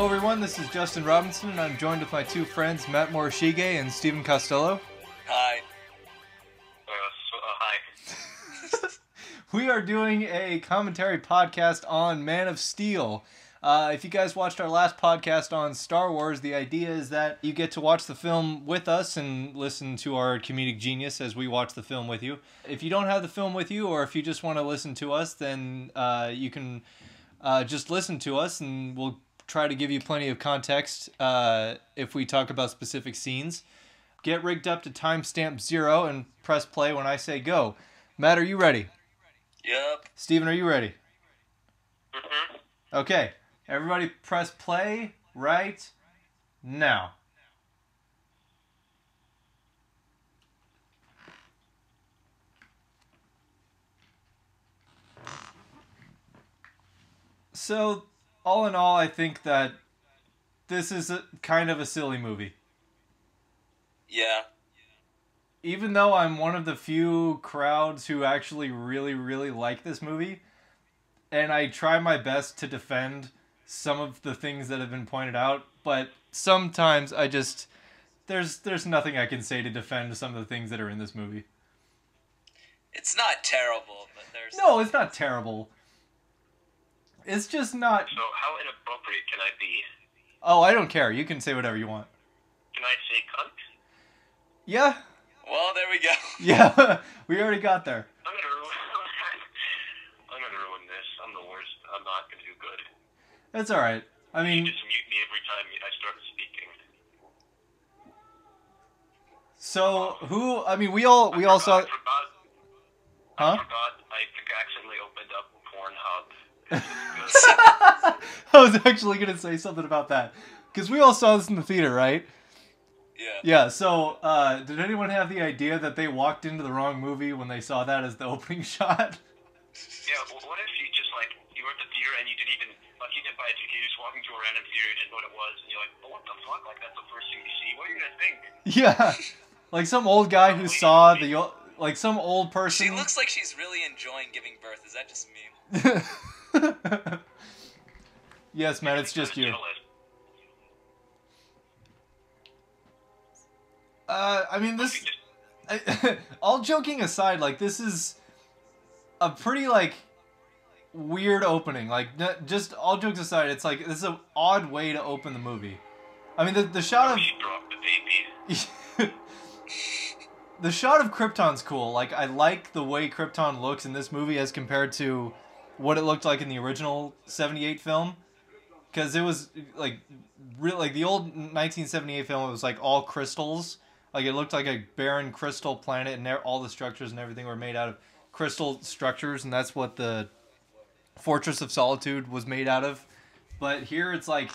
Hello everyone, this is Justin Robinson and I'm joined with my two friends Matt Morishige and Stephen Costello. Hi. Hi. We are doing a commentary podcast on Man of Steel. If you guys watched our last podcast on Star Wars, the idea is that you get to watch the film with us and listen to our comedic genius as we watch the film with you. If you don't have the film with you, or if you just want to listen to us, then you can just listen to us and we'll try to give you plenty of context if we talk about specific scenes. Get rigged up to timestamp 0 and press play when I say go. Matt, are you ready? Yep. Steven, are you ready? Mm-hmm. Okay. Everybody press play right now. So, all in all, I think that this is kind of a silly movie. Yeah. Even though I'm one of the few crowds who actually really, really like this movie, and I try my best to defend some of the things that have been pointed out, but sometimes I just there's nothing I can say to defend some of the things that are in this movie. It's not terrible, but there's... No, it's not terrible. It's just not... So how inappropriate can I be? Oh, I don't care. You can say whatever you want. Can I say cunt? Yeah. Well, there we go. Yeah, we already got there. I'm gonna ruin this. I'm the worst. I'm not gonna do good. That's alright. I mean... You just mute me every time I start speaking. So, who... I mean, we all saw... I forgot. Huh? I forgot. I think I accidentally opened up Pornhub. I was actually going to say something about that. Because we all saw this in the theater, right? Yeah. Yeah, so, did anyone have the idea that they walked into the wrong movie when they saw that as the opening shot? Yeah, well, what if you just, like, you were at the theater and you didn't even, like, you didn't buy a ticket, you just walking to a random theater, you didn't know what it was, and you're like, oh, what the fuck? Like, that's the first thing you see? What are you gonna think? Yeah. Like some old guy who saw the... Like some old person... She looks like she's really enjoying giving birth. Is that just me? Yes, man, it's just you. I mean, this... all joking aside, like, this is a pretty, like, weird opening. Like, just all jokes aside, it's like, this is an odd way to open the movie. I mean, the shot of... She dropped the baby. The shot of Krypton's cool. Like, I like the way Krypton looks in this movie as compared to what it looked like in the original 78 film. Because it was, like, real, like, the old 1978 film, it was, like, all crystals. Like, it looked like a barren crystal planet, and all the structures and everything were made out of crystal structures, and that's what the Fortress of Solitude was made out of. But here it's, like,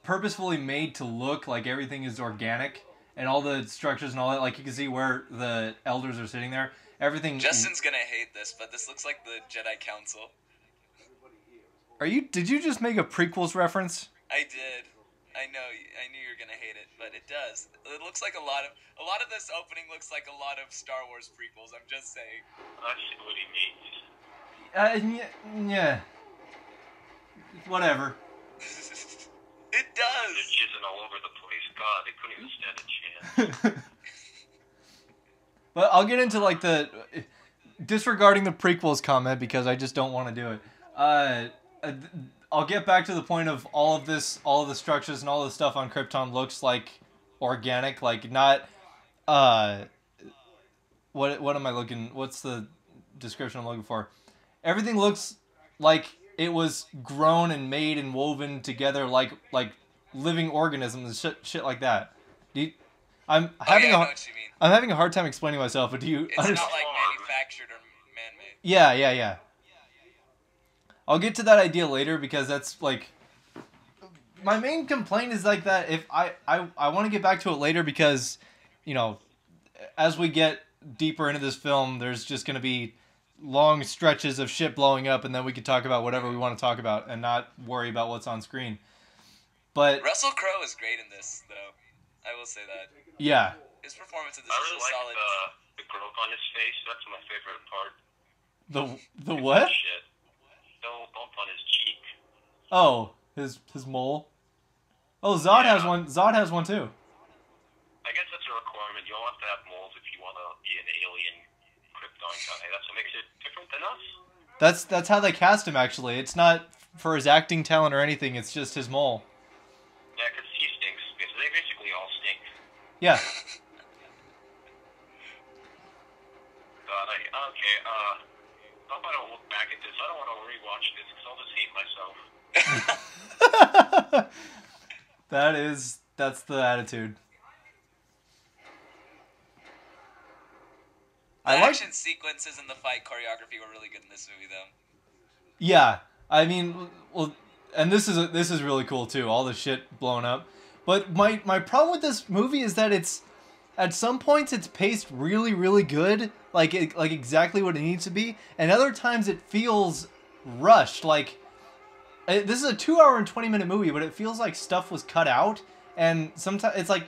purposefully made to look like everything is organic. And all the structures and all that, like, you can see where the elders are sitting there. Everything... Justin's gonna hate this, but this looks like the Jedi Council. Did you just make a prequels reference? I did. I know. I knew you were gonna hate it, but it does. It looks like a lot of this opening looks like a lot of Star Wars prequels. I'm just saying. I see what he means. Yeah. Whatever. It does. They're jizzing all over the place. God, they couldn't even stand a chance. But I'll get into, like, the... Disregarding the prequels comment, because I just don't want to do it. I'll get back to the point of all of the structures and all the stuff on Krypton looks like organic, like not, what am I looking, what's the description I'm looking for? Everything looks like it was grown and made and woven together like living organisms and shit like that. I'm having a hard time explaining myself, but do you It's understand? not like manufactured or man-made. Yeah. I'll get to that idea later because that's like my main complaint is like that if I want to get back to it later because, you know, as we get deeper into this film, there's just going to be long stretches of shit blowing up and then we can talk about whatever we want to talk about and not worry about what's on screen. But Russell Crowe is great in this, though. I will say that. Yeah. His performance in this I is really so like solid. the growth on his face. That's my favorite part. The what? Shit. The little bump on his cheek. Oh, his mole. Oh, Zod has one. Zod has one too. I guess that's a requirement. You all have to have moles if you want to be an alien Krypton guy. That's what makes it different than us. That's how they cast him. Actually, it's not for his acting talent or anything. It's just his mole. Yeah, because he stinks. Okay, so they basically all stink. Yeah. God, hope I don't look back at this. I don't want to rewatch this because I'll just hate myself. That's the attitude. The action sequences and the fight choreography were really good in this movie, though. Yeah, I mean, well, and this is really cool too. All the shit blown up. But my problem with this movie is that it's at some points it's paced really really good, like exactly what it needs to be, and other times it feels rushed. Like this is a 2 hour and 20-minute movie, but it feels like stuff was cut out, and sometimes it's like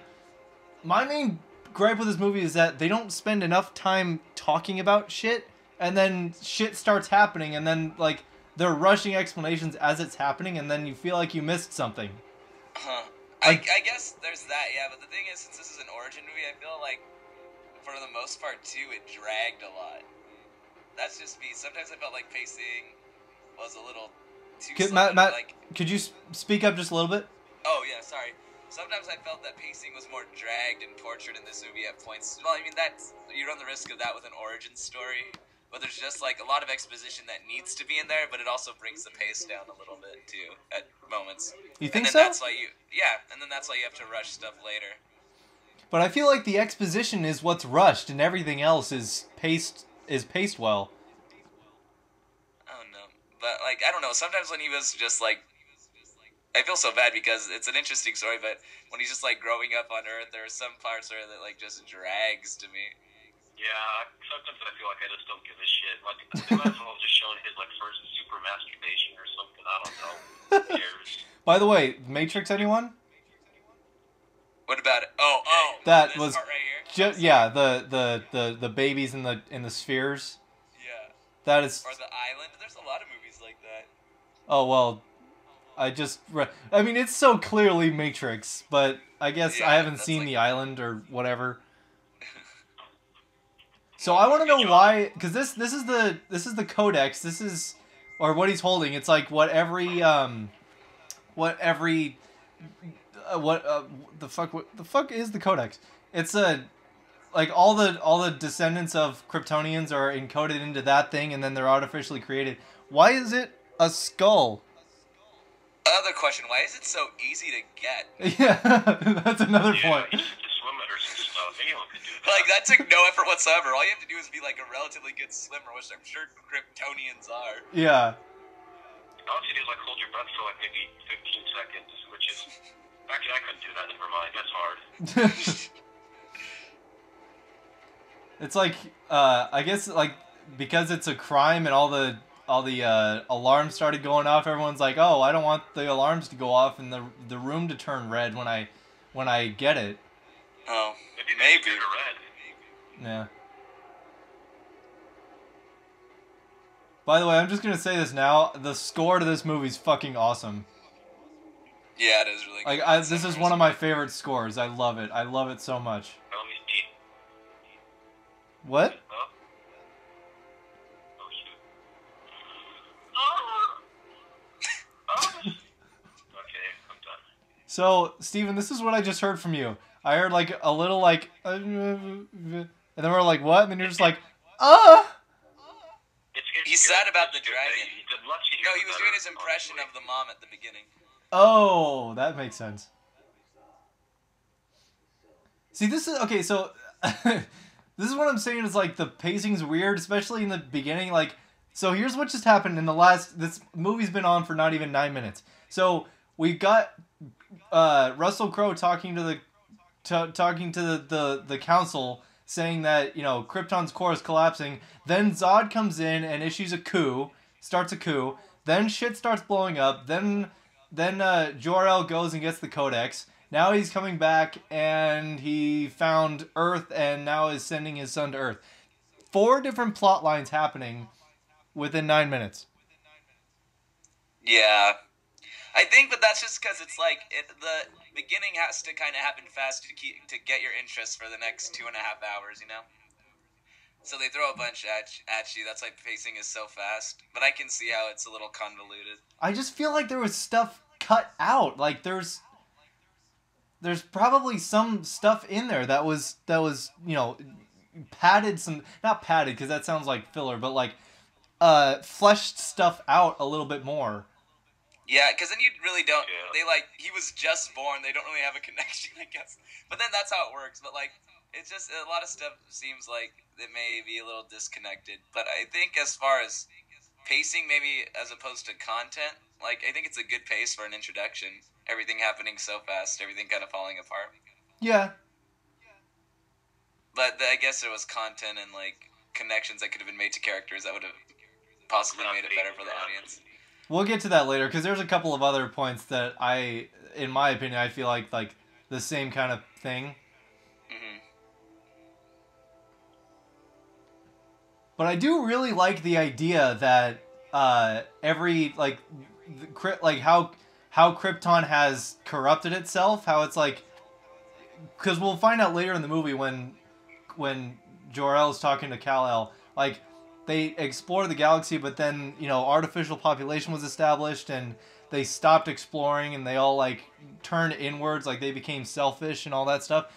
my main gripe with this movie is that they don't spend enough time talking about shit, and then shit starts happening, and then like they're rushing explanations as it's happening, and then you feel like you missed something. Huh. I guess there's that, yeah, but the thing is, since this is an origin movie, I feel like, for the most part, too, it dragged a lot. That's just me. Sometimes I felt like pacing was a little too slow. Matt, like, could you speak up just a little bit? Oh, yeah, sorry. Sometimes I felt that pacing was more dragged and tortured in this movie at points. Well, I mean, you run the risk of that with an origin story. But there's just, like, a lot of exposition that needs to be in there, but it also brings the pace down a little bit, too, at moments. You think and so? then that's why and then that's why you have to rush stuff later. But I feel like the exposition is what's rushed, and everything else is paced well. Oh, no. But, like, I don't know, sometimes when he was just, like, I feel so bad because it's an interesting story, but when he's just, like, growing up on Earth, there are some parts where that, like, just drags to me. Yeah, sometimes I feel like I just don't give a shit. Like, they might as well have just shown his, like, first super masturbation or something. I don't know. Who cares? By the way, Matrix, anyone? What about it? Oh, that this was part right here? yeah, the babies in the spheres. Yeah. That is. Or the island. There's a lot of movies like that. Oh well, I mean, it's so clearly Matrix, but I guess I haven't seen the island or whatever. So I want to know why, because this is the Codex. This is, or what he's holding. It's like what the fuck is the Codex? It's like all the descendants of Kryptonians are encoded into that thing, and then they're artificially created. Why is it a skull? Another question: why is it so easy to get? Yeah, that's another point. You just have to swim it or some stuff. Anyone could do that. Like, that took no effort whatsoever. All you have to do is be like a relatively good swimmer, which I'm sure Kryptonians are. Yeah. All you do is like hold your breath for like maybe 15 seconds, which is actually I couldn't do that. Never mind. That's hard. It's like I guess like because it's a crime and all the alarms started going off. Everyone's like, oh, I don't want the alarms to go off and the room to turn red when I get it. Oh, maybe red. Yeah. By the way, I'm just gonna say this now. The score to this movie's fucking awesome. Yeah, it is really good. Like, this is one of my favorite scores. I love it. I love it so much. Let me see. What? Huh? Oh shit. Okay, I'm done. So, Steven, this is what I just heard from you. I heard like a little like, and then we're like, what? And then you're just like, He's sad about the dragon. No, he was doing his impression of the mom at the beginning. Oh, that makes sense. See, this is okay. So, this is what I'm saying. Is like the pacing's weird, especially in the beginning. Like, so here's what just happened in the last. This movie's been on for not even 9 minutes. So we got Russell Crowe talking to the council, saying that, you know, Krypton's core is collapsing. Then Zod comes in and issues a coup, starts a coup. Then shit starts blowing up. Then Jor-El goes and gets the Codex. Now he's coming back and he found Earth and now is sending his son to Earth. 4 different plot lines happening within 9 minutes. Yeah. I think, but that's just because it's like the beginning has to kind of happen fast to get your interest for the next 2.5 hours, you know. So they throw a bunch at you. That's why pacing is so fast. But I can see how it's a little convoluted. I just feel like there was stuff cut out. Like there's probably some stuff in there that was padded not padded because that sounds like filler, but like fleshed stuff out a little bit more. Yeah, because then you really don't. Yeah. He was just born. They don't really have a connection, I guess. But then that's how it works. But it's just a lot of stuff seems like it may be a little disconnected. But I think as far as pacing, maybe as opposed to content, I think it's a good pace for an introduction. Everything happening so fast, everything kind of falling apart. Yeah. But I guess there was content and connections that could have been made to characters that would have possibly made it better for the audience. We'll get to that later because there's a couple of other points that in my opinion, I feel like the same kind of thing. Mm-hmm. But I do really like the idea that every how Krypton has corrupted itself. How it's because we'll find out later in the movie when Jor-El is talking to Kal-El, they explored the galaxy, but then, artificial population was established, and they stopped exploring, and they all, turned inwards, they became selfish and all that stuff.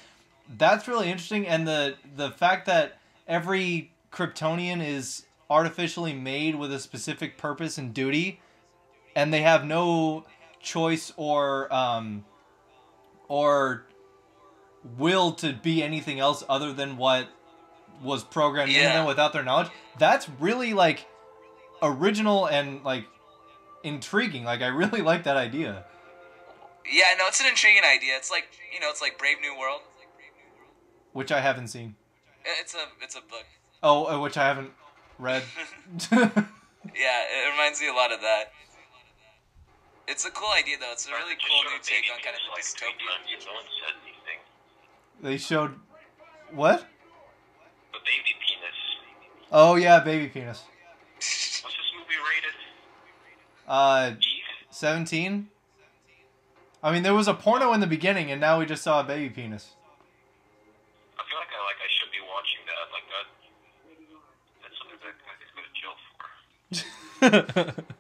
That's really interesting, and the fact that every Kryptonian is artificially made with a specific purpose and duty, and they have no choice or will to be anything else other than what was programmed into them without their knowledge. That's really original and intriguing. I really like that idea. Yeah, no, it's an intriguing idea. It's it's like Brave New World, which I haven't seen. It's a book. Oh, which I haven't read. Yeah, it reminds me a lot of that. It's a cool idea though. It's a really cool new take on kind of a dystopian future. No one said anything. They showed what? The baby penis. Oh yeah, baby penis. What's this movie rated? 17. I mean, there was a porno in the beginning, and now we just saw a baby penis. I feel like I should be watching that. That's something that I could go to jail for.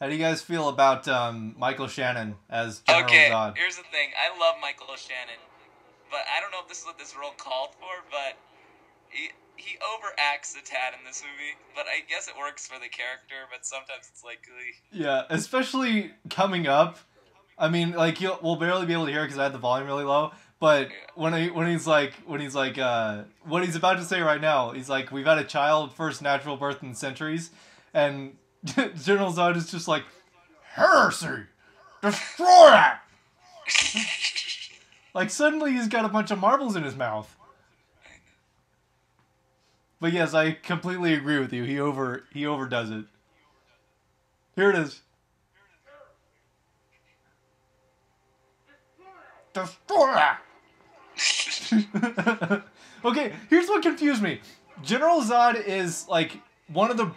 How do you guys feel about Michael Shannon as General Zod? Okay, here's the thing. I love Michael Shannon, but I don't know if this is what this role called for, but he overacts a tad in this movie, but I guess it works for the character, but sometimes it's Yeah, especially coming up. I mean, we'll barely be able to hear it because I had the volume really low, but when he's what he's about to say right now, he's we've had a child, first natural birth in centuries, and General Zod is just heresy! Destroy it! Suddenly he's got a bunch of marbles in his mouth. But yes, I completely agree with you. He overdoes it. Here it is. Destroy it! Okay, here's what confused me. General Zod is one of the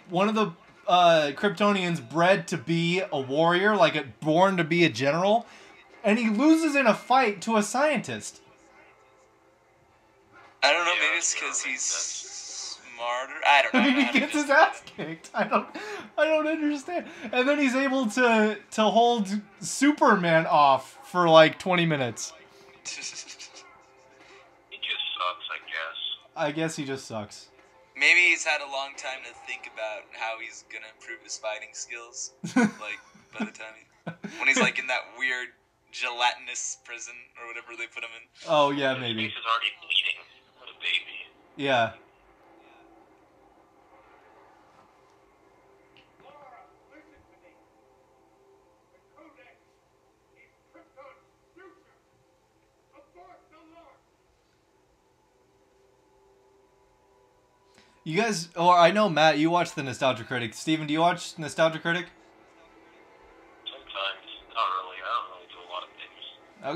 Kryptonians bred to be a warrior, born to be a general, and he loses in a fight to a scientist. I don't know, maybe it's because he's smarter. I don't know. I mean, he gets his ass kicked. I don't understand. And then he's able to hold Superman off for 20 minutes. He just sucks, I guess. I guess he just sucks. Maybe he's had a long time to think about how he's gonna improve his fighting skills. By the time when he's in that weird gelatinous prison or whatever they put him in. Oh yeah, maybe. His face is already bleeding. What a baby. Yeah. You guys, or I know Matt, you watch the Nostalgia Critic. Steven, do you watch Nostalgia Critic? Sometimes, not really. I don't really do a lot of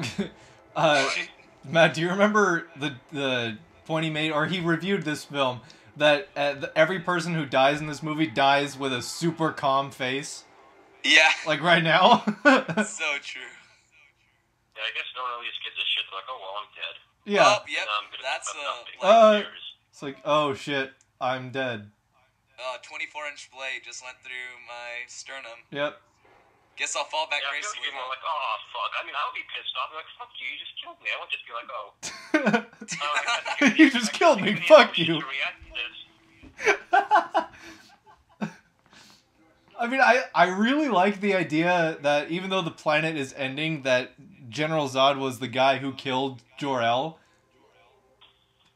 things. Okay. Matt, do you remember the point he made, or he reviewed this film, that every person who dies in this movie dies with a super calm face. Yeah. Like right now. So true. Yeah, I guess no one really just gives a shit. They're like, oh, well, I'm dead. Yeah. Oh, yep. That's It's like, oh shit, I'm dead. 24-inch blade just went through my sternum. Yep. Guess I'll fall back Yeah, gracefully. people are like, oh, fuck. I mean, I would be pissed off. I'm like, fuck you just killed me. I would just be like, oh. You just killed me, fuck you. I mean, I really like the idea that even though the planet is ending, that General Zod was the guy who killed Jor-El.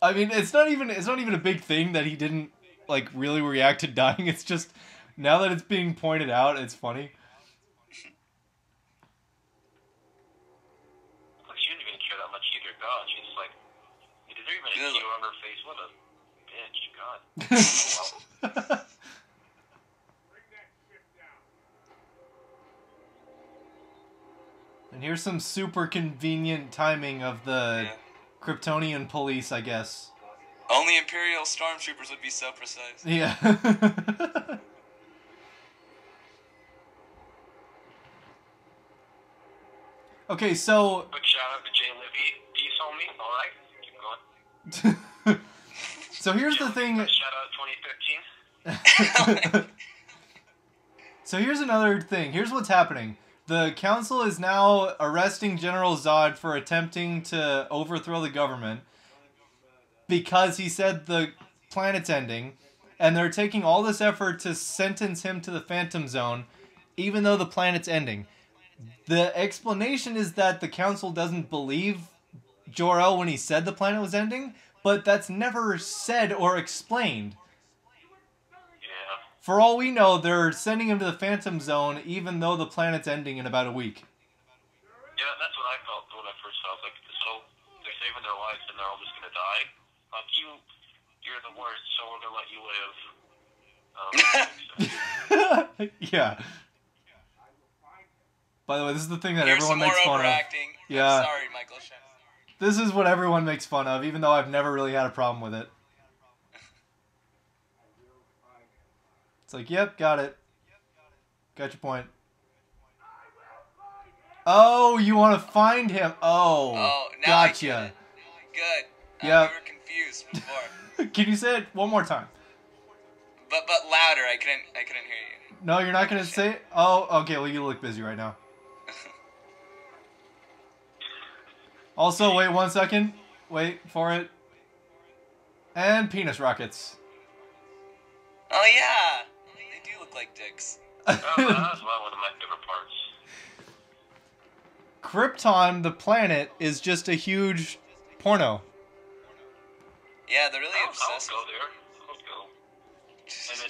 I mean, it's not even a big thing that he didn't like really react to dying. It's just now that it's being pointed out, it's funny. Look, she didn't even care that much either. God, she's like, is there even a tear on her face? What a bitch, God. Oh, well. And here's some super convenient timing of the Kryptonian police, I guess. Only Imperial stormtroopers would be so precise. Yeah. Okay, so... Quick shout out to Jay Libby. Peace, homie. Alright, keep going. So here's the thing... Shout out 2015. So here's another thing. Here's what's happening. The council is now arresting General Zod for attempting to overthrow the government because he said the planet's ending, and they're taking all this effort to sentence him to the Phantom Zone even though the planet's ending. The explanation is that the council doesn't believe Jor-El when he said the planet was ending, but that's never said or explained. For all we know, they're sending him to the Phantom Zone even though the planet's ending in about a week. Yeah, that's what I felt when I first saw it. Like, so they're saving their lives and they're all just gonna die. Like, you're the worst, so we're gonna let you live. Yeah. By the way, this is the thing that Here's everyone some makes more fun overacting. of. Yeah. I'm sorry, Michael Shannon. This is what everyone makes fun of, even though I've never really had a problem with it. It's like, yep, got it. Got your point. Oh, you want to find him? Oh, now gotcha. I get it. Good. Yeah. We were confused before. Can you say it one more time? But louder. I couldn't hear you. No, you're not gonna say it? Oh, okay. Well, you look busy right now. Also, wait 1 second. Wait for it. And penis rockets. Oh yeah, they do look like dicks. That was one of my favorite parts. Krypton, the planet, is just a huge porno. Yeah, they're really I'll obsessed. go there. I'll go. And then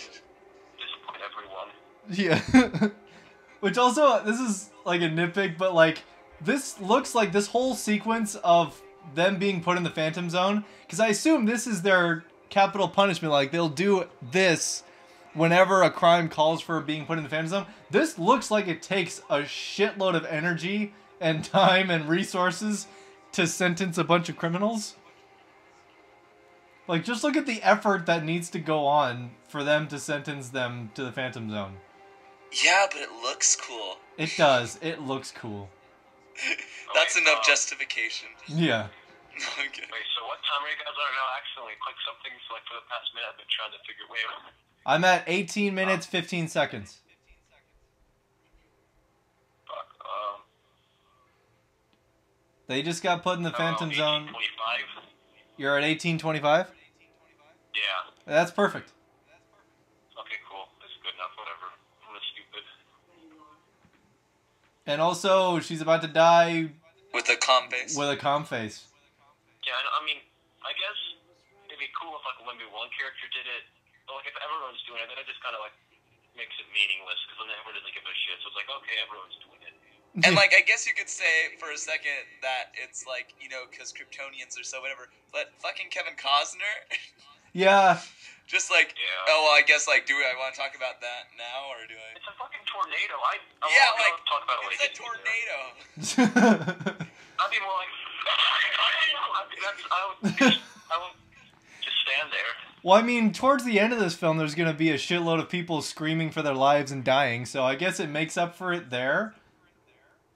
disappoint everyone. Yeah. Which also, this is like a nitpick, but like, this looks like this whole sequence of them being put in the Phantom Zone, because I assume this is their capital punishment. Like, they'll do this whenever a crime calls for being put in the Phantom Zone. This looks like it takes a shitload of energy and time and resources to sentence a bunch of criminals. Like, just look at the effort that needs to go on for them to sentence them to the Phantom Zone. Yeah, but it looks cool. It does. It looks cool. That's enough justification. Yeah. Okay. Wait, so what time are you guys on now? I accidentally clicked something, so like for the past minute I've been trying to figure, wait. I'm at 18 minutes, 15 seconds. Fuck, They just got put in the Phantom Zone. 18:25. You're at 18:25? Yeah. That's perfect. Okay, cool. That's good enough, whatever. I'm just stupid. And also, she's about to die With a calm face. with a calm face. Yeah, I mean, I guess it'd be cool if like maybe one character did it, but like if everyone's doing it, then it just kind of like makes it meaningless because then everyone doesn't give a shit. So it's like, okay, everyone's doing it. And like, I guess you could say for a second that it's like, you know, because Kryptonians are so whatever, but fucking Kevin Costner. Yeah. Just like, Yeah. oh well, I guess like, do I want to talk about that now or do I? It's a fucking tornado. I Yeah, want like to talk about it it's a later. tornado. I'd be more like, I would just stand there. Well, I mean, towards the end of this film, there's going to be a shitload of people screaming for their lives and dying, so I guess it makes up for it there.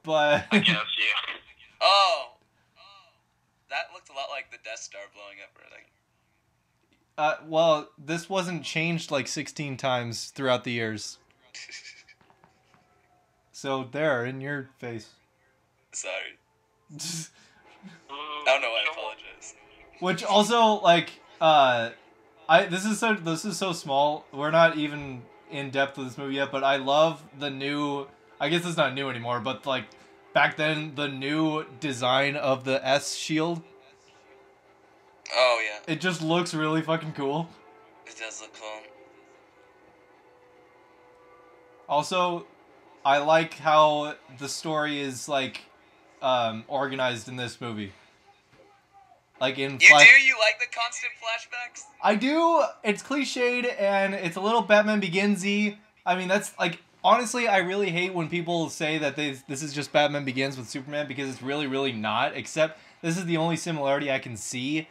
But I guess, yeah. Oh, that looked a lot like the Death Star blowing up, right? well, this wasn't changed like 16 times throughout the years. So there, in your face. Sorry. I don't know why I apologize. Which also, like, this is so small. We're not even in depth with this movie yet, but I love the new. I guess it's not new anymore, but like back then, the new design of the S shield. Oh yeah. It just looks really fucking cool. It does look cool. Also, I like how the story is like organized in this movie. Like in You like the constant flashbacks? I do. It's cliched and it's a little Batman Begins-y. I mean, that's like honestly, I really hate when people say that this is just Batman Begins with Superman because it's really, really not. Except this is the only similarity I can see.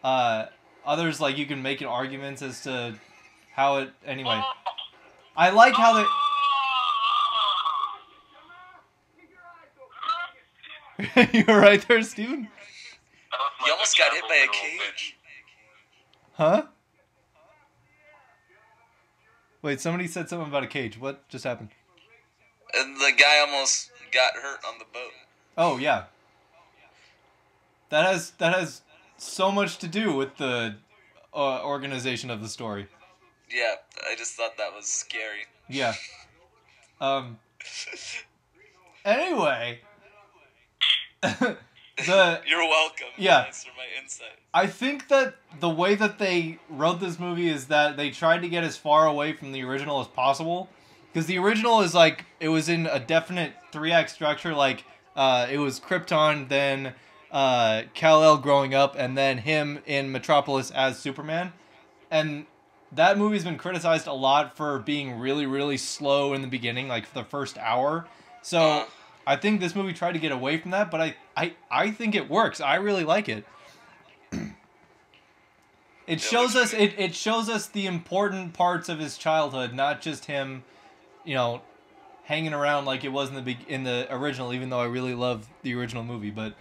Others like you can make an argument as to how it. Anyway, I like how they. You were right there, Steven? You almost got hit by a cage. Huh? Wait, somebody said something about a cage. What just happened? And the guy almost got hurt on the boat. Oh, yeah. That has so much to do with the organization of the story. Yeah, I just thought that was scary. Yeah. Anyway. You're welcome. Yeah. Thanks for my insight. I think that the way that they wrote this movie is that they tried to get as far away from the original as possible. Because the original is like, it was in a definite 3-act structure. Like, it was Krypton, then Kal-El growing up, and then him in Metropolis as Superman. And that movie's been criticized a lot for being really, really slow in the beginning, like for the first hour. So I think this movie tried to get away from that, but I think it works. I really like it. It shows us it shows us the important parts of his childhood, not just him, you know, hanging around like it was in the original. Even though I really love the original movie, but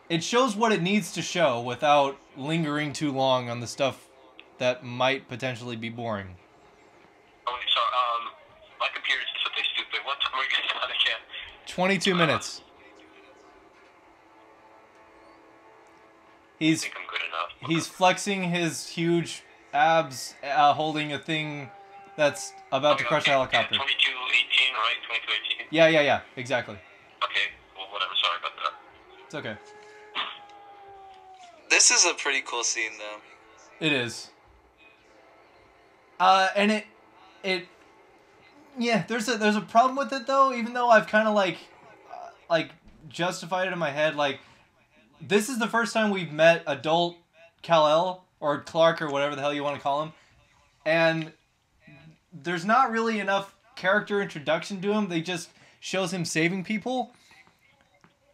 it shows what it needs to show without lingering too long on the stuff that might potentially be boring. Okay, so my computer says something stupid. What time are we getting on again? 22 minutes. I think I'm good enough. He's flexing his huge abs, holding a thing that's about to crush a helicopter. 2218, right? 2218. Yeah, exactly. Okay, well, whatever. Sorry about that. It's okay. This is a pretty cool scene, though. It is. And yeah, there's a problem with it though. Even though I've kind of like justified it in my head, like this is the first time we've met adult Kal-El or Clark or whatever the hell you want to call him, and there's not really enough character introduction to him. They just shows him saving people,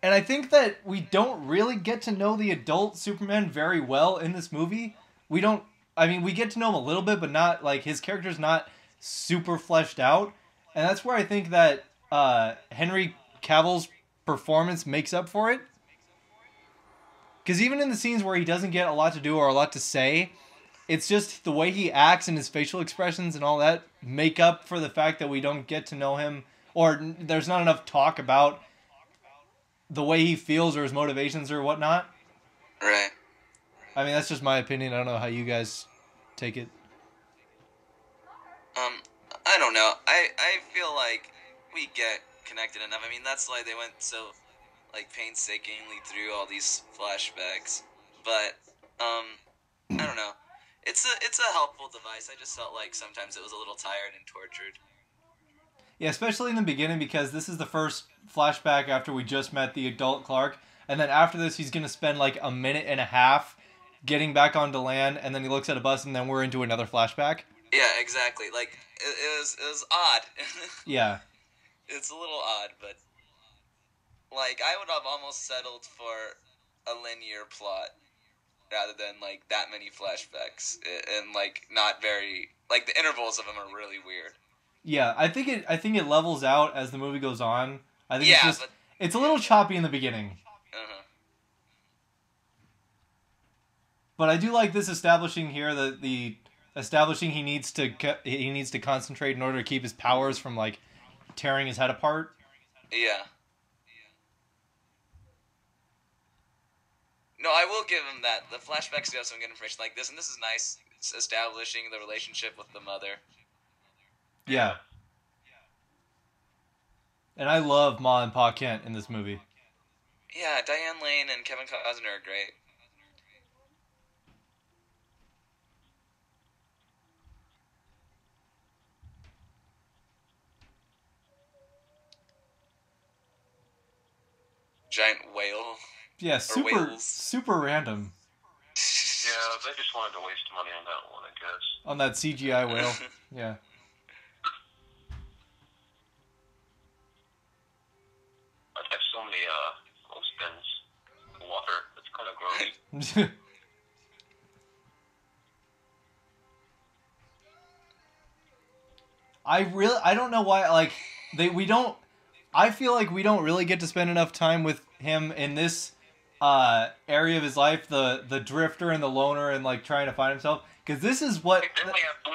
and I think that we don't really get to know the adult Superman very well in this movie. We don't. I mean, we get to know him a little bit, but not like his character's not super fleshed out, and that's where I think that Henry Cavill's performance makes up for it. Because even in the scenes where he doesn't get a lot to do or a lot to say, it's just the way he acts and his facial expressions and all that make up for the fact that we don't get to know him, or there's not enough talk about the way he feels or his motivations or whatnot. Right. I mean, that's just my opinion. I don't know how you guys take it. I don't know. I feel like we get connected enough. I mean, that's why they went so, like, painstakingly through all these flashbacks. But, I don't know. It's a helpful device. I just felt like sometimes it was a little tired and tortured. Yeah, especially in the beginning, because this is the first flashback after we just met the adult Clark. And then after this, he's going to spend, like, a minute and a half getting back onto land, and then he looks at a bus, and then we're into another flashback. Yeah, exactly. Like, it was odd. Yeah. It's a little odd, but, like, I would have almost settled for a linear plot rather than like that many flashbacks and like not very like the intervals of them are really weird. Yeah, I think it levels out as the movie goes on. I think Yeah, but it's a little choppy in the beginning. uh-huh. But I do like this establishing here that establishing he needs to concentrate in order to keep his powers from like tearing his head apart. Yeah. No, I will give him that. The flashbacks do have some good information like this, and this is nice. It's establishing the relationship with the mother. Yeah. And I love Ma and Pa Kent in this movie. Yeah, Diane Lane and Kevin Costner are great. Giant whale. Yeah, super random. Yeah, they just wanted to waste money on that one, I guess. On that CGI whale. Yeah. I'd have so many clothespins in water. That's kind of gross. I don't know why I feel like we don't really get to spend enough time with him in this area of his life, the drifter and the loner and like trying to find himself, because this is what they only have blue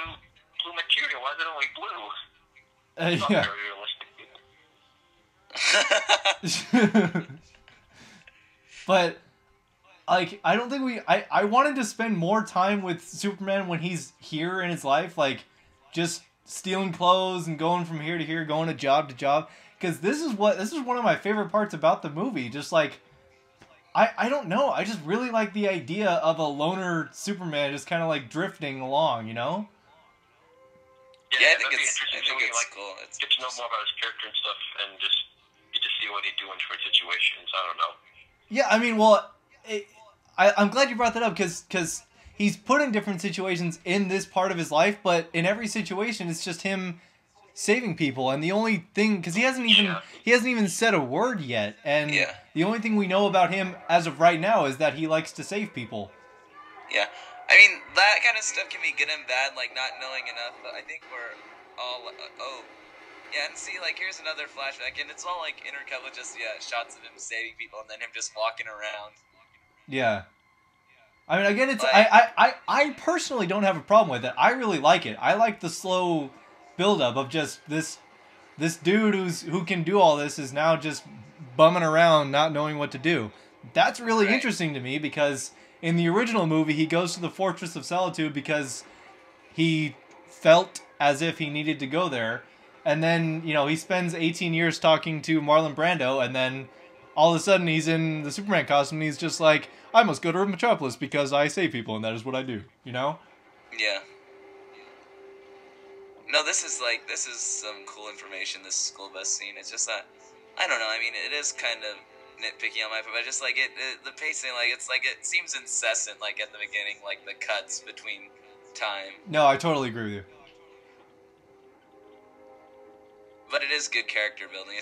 material. Why is it only blue? It's not yeah. very realistic. But like I don't think I wanted to spend more time with Superman when he's here in his life, like just stealing clothes and going from here to here, going to job, because this is one of my favorite parts about the movie. Just like I don't know, I just really like the idea of a loner Superman just kind of like drifting along, you know? Yeah, I think it's cool. Get to know more about his character and stuff, and just get to see what he'd do in different situations. I don't know. Yeah, I mean, well, I'm glad you brought that up because he's put in different situations in this part of his life, but in every situation, it's just him saving people. And the only thing, because he hasn't even said a word yet, and the only thing we know about him as of right now is that he likes to save people. Yeah, I mean that kind of stuff can be good and bad, like not knowing enough. But I think we're all and see, like here's another flashback, and it's all like intercut with just shots of him saving people and then him just walking around. Yeah. I mean, again, it's I personally don't have a problem with it. I really like it. I like the slow buildup of just this dude who can do all this is now just bumming around, not knowing what to do. That's really interesting to me, because in the original movie, he goes to the Fortress of Solitude because he felt as if he needed to go there, and then he spends 18 years talking to Marlon Brando, and then all of a sudden he's in the Superman costume and he's just like, I must go to Metropolis because I save people and that is what I do, you know? Yeah. No, this is some cool information, this school bus scene. It's just that, I don't know, I mean, it is kind of nitpicky on my part, but just like the pacing, like it's like it seems incessant, like at the beginning, like the cuts between time. No, I totally agree with you. But it is good character building.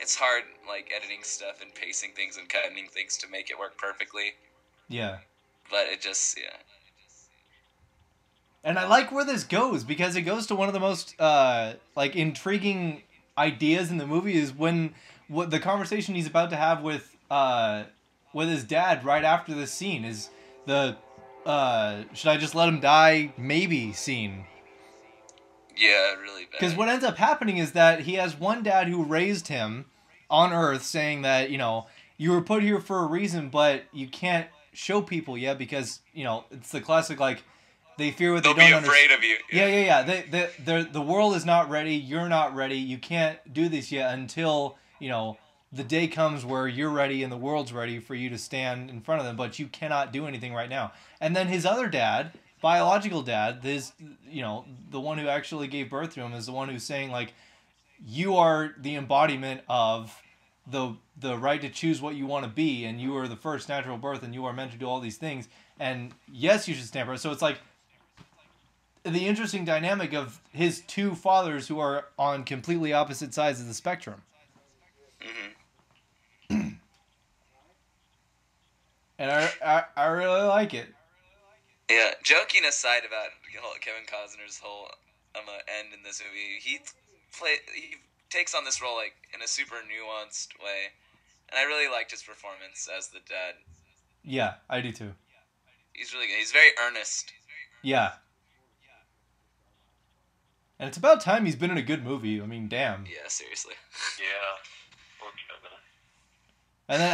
It's hard, like, editing stuff and pacing things and cutting things to make it work perfectly. Yeah. But it just, And I like where this goes, because it goes to one of the most, intriguing ideas in the movie is when the conversation he's about to have with his dad right after this scene is the, should I just let him die, maybe scene. Yeah, really bad. Because what ends up happening is that he has one dad who raised him on Earth, saying that, you were put here for a reason, but you can't show people yet because, it's the classic, like, they fear what they don't understand. They'll be afraid of you. Yeah. The world is not ready. You're not ready. You can't do this yet until, the day comes where you're ready and the world's ready for you to stand in front of them, but you cannot do anything right now. And then his other dad, biological dad, the one who actually gave birth to him, is the one who's saying, like, you are the embodiment of the right to choose what you want to be, and you are the first natural birth, and you are meant to do all these things, and yes, you should stand for it. So it's like the interesting dynamic of his two fathers who are on completely opposite sides of the spectrum. Mm-hmm. and I really like it. Yeah, joking aside about Kevin Costner's whole end in this movie, he takes on this role like in a super nuanced way, and I really liked his performance as the dad. Yeah, I do too. He's really good. He's very earnest. Yeah. And it's about time he's been in a good movie. I mean, damn. Yeah, seriously. Yeah. Poor Kevin. And then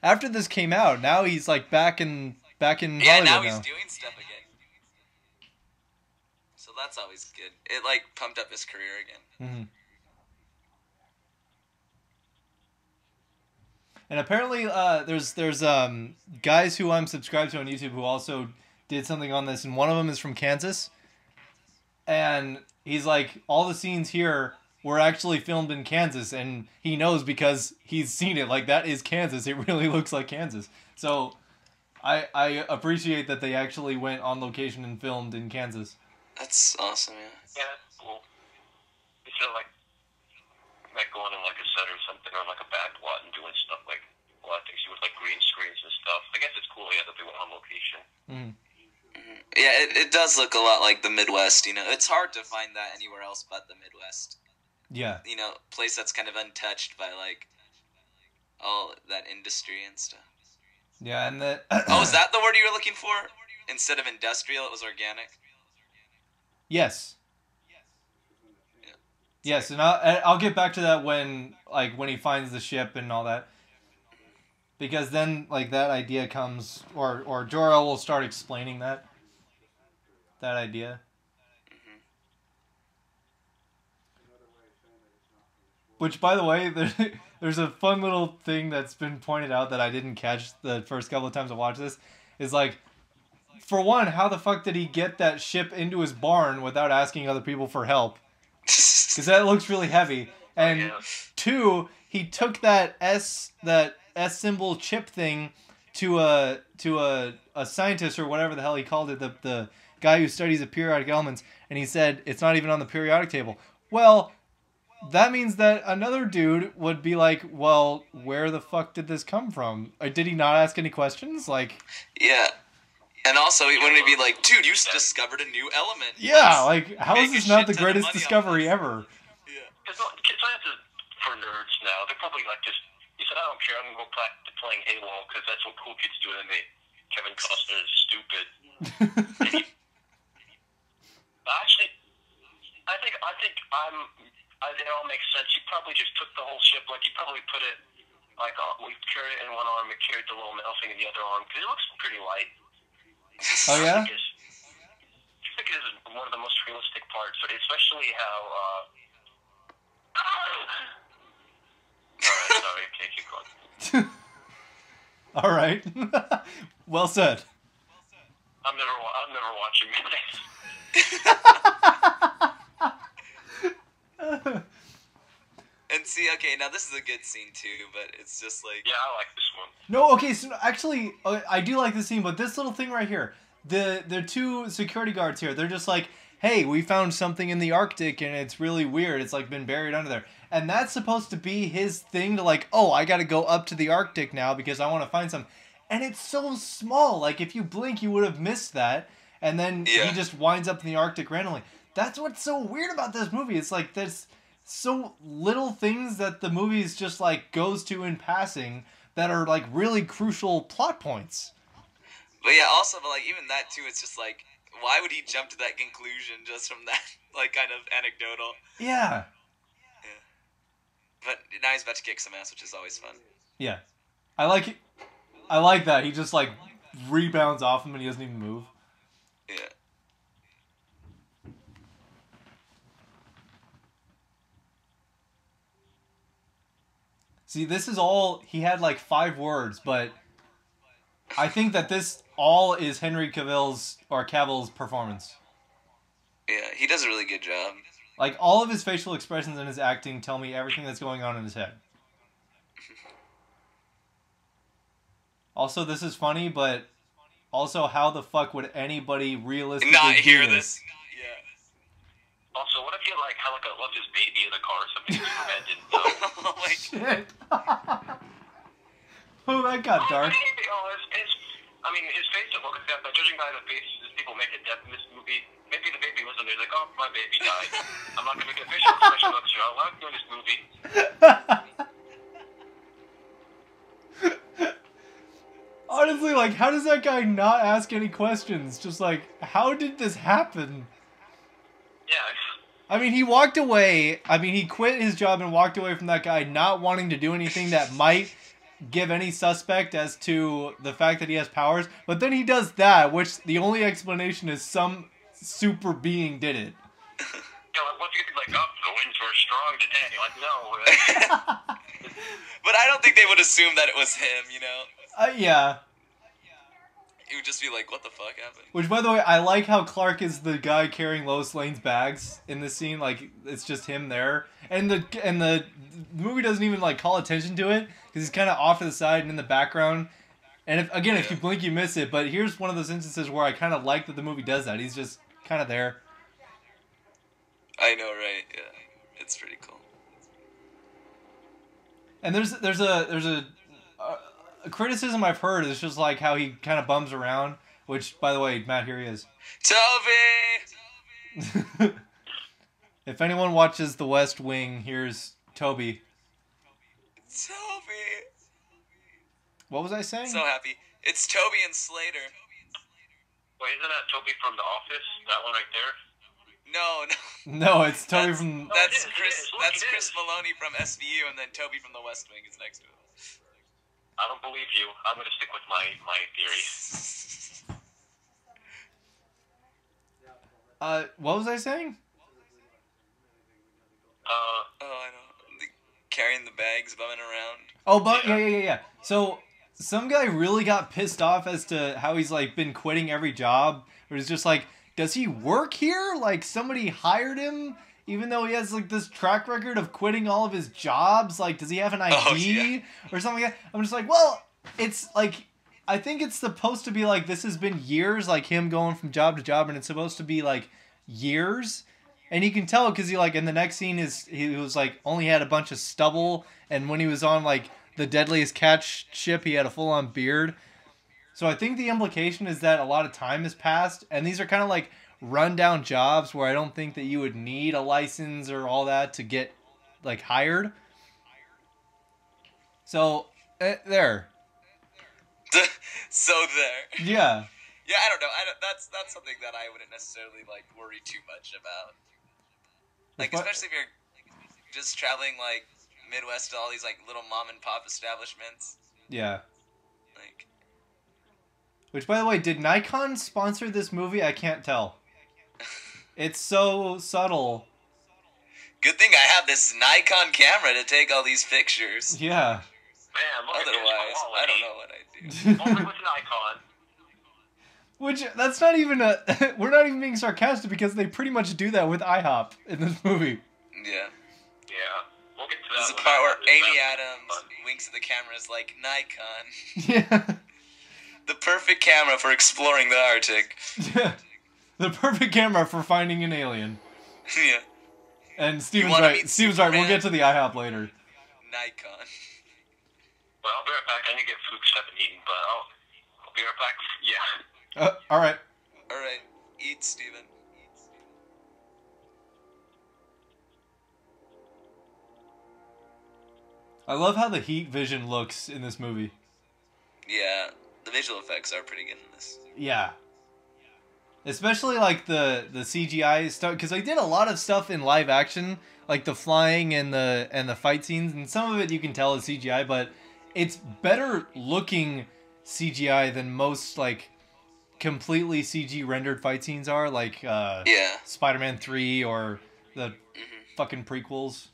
after this came out, now he's like back in Hollywood now he's doing stuff again. So that's always good. It like pumped up his career again. Mm-hmm. And apparently, there's guys who I'm subscribed to on YouTube who also did something on this, and one of them is from Kansas. And he's like, all the scenes here were actually filmed in Kansas, and he knows because he's seen it. Like, that is Kansas. It really looks like Kansas. So I appreciate that they actually went on location and filmed in Kansas. That's awesome, yeah. Yeah, that's cool. Instead of like going in like a set or something, or like a back lot and doing stuff like a lot of things with like green screens and stuff. I guess it's cool, yeah, that they went on location. Mm-hmm. Yeah, it does look a lot like the Midwest, you know. It's hard to find that anywhere else but the Midwest. Yeah. You know, place that's kind of untouched by, like, all that industry and stuff. Yeah, and the... Oh, is that the word you were looking for? Instead of industrial, it was organic? Yes. Yeah. Yes, and I'll get back to that when he finds the ship and all that. Because then, like, that idea comes, or Jor-El will start explaining that idea. Mm-hmm. Which, by the way, there's a fun little thing that's been pointed out that I didn't catch the first couple of times I watched this. Is like, for one, how the fuck did he get that ship into his barn without asking other people for help? Because that looks really heavy. And two, he took that S symbol chip thing to a scientist or whatever the hell he called it, the guy who studies the periodic elements, and he said it's not even on the periodic table. Well, that means that another dude would be like, well, where the fuck did this come from? Or did he not ask any questions? Like, yeah. And also, wouldn't he be like, dude, you discovered a new element. Yeah, like, how is this not the greatest discovery ever? Yeah. Because science is for nerds now. They're probably like just, he said, I don't care, I'm going to go back to playing Halo because that's what cool kids do, and Kevin Costner is stupid. Actually, I think it all makes sense. He probably just took the whole ship, like he probably put it, like, we carried it in one arm and carried the little metal thing in the other arm, because it looks pretty light. Oh, yeah? I think it is one of the most realistic parts, especially how, Alright, sorry, okay, keep going. Alright. Well said. I'm never watching movies. And see, okay, now this is a good scene too, but it's just like... Yeah, I like this one. No, okay, so actually, I do like this scene, but this little thing right here, the two security guards here, they're just like, hey, we found something in the Arctic and it's really weird. It's like been buried under there. And that's supposed to be his thing to like, oh, I got to go up to the Arctic now because I want to find some. And it's so small. Like, if you blink, you would have missed that. And then he just winds up in the Arctic randomly. That's what's so weird about this movie. It's like there's so little things that the movie's just like goes to in passing that are like really crucial plot points. But yeah, also, but like even that too, it's just like, why would he jump to that conclusion just from that like kind of anecdotal? Yeah. Yeah. But now he's about to kick some ass, which is always fun. Yeah. I like it. I like that. He just like rebounds off him and he doesn't even move. Yeah. See, this is all, he had like 5 words, but I think that this all is Henry Cavill's performance. Yeah, he does a really good job. Like, all of his facial expressions and his acting tell me everything that's going on in his head. Also, this is funny, but also, how the fuck would anybody realistically not do hear this? Yeah. Also, what if you like how like left his baby in the car or something? Superman didn't know. Oh my Shit. Oh, that got dark. Baby, oh, his I mean, his face didn't look like that, but judging by the faces people make at death in this movie, maybe the baby wasn't there. Like, oh, my baby died. I'm not going to make a facial expression on the show. I'm doing this movie. Honestly, like, how does that guy not ask any questions? Just like, how did this happen? Yeah. I mean, he walked away. I mean, he quit his job and walked away from that guy not wanting to do anything that might give any suspect as to the fact that he has powers. But then he does that, which the only explanation is some super being did it. Yeah, like, once you get like, oh, the winds were strong today. Like, no. But I don't think they would assume that it was him, you know? Yeah. He would just be like, what the fuck happened? Which, by the way, I like how Clark is the guy carrying Lois Lane's bags in this scene. Like, it's just him there. And the movie doesn't even, like, call attention to it, because he's kind of off to the side and in the background. And, if you blink, you miss it. But here's one of those instances where I kind of like that the movie does that. He's just kind of there. I know, right? Yeah. It's pretty cool. And there's a criticism I've heard is just like how he kind of bums around, which, by the way, Matt, here he is. Toby! If anyone watches The West Wing, here's Toby. Toby! What was I saying? So happy. It's Toby and Slater. Wait, isn't that Toby from The Office? That one right there? No. No, it's Toby from... That's it is, Chris. it is. Look, That's it Chris is. Maloney from SVU, and then Toby from The West Wing is next to him. I don't believe you. I'm going to stick with my theory. What was I saying? Oh, I know. Carrying the bags, bumming around. Oh, but yeah. So some guy really got pissed off as to how he's like been quitting every job. Or he's just like, does he work here? Like somebody hired him, even though he has like this track record of quitting all of his jobs. Like, does he have an ID or something like that? I'm just like, well, it's like, I think it's supposed to be like this has been years, like him going from job to job, and it's supposed to be like years. And you can tell because he like in the next scene he was like only had a bunch of stubble, and when he was on like the Deadliest Catch ship, he had a full on beard. So I think the implication is that a lot of time has passed, and these are kind of like rundown jobs where I don't think that you would need a license or all that to get like hired. So there. So there. Yeah. Yeah, I don't know. That's something that I wouldn't necessarily like worry too much about. Like, especially if you're just traveling like Midwest to all these like little mom and pop establishments. Yeah. Like. Which, by the way, did Nikon sponsor this movie? I can't tell. It's so subtle. Good thing I have this Nikon camera to take all these pictures. Yeah. Man, look Otherwise, at this I don't know what I'd do. Only with Nikon. Which, that's not even we're not even being sarcastic because they pretty much do that with IHOP in this movie. Yeah. Yeah. We'll get to that. There's a part where Amy Adams winks at the cameras like, Nikon. Yeah. The perfect camera for exploring the Arctic. Yeah. The perfect camera for finding an alien. Yeah. And Steven's right. Steven's right. We'll get to the IHOP later. Nikon. Well, I'll be right back. I need to get food 'cause I haven't eaten, but I'll be right back. Yeah. All right. All right. Eat, Steven. I love how the heat vision looks in this movie. Yeah. The visual effects are pretty good in this. Yeah. Especially like the CGI stuff, because they did a lot of stuff in live action, like the flying and the fight scenes, and some of it you can tell is CGI, but it's better looking CGI than most like completely CG rendered fight scenes are, like Spider-Man 3 or the fucking prequels.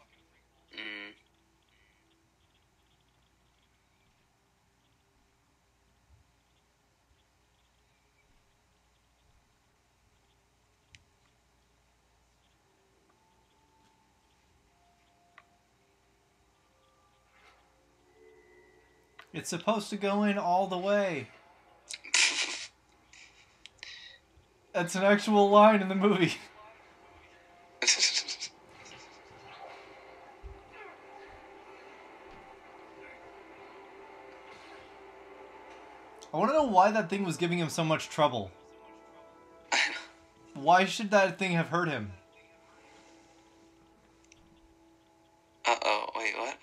It's supposed to go in all the way. That's an actual line in the movie. I want to know why that thing was giving him so much trouble. Why should that thing have hurt him? Uh-oh, wait, what?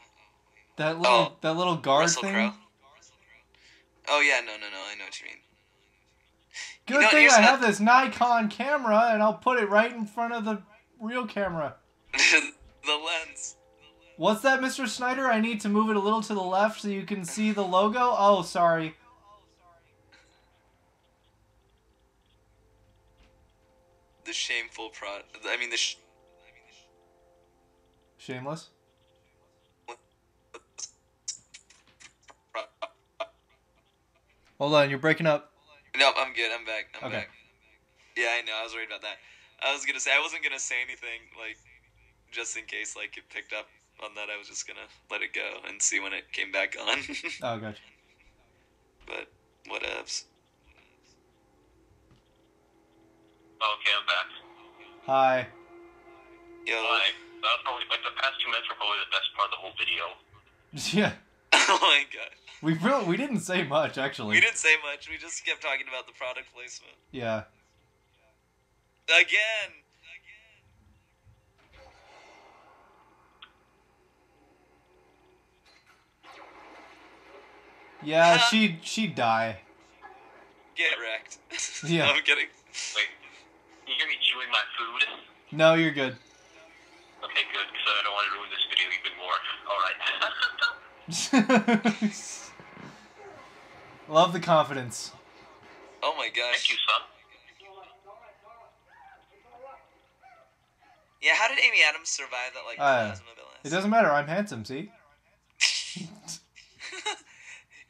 That little guard Russell thing? Crowe? Oh, yeah, no, I know what you mean. Good thing I have this Nikon camera, and I'll put it right in front of the real camera. The lens. What's that, Mr. Snyder? I need to move it a little to the left so you can see the logo? Oh, sorry. The shameful Shameless? Hold on, you're breaking up. Nope, I'm good. I'm back. I'm Okay. back. Yeah, I know. I was worried about that. I wasn't gonna say anything, like, just in case, like, it picked up on that. I was just gonna let it go and see when it came back on. Oh, gotcha. But, whatevs. Okay, I'm back. Hi. Yo. Hi. That was probably, like, the past 2 minutes were probably the best part of the whole video. Yeah. Oh my god. We didn't say much, actually. We didn't say much. We just kept talking about the product placement. Yeah. Again! Yeah, she'd die. Get wrecked. Yeah. No, I'm kidding. Wait, you hear me chewing my food? No, you're good. Okay, good, because I don't want to ruin this video even more. Alright. Love the confidence. Oh my gosh. Thank you, son. Yeah, how did Amy Adams survive that, like, plasma It blast? doesn't matter, I'm handsome, see?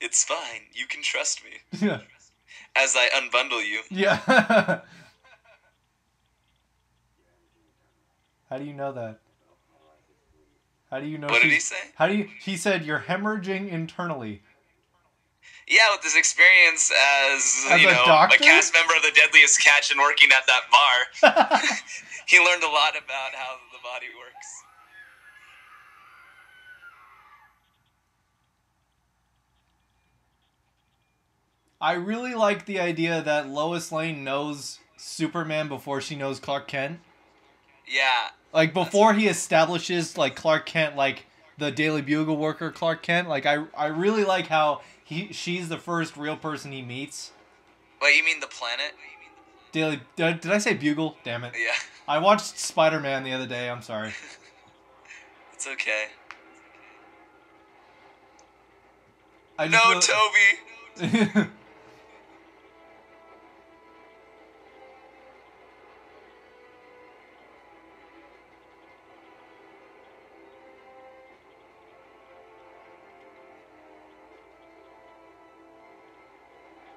It's fine. You can trust me. Yeah. As I unbundle you. Yeah. How do you know that? How do you know? What did he say? He said you're hemorrhaging internally. Yeah, with this experience as a a doctor? cast member of the Deadliest Catch and working at that bar, he learned a lot about how the body works. I really like the idea that Lois Lane knows Superman before she knows Clark Kent. Yeah. Like, before he establishes, like, Clark Kent, like, the Daily Bugle worker Clark Kent. Like, I really like how she's the first real person he meets. Wait, you mean the planet? Did I say Bugle? Damn it. Yeah. I watched Spider-Man the other day, I'm sorry. It's okay. No, Toby!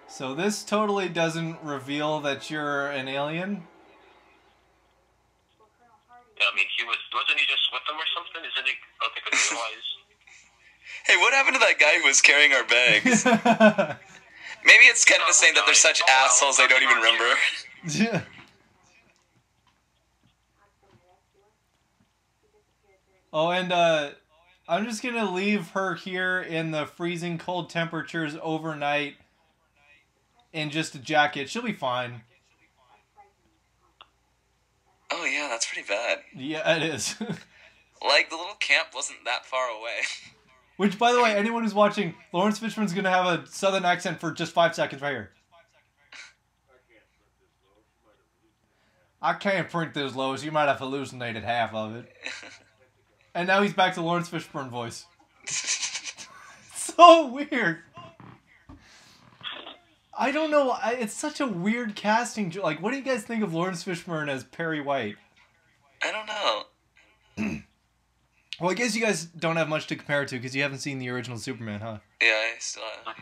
So this totally doesn't reveal that you're an alien? Yeah, I mean, wasn't he just with them or something? Isn't he? I don't think I realized. Hey, what happened to that guy who was carrying our bags? Maybe it's kind of the same that they're such assholes they don't even remember. Yeah. Oh, and I'm just gonna leave her here in the freezing cold temperatures overnight in just a jacket. She'll be fine. Oh yeah, that's pretty bad. Yeah, it is. Like, the little camp wasn't that far away. Which, by the way, anyone who's watching, Lawrence Fishburne's gonna have a southern accent for just 5 seconds right here. I can't print this, Lois. You might have hallucinated half of it. And now he's back to Lawrence Fishburne voice. So weird. I don't know. It's such a weird casting. Like, what do you guys think of Lawrence Fishburne as Perry White? I don't know. Well, I guess you guys don't have much to compare it to because you haven't seen the original Superman, huh? Yeah, I still have.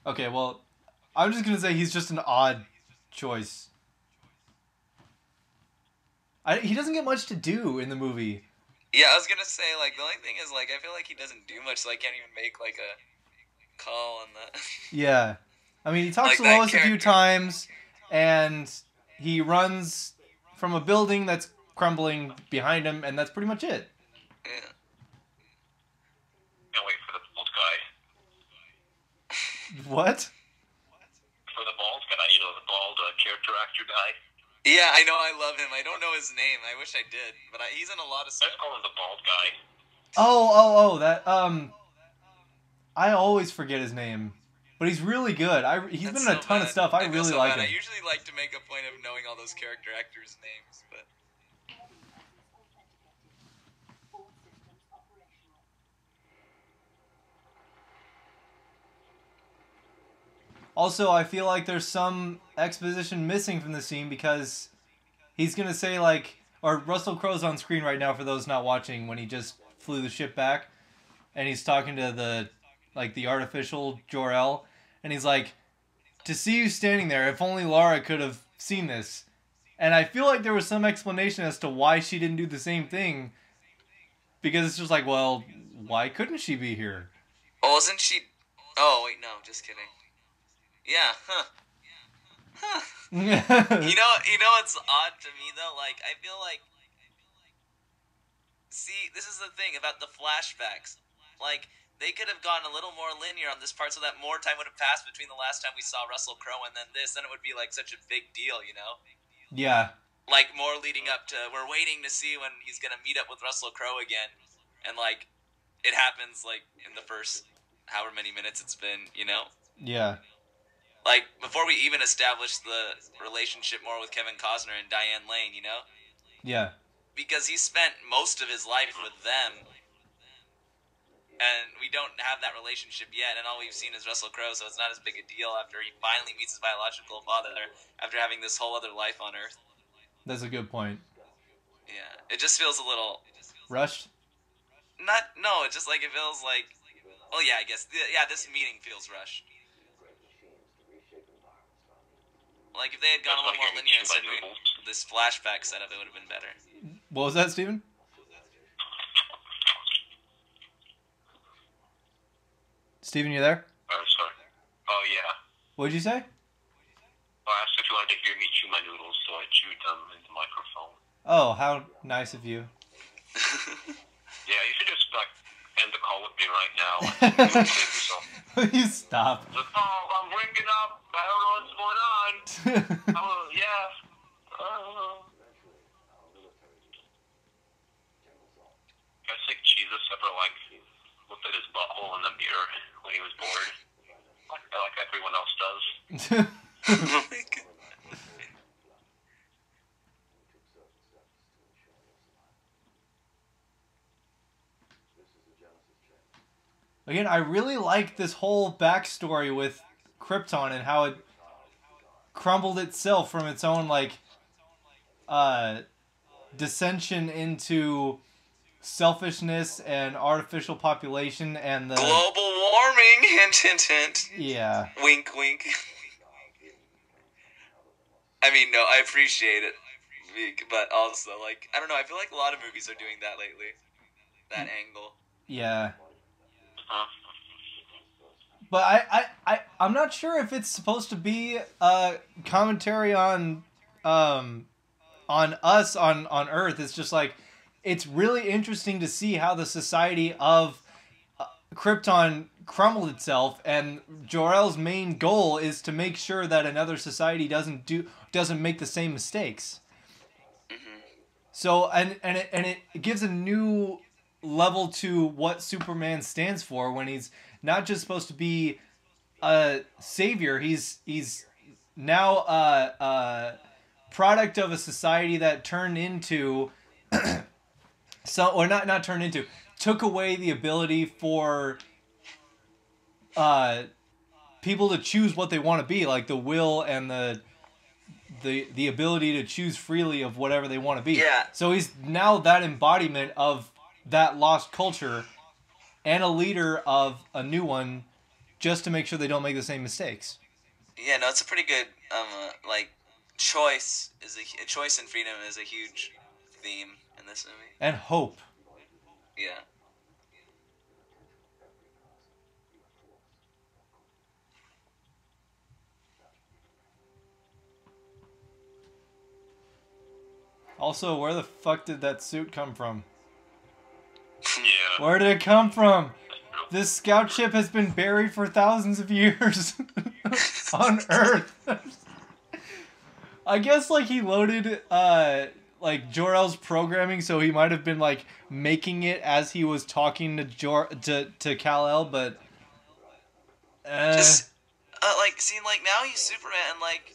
Okay, well, I'm just going to say he's just an odd choice. He doesn't get much to do in the movie. Yeah, I was gonna say, like, the only thing is, like, I feel like he doesn't do much, so I can't even make, like, a call on that. Yeah. I mean, he talks Like to that Lois a few character. times, and he runs from a building that's crumbling behind him, and that's pretty much it. Yeah. Can't wait for the bald guy. What? Yeah, I know. I love him. I don't know his name. I wish I did, but he's in a lot of stuff. Let's call him the bald guy. That I always forget his name, but he's really good. He's been in a ton of stuff. I really like him. I usually like to make a point of knowing all those character actors' names, but. Also, I feel like there's some exposition missing from the scene because he's gonna say like, or Russell Crowe's on screen right now for those not watching when he just flew the ship back, and he's talking to the artificial Jor-El, and he's like, to see you standing there, if only Lara could have seen this. And I feel like there was some explanation as to why she didn't do the same thing, because it's just like, well, why couldn't she be here? Oh, wasn't she? Oh wait, no, just kidding. Yeah, you know what's odd to me though? Like, I feel like, see, this is the thing about the flashbacks. Like, they could have gone a little more linear on this part, so that more time would have passed between the last time we saw Russell Crowe and then this. Then it would be like such a big deal, you know? Yeah. Like, more leading up to, we're waiting to see when he's gonna meet up with Russell Crowe again, and like, it happens like in the first however many minutes it's been, you know? Yeah. Like, before we even established the relationship more with Kevin Costner and Diane Lane, you know? Yeah. Because he spent most of his life with them, and we don't have that relationship yet, and all we've seen is Russell Crowe, so it's not as big a deal after he finally meets his biological father, after having this whole other life on Earth. That's a good point. Yeah. It just feels a little... Rushed? No, it just like, it feels like... Oh yeah, I guess. Yeah, this meeting feels rushed. Like, if they had gone a little more linear and said this flashback setup, it would have been better. What was that, Steven? Steven, you there? Oh, sorry. Oh, yeah. What did you say? I asked if you wanted to hear me chew my noodles, so I chewed them in the microphone. Oh, how nice of you. Yeah, you should just, like, end the call with me right now. You stop. Oh, I'm waking up. I don't know what's going on. Oh, yeah. I think Jesus ever, like, looked at his butthole in the mirror when he was bored. Like everyone else does. Oh my God. Again, I really like this whole backstory with Krypton and how it crumbled itself from its own, like, dissension into selfishness and artificial population and the... Global warming, hint, hint, hint. Yeah. Wink, wink. I mean, no, I appreciate it. But also, like, I don't know, I feel like a lot of movies are doing that lately. That angle. Yeah. But I'm not sure if it's supposed to be a commentary on us on Earth. It's just like, it's really interesting to see how the society of Krypton crumbled itself, and Jor-El's main goal is to make sure that another society doesn't make the same mistakes. Mm-hmm. So and it gives a new level to what Superman stands for when he's not just supposed to be a savior. He's now a product of a society that turned into took away the ability for people to choose what they want to be, like the will and the ability to choose freely of whatever they want to be. Yeah. So he's now that embodiment of that lost culture and a leader of a new one, just to make sure they don't make the same mistakes. Yeah, no, it's a pretty good, like, choice and freedom is a huge theme in this movie. And hope. Yeah. Also, where the fuck did that suit come from? Yeah. Where did it come from? This scout ship has been buried for thousands of years on Earth. I guess like he loaded like Jor-El's programming, so he might have been like making it as he was talking to Kal-El, but Just like seeing like now he's Superman, and like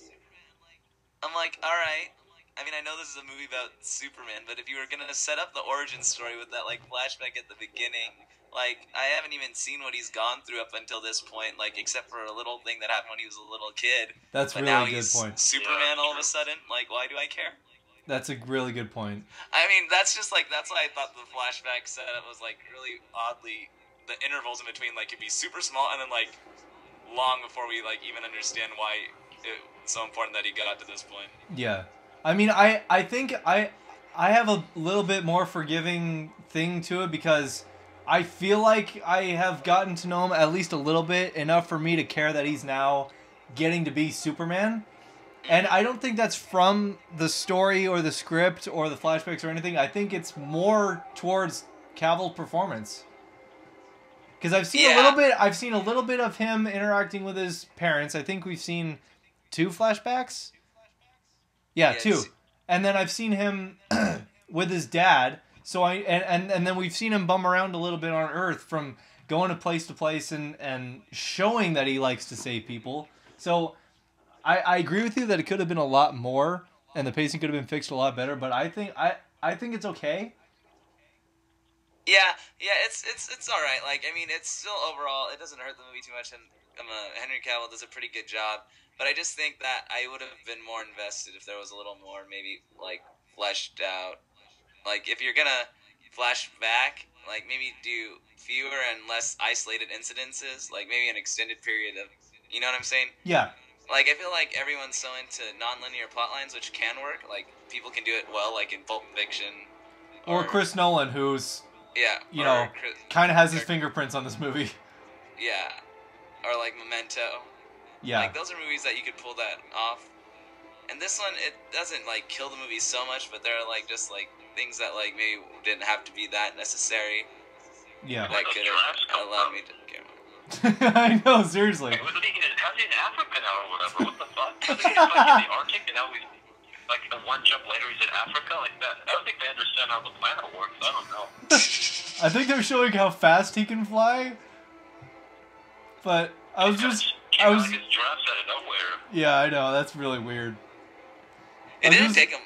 I'm like, all right. I mean, I know this is a movie about Superman, but if you were gonna set up the origin story with that like flashback at the beginning, like I haven't even seen what he's gone through up until this point, like except for a little thing that happened when he was a little kid. That's but really now good he's point. Superman all of a sudden. Like, why do I care? That's a really good point. I mean, that's just like that's why I thought the flashback setup was like really oddly. The intervals in between like could be super small and then like long before we like even understand why it's so important that he got to this point. Yeah. I mean, I think I have a little bit more forgiving thing to it because I feel like I have gotten to know him at least a little bit, enough for me to care that he's now getting to be Superman. And I don't think that's from the story or the script or the flashbacks or anything. I think it's more towards Cavill's performance. Because I've seen a little bit of him interacting with his parents. I think we've seen 2 flashbacks. Yeah, 2. And then I've seen him with his dad. So and then we've seen him bum around a little bit on Earth, from going to place and showing that he likes to save people. So I agree with you that it could have been a lot more and the pacing could have been fixed a lot better, but I think it's okay. Yeah, it's all right. Like, I mean, it's still overall, it doesn't hurt the movie too much, and Henry Cavill does a pretty good job. But I just think that I would have been more invested if there was a little more, maybe like fleshed out. Like, if you're gonna flash back, like maybe do fewer and less isolated incidences, like maybe an extended period of, you know what I'm saying? Yeah. Like, I feel like everyone's so into non-linear plot lines, which can work. Like, people can do it well, like in Pulp Fiction. Or Chris Nolan, who's kind of has his fingerprints on this movie. Yeah. Or like Memento. Yeah. Like, those are movies that you could pull that off. And this one, it doesn't, like, kill the movie so much, but there are, like, just, like, things that, like, maybe didn't have to be that necessary. Yeah. That could have allowed me to care more. I know, seriously. How's he in Africa now or whatever? What the fuck? How's he like in the Arctic and now he's, like, one jump later he's in Africa? Like, that, I don't think they understand how the planet works. I don't know. I think they're showing how fast he can fly. But I was like his drafts out of nowhere. Yeah, I know. That's really weird. It didn't take him.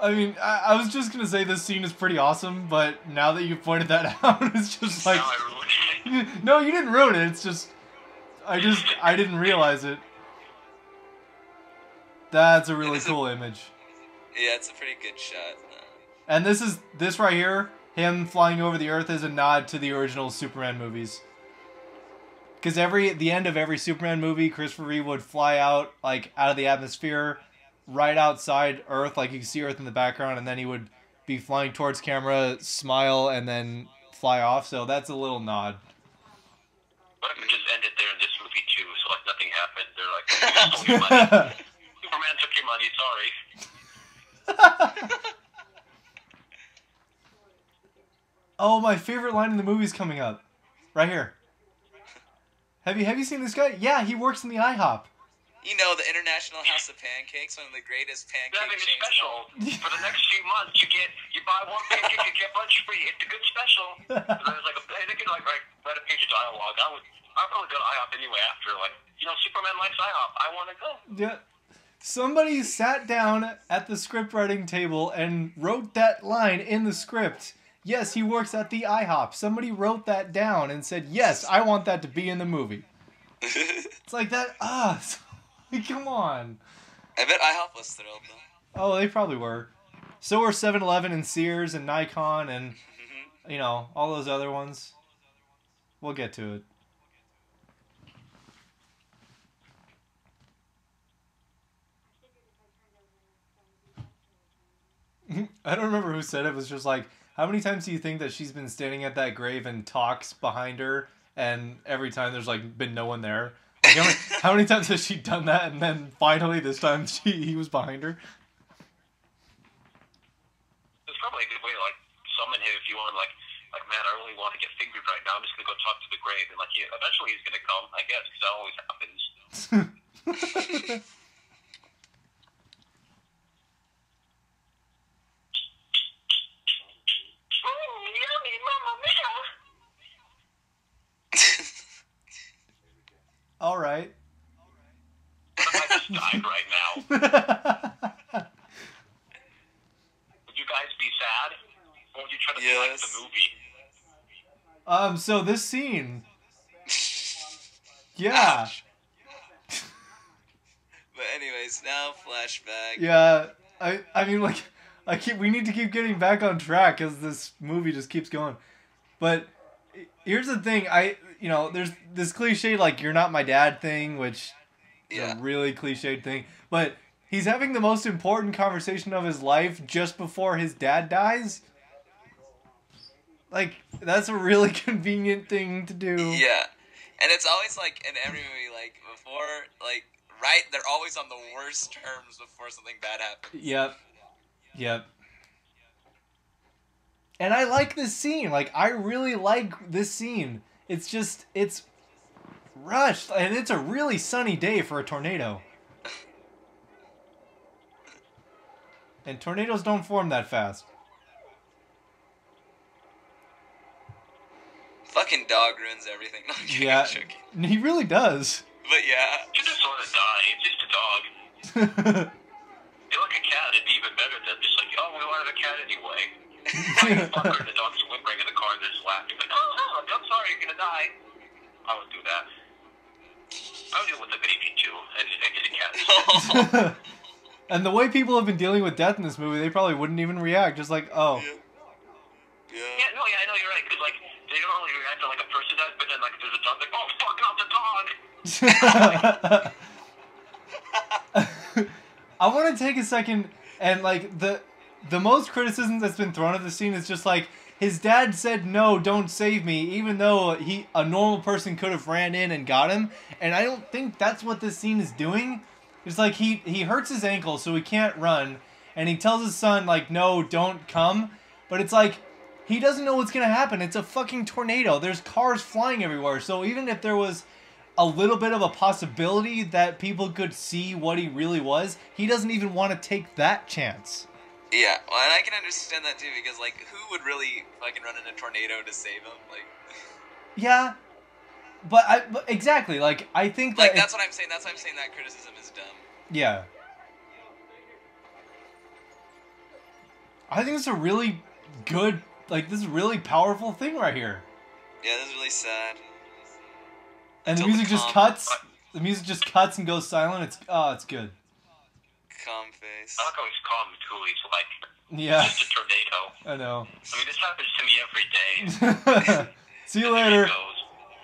I mean, I was just gonna say this scene is pretty awesome, but now that you pointed that out, it's just like, now I ruined it. No, you didn't ruin it. It's just, I didn't realize it. That's a really cool image. Yeah, it's a pretty good shot. And this right here, him flying over the Earth, is a nod to the original Superman movies. Because the end of every Superman movie, Christopher Reeve would fly out, like, out of the atmosphere, right outside Earth, like you can see Earth in the background, and then he would be flying towards camera, smile, and then fly off. So that's a little nod. What if it just ended there in this movie too? So like nothing happened. They're like, we stole your money. Superman took your money. Sorry. Oh, my favorite line in the movie's coming up, right here. Have you seen this guy? Yeah, he works in the IHOP. You know, the International House of Pancakes, one of the greatest pancake chains. Special. For the next few months, you buy one pancake, you get lunch free. It's a good special. And there's like they could like write a page of dialogue. I'd probably go to IHOP anyway after, like, you know, Superman likes IHOP. I want to go. Yeah. Somebody sat down at the script writing table and wrote that line in the script. Yes, he works at the IHOP. Somebody wrote that down and said, yes, I want that to be in the movie. It's like that. Come on. I bet IHOP was thrilled, though. Oh, they probably were. So were 7-Eleven and Sears and Nikon and, you know, all those other ones. We'll get to it. I don't remember who said it. It was just like, how many times do you think that she's been standing at that grave and talks behind her, and every time there's like been no one there? Like, how many times has she done that, and then finally this time he was behind her? There's probably a good way to like summon him if you want, like man, I really want to get fingered right now. I'm just gonna go talk to the grave, and like eventually he's gonna come, I guess, because that always happens. All right. I just died right now. Would you guys be sad? Or would you try to be like the movie? So this scene. Yeah. Ouch. But anyways, now flashback. Yeah. I mean, like, we need to keep getting back on track because this movie just keeps going. But here's the thing. There's this cliche, like, you're not my dad thing, which is a really cliched thing. But he's having the most important conversation of his life just before his dad dies. Like, that's a really convenient thing to do. Yeah. And it's always, like, in every movie, like, before, like, right, they're always on the worst terms before something bad happens. Yep. And I like this scene. Like, I really like this scene. It's just, it's rushed. And it's a really sunny day for a tornado. And tornadoes don't form that fast. Fucking dog ruins everything. No, I'm kidding, I'm joking. He really does. But yeah. You just want to die. It's just a dog. You're like a cat. It'd be even better than just like, oh, we wanted a cat anyway. Fucker, the dog's whimpering in the car and they're just laughing. Like, oh, I'm sorry, you're gonna die. I would do that. I would deal with the baby too, and get a cat. And the way people have been dealing with death in this movie, they probably wouldn't even react. Just like, oh. Yeah, I know, you're right. Because, like, they don't really react to, like, a person dies, but then, like, there's a dog, like, oh, fuck, not the dog! I want to take a second, and, like, the most criticism that's been thrown at the scene is just, like, his dad said, no, don't save me, even though a normal person could have ran in and got him. And I don't think that's what this scene is doing. It's like he hurts his ankle, so he can't run, and he tells his son, like, no, don't come. But it's like, he doesn't know what's going to happen. It's a fucking tornado. There's cars flying everywhere. So even if there was a little bit of a possibility that people could see what he really was, he doesn't even want to take that chance. Yeah, well, and I can understand that too, because, like, who would really fucking run in a tornado to save him? Like, yeah, but exactly, like, I think that... Like, that's what I'm saying. That's why I'm saying that criticism is dumb. Yeah. I think it's a really good, like, this is a really powerful thing right here. Yeah, this is really sad. And the music just cuts. The music just cuts and goes silent. It's good. Calm face. I like how he's calm too. He's like, yeah. Just a tornado. I know. I mean, this happens to me every day. See you later.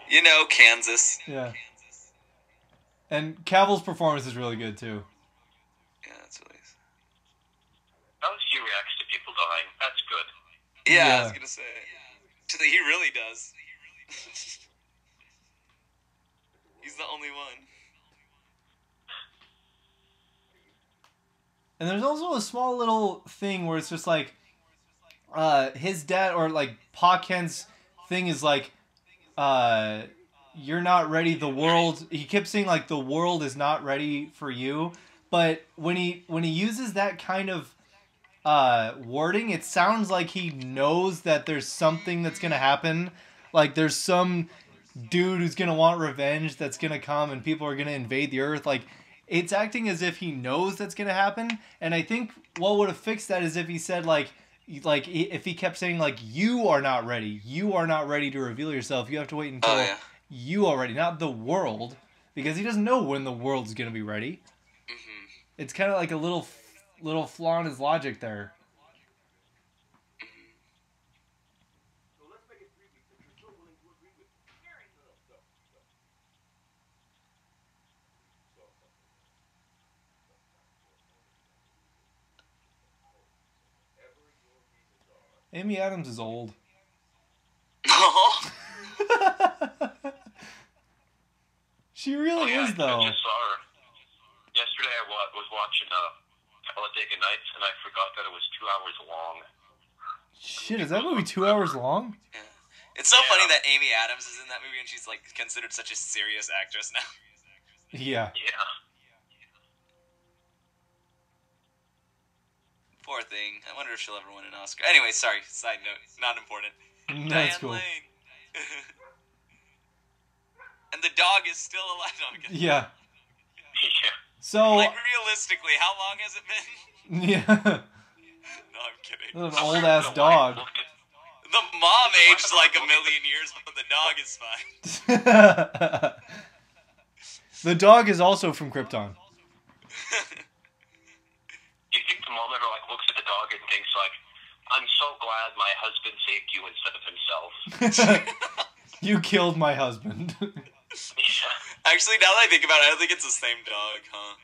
You know, Kansas. Yeah. And Cavill's performance is really good too. Yeah, that's really. How he reacts to people dying. That's good. Yeah, I was gonna say. He really does. He's the only one. And there's also a small little thing where it's just like, his dad, or like Pa Kent's thing is like, you're not ready, the world, he kept saying like, the world is not ready for you. But when he uses that kind of wording, it sounds like he knows that there's something that's gonna happen. Like there's some dude who's gonna want revenge that's gonna come and people are gonna invade the earth. Like, it's acting as if he knows that's gonna happen. And I think what would have fixed that is if he said like if he kept saying like, you are not ready to reveal yourself, you have to wait until you are ready, not the world, because he doesn't know when the world's gonna be ready. Mm-hmm. It's kind of like a little flaw in his logic there. Amy Adams is old. She really is, though. I just saw her. Yesterday I was watching Talladega Nights, and I forgot that it was 2 hours long. Shit, is that movie 2 hours long? Yeah. It's so funny that Amy Adams is in that movie, and she's like considered such a serious actress now. Yeah. Yeah. Poor thing. I wonder if she'll ever win an Oscar. Anyway, sorry. Side note. Not important. That's Diane cool. Lane. And and the dog is still alive. No, I'm kidding. Yeah. Yeah. So. Like, realistically, how long has it been? Yeah. No, I'm kidding. An old ass dog. The mom aged like a million years, but the dog is fine. The dog is also from Krypton. Do you think the mom ever like looks at the dog and thinks like, "I'm so glad my husband saved you instead of himself"? You killed my husband. Actually, now that I think about it, I don't think it's the same dog, huh?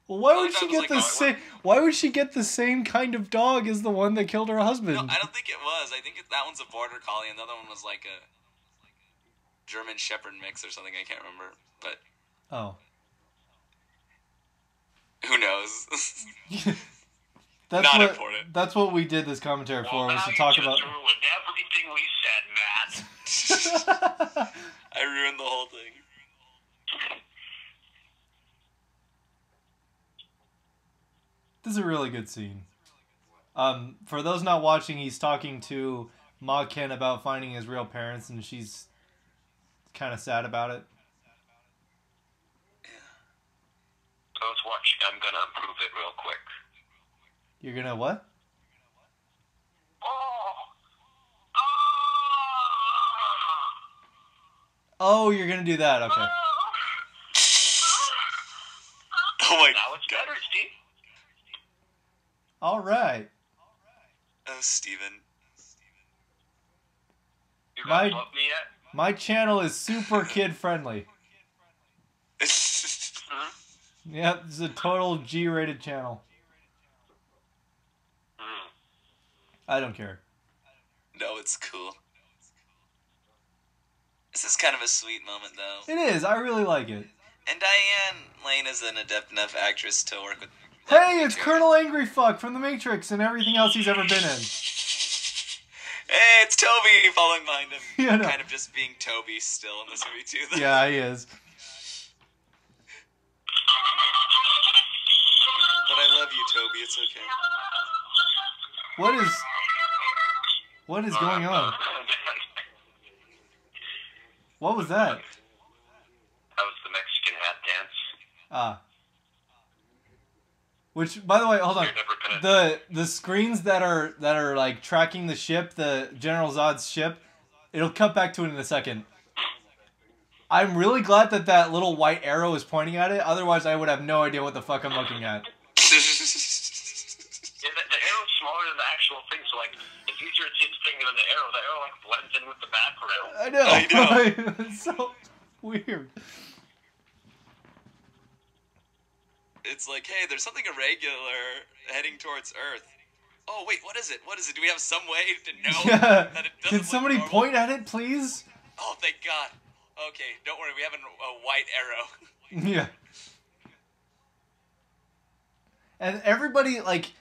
Well, why would I she was get like, the no, same? Why would she get the same kind of dog as the one that killed her husband? No, I don't think it was. I think that one's a border collie, and the other one was like a German Shepherd mix or something. I can't remember, but Oh. who knows? That's Not what, important. That's what we did this commentary for, was to talk about. Ruined everything we said, Matt. I ruined the whole thing. This is a really good scene. For those not watching, he's talking to Ma Ken about finding his real parents, and she's kind of sad about it. Let's watch. I'm gonna improve it real quick. You're gonna what? Oh, you're gonna do that. Okay. Oh my Now it's god. better, Steve. All right. Oh, Steven. You guys My- love me yet? My channel is super kid friendly. Hmm? Yep, this is a total G-rated channel. Hmm. I don't care. No, it's cool. This is kind of a sweet moment, though. It is. I really like it. And Diane Lane is an adept enough actress to work with. Hey, it's Colonel Angry Fuck from The Matrix and everything else he's ever been in. Hey, it's Toby following behind him. Yeah, I know. Kind of just being Toby still in this movie, too. Though. Yeah, he is. But I love you, Toby. It's okay. What is going on? What was that? That was the Mexican hat dance. Ah. Which, by the way, hold on. You're never gonna. The screens that are like tracking the ship, the General Zod's ship, it'll cut back to it in a second. I'm really glad that that little white arrow is pointing at it. Otherwise, I would have no idea what the fuck I'm looking at. Yeah, the arrow's smaller than the actual thing, so like it's easier to see its finger than the arrow. The arrow like blends in with the background. I know. I know. It's so weird. It's like, hey, there's something irregular heading towards Earth. Oh, wait, what is it? What is it? Do we have some way to know Yeah. that it doesn't Can look somebody normal? point at it, please? Oh, thank God. Okay, don't worry, we have a white arrow. Yeah. And everybody, like,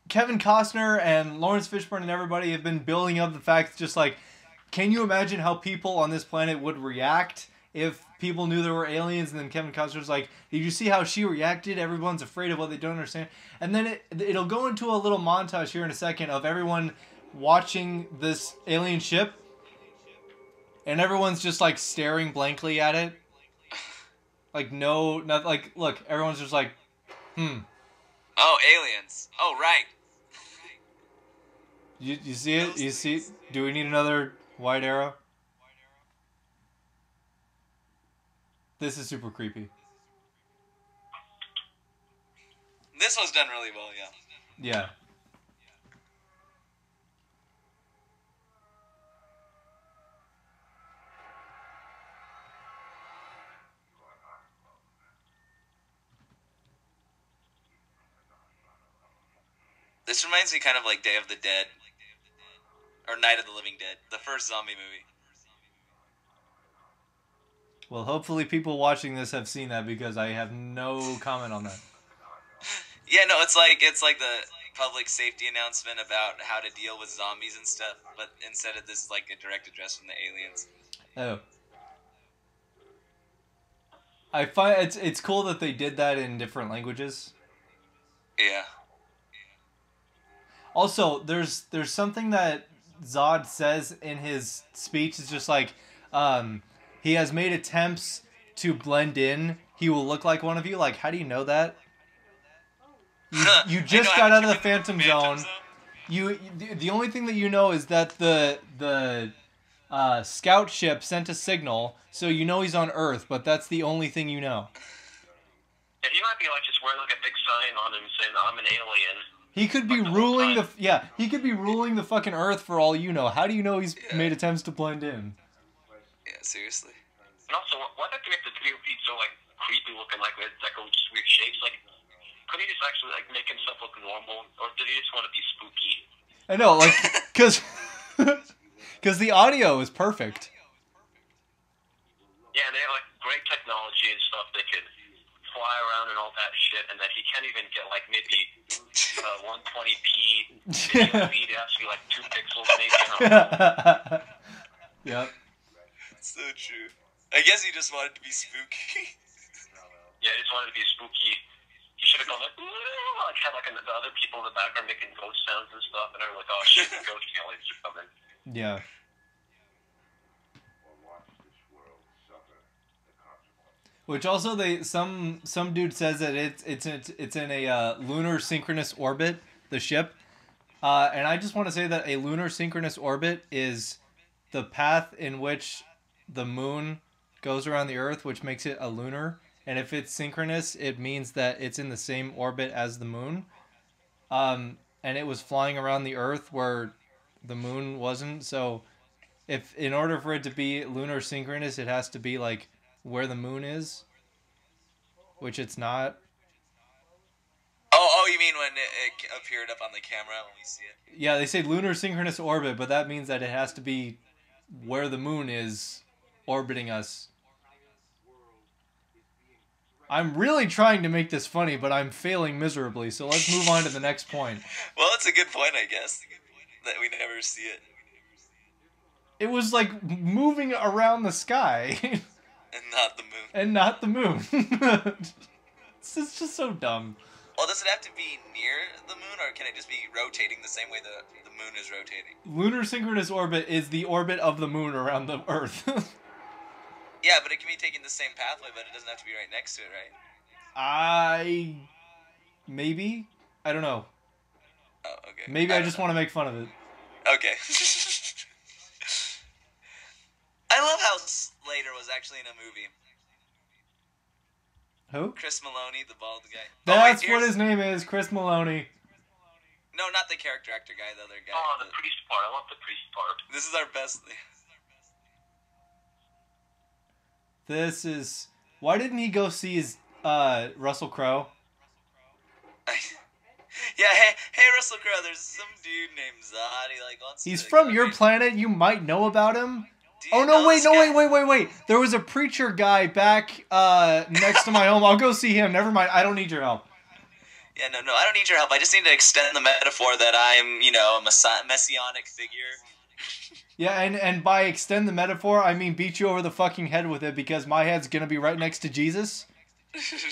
Kevin Costner and Lawrence Fishburne and everybody have been building up the fact, just like, can you imagine how people on this planet would react if people knew there were aliens? And then Kevin Costner's like, did you see how she reacted? Everyone's afraid of what they don't understand. And then it'll go into a little montage here in a second of everyone watching this alien ship. And everyone's just, like, staring blankly at it. Like, not like, look, everyone's just like, Oh, aliens. Oh, right. You see it? You see? Do we need another white arrow? This is super creepy. This was done really well, yeah. Yeah. This reminds me kind of like Day of the Dead. Or Night of the Living Dead. The first zombie movie. Well, hopefully people watching this have seen that, because I have no comment on that. Yeah, no, it's like the public safety announcement about how to deal with zombies and stuff, but instead of this, like a direct address from the aliens. Oh. I find it's cool that they did that in different languages. Yeah. Also, there's something that Zod says in his speech. It's just like, he has made attempts to blend in. He will look like one of you. Like, how do you know that? You just got out of the Phantom Zone. The only thing that you know is that the scout ship sent a signal, so you know he's on Earth, but that's the only thing you know. Yeah, he might be like just wearing like a big sign on him saying I'm an alien. He could be ruling he could be ruling the fucking Earth for all you know. How do you know he's made attempts to blend in? Yeah, seriously. And also, why did they make the video be so like creepy looking, like with like just weird shapes? Like, could he just actually like make himself look normal, or did he just want to be spooky? I know, like, because the audio is perfect. Yeah, they have like great technology and stuff. They could fly around and all that shit, and that he can't even get like maybe 120p video speed. It has to be like 2 pixels maybe. Yep. So true. I guess he just wanted to be spooky. Yeah, he just wanted to be spooky. He should have gone like had like the other people in the background making ghost sounds and stuff, and they're like, oh shit, the ghost aliens are coming. Yeah. Which also some dude says that it's in a lunar synchronous orbit, the ship, and I just want to say that a lunar synchronous orbit is the path in which the moon goes around the Earth, which makes it a lunar. And if it's synchronous, it means that it's in the same orbit as the moon. And it was flying around the Earth where the moon wasn't. So if in order for it to be lunar synchronous, it has to be like where the moon is, which it's not. Oh, you mean when it appeared up on the camera when we see it? Yeah, they say lunar synchronous orbit, but that means that it has to be where the moon is orbiting us. I'm really trying to make this funny, but I'm failing miserably, so let's move on to the next point. Well, it's a good point, I guess, that we never see it. It was like moving around the sky. And not the moon. And not the moon. It's just so dumb. Well, does it have to be near the moon, or can it just be rotating the same way the moon is rotating? Lunar synchronous orbit is the orbit of the moon around the Earth. Yeah, but it can be taking the same pathway, but it doesn't have to be right next to it, right? Maybe? I don't know. Oh, okay. Maybe I just want to make fun of it. Okay. I love how Slater was actually in a movie. Who? Chris Maloney, the bald guy. That's what his name is, Chris Maloney. No, not the character actor guy, the other guy. Oh, the priest part. I love the priest part. This is our best. This is... Why didn't he go see his Russell Crowe? Yeah, hey, Russell Crowe, there's some dude named Zod. He wants He's to from your planet. You might know about him. Oh, no, wait. There was a preacher guy back next to my home. I'll go see him. Never mind. I don't need your help. Yeah, no, I don't need your help. I just need to extend the metaphor that I'm, a messianic figure. Yeah, and by extend the metaphor, I mean beat you over the fucking head with it because my head's going to be right next to Jesus.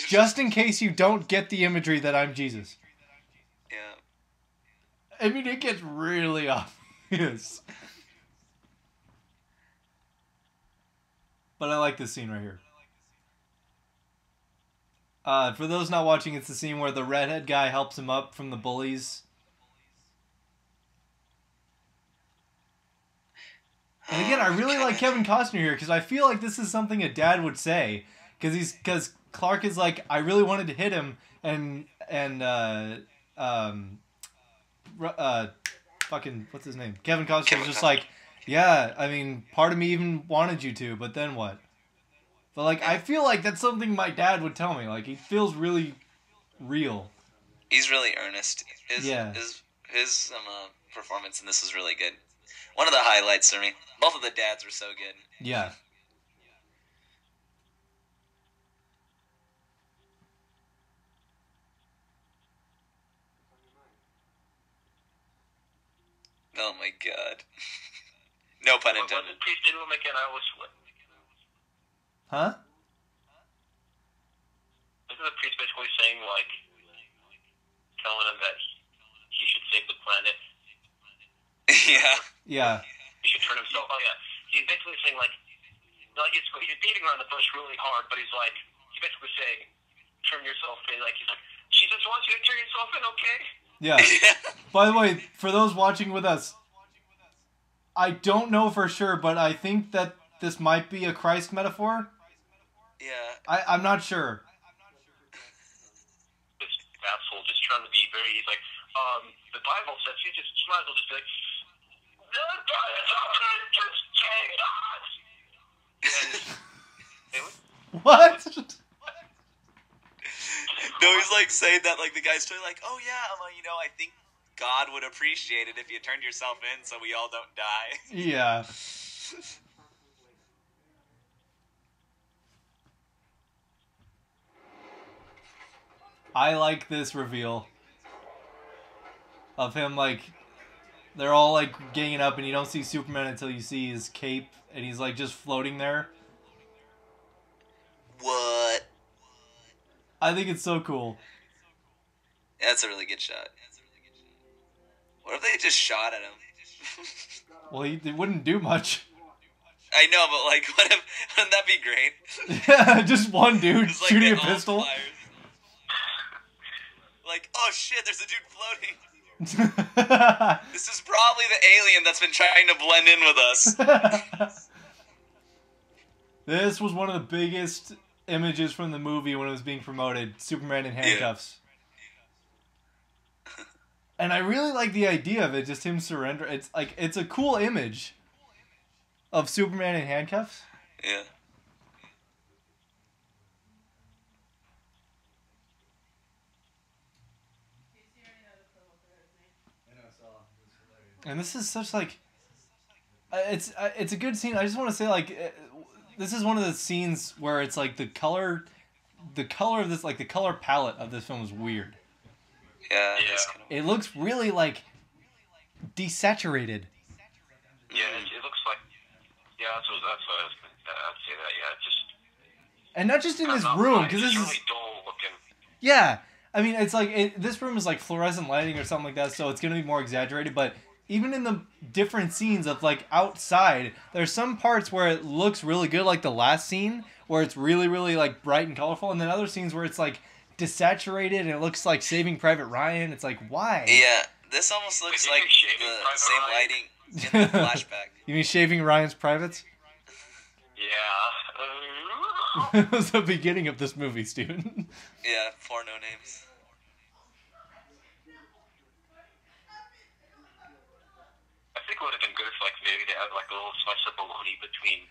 Just in case you don't get the imagery that I'm Jesus. Yeah. I mean, it gets really obvious. But I like this scene right here. For those not watching, it's the scene where the redhead guy helps him up from the bullies. And again, I really like Kevin Costner here because I feel like this is something a dad would say. Because Clark is like, I really wanted to hit him, and fucking what's his name? Kevin Costner was just like, yeah, I mean, part of me even wanted you to, but then what? But like, I feel like that's something my dad would tell me. Like, he feels really real. He's really earnest. His performance in this was really good. One of the highlights for me. Both of the dads were so good. Yeah. Oh my god. No pun intended. What did Priest say to him again? I always... Huh? Isn't the priest basically saying, like, telling him that he should save the planet? Yeah. Yeah. He should turn himself... Oh, yeah. He's basically saying, like, like he's beating around the bush really hard, but he's basically saying, turn yourself in. Like, he's like, she just wants you to turn yourself in, okay? Yeah. By the way, for those watching with us, I don't know for sure, but I think that this might be a Christ metaphor. Yeah. I'm not sure. This asshole just trying to be very, he's like, the Bible says, you might as well just be like, the Bible just chaos. What? No, he's like saying that, like the guy's totally like, oh yeah, I think God would appreciate it if you turned yourself in so we all don't die. Yeah. I like this reveal of him, like, they're all like ganging up and you don't see Superman until you see his cape and he's like just floating there. What? I think it's so cool. That's a really good shot. What if they just shot at him? Well, they wouldn't do much. I know, but like, wouldn't that be great? Yeah, just one dude Just, like, shooting a they all pistol. fires. Like, oh shit, there's a dude floating. This is probably the alien that's been trying to blend in with us. This was one of the biggest images from the movie when it was being promoted. Superman in handcuffs. Yeah. And I really like the idea of it, just him surrender. It's a cool image of Superman in handcuffs. Yeah. And this is such like, it's a good scene. I just want to say like, this is one of the scenes where it's like the color of this, like the color palette of this film is weird. Yeah. It looks really like desaturated. Yeah, it looks like. Yeah, that's what I was gonna. I'd say that. Yeah, it's just. And not just in this room, because this is really dull looking. Yeah, I mean it's like this room is like fluorescent lighting or something like that, so it's gonna be more exaggerated. But even in the different scenes of like outside, there's some parts where it looks really good, like the last scene where it's really, really like bright and colorful, and then other scenes where it's like desaturated and it looks like Saving Private Ryan. It's like, why? Yeah, this almost looks like the same lighting in the flashback. You mean Shaving Ryan's Privates? Yeah. It was the beginning of this movie, Steven. Yeah, four no names. I think it would have been good if, like, maybe they had like a little slice of bologna between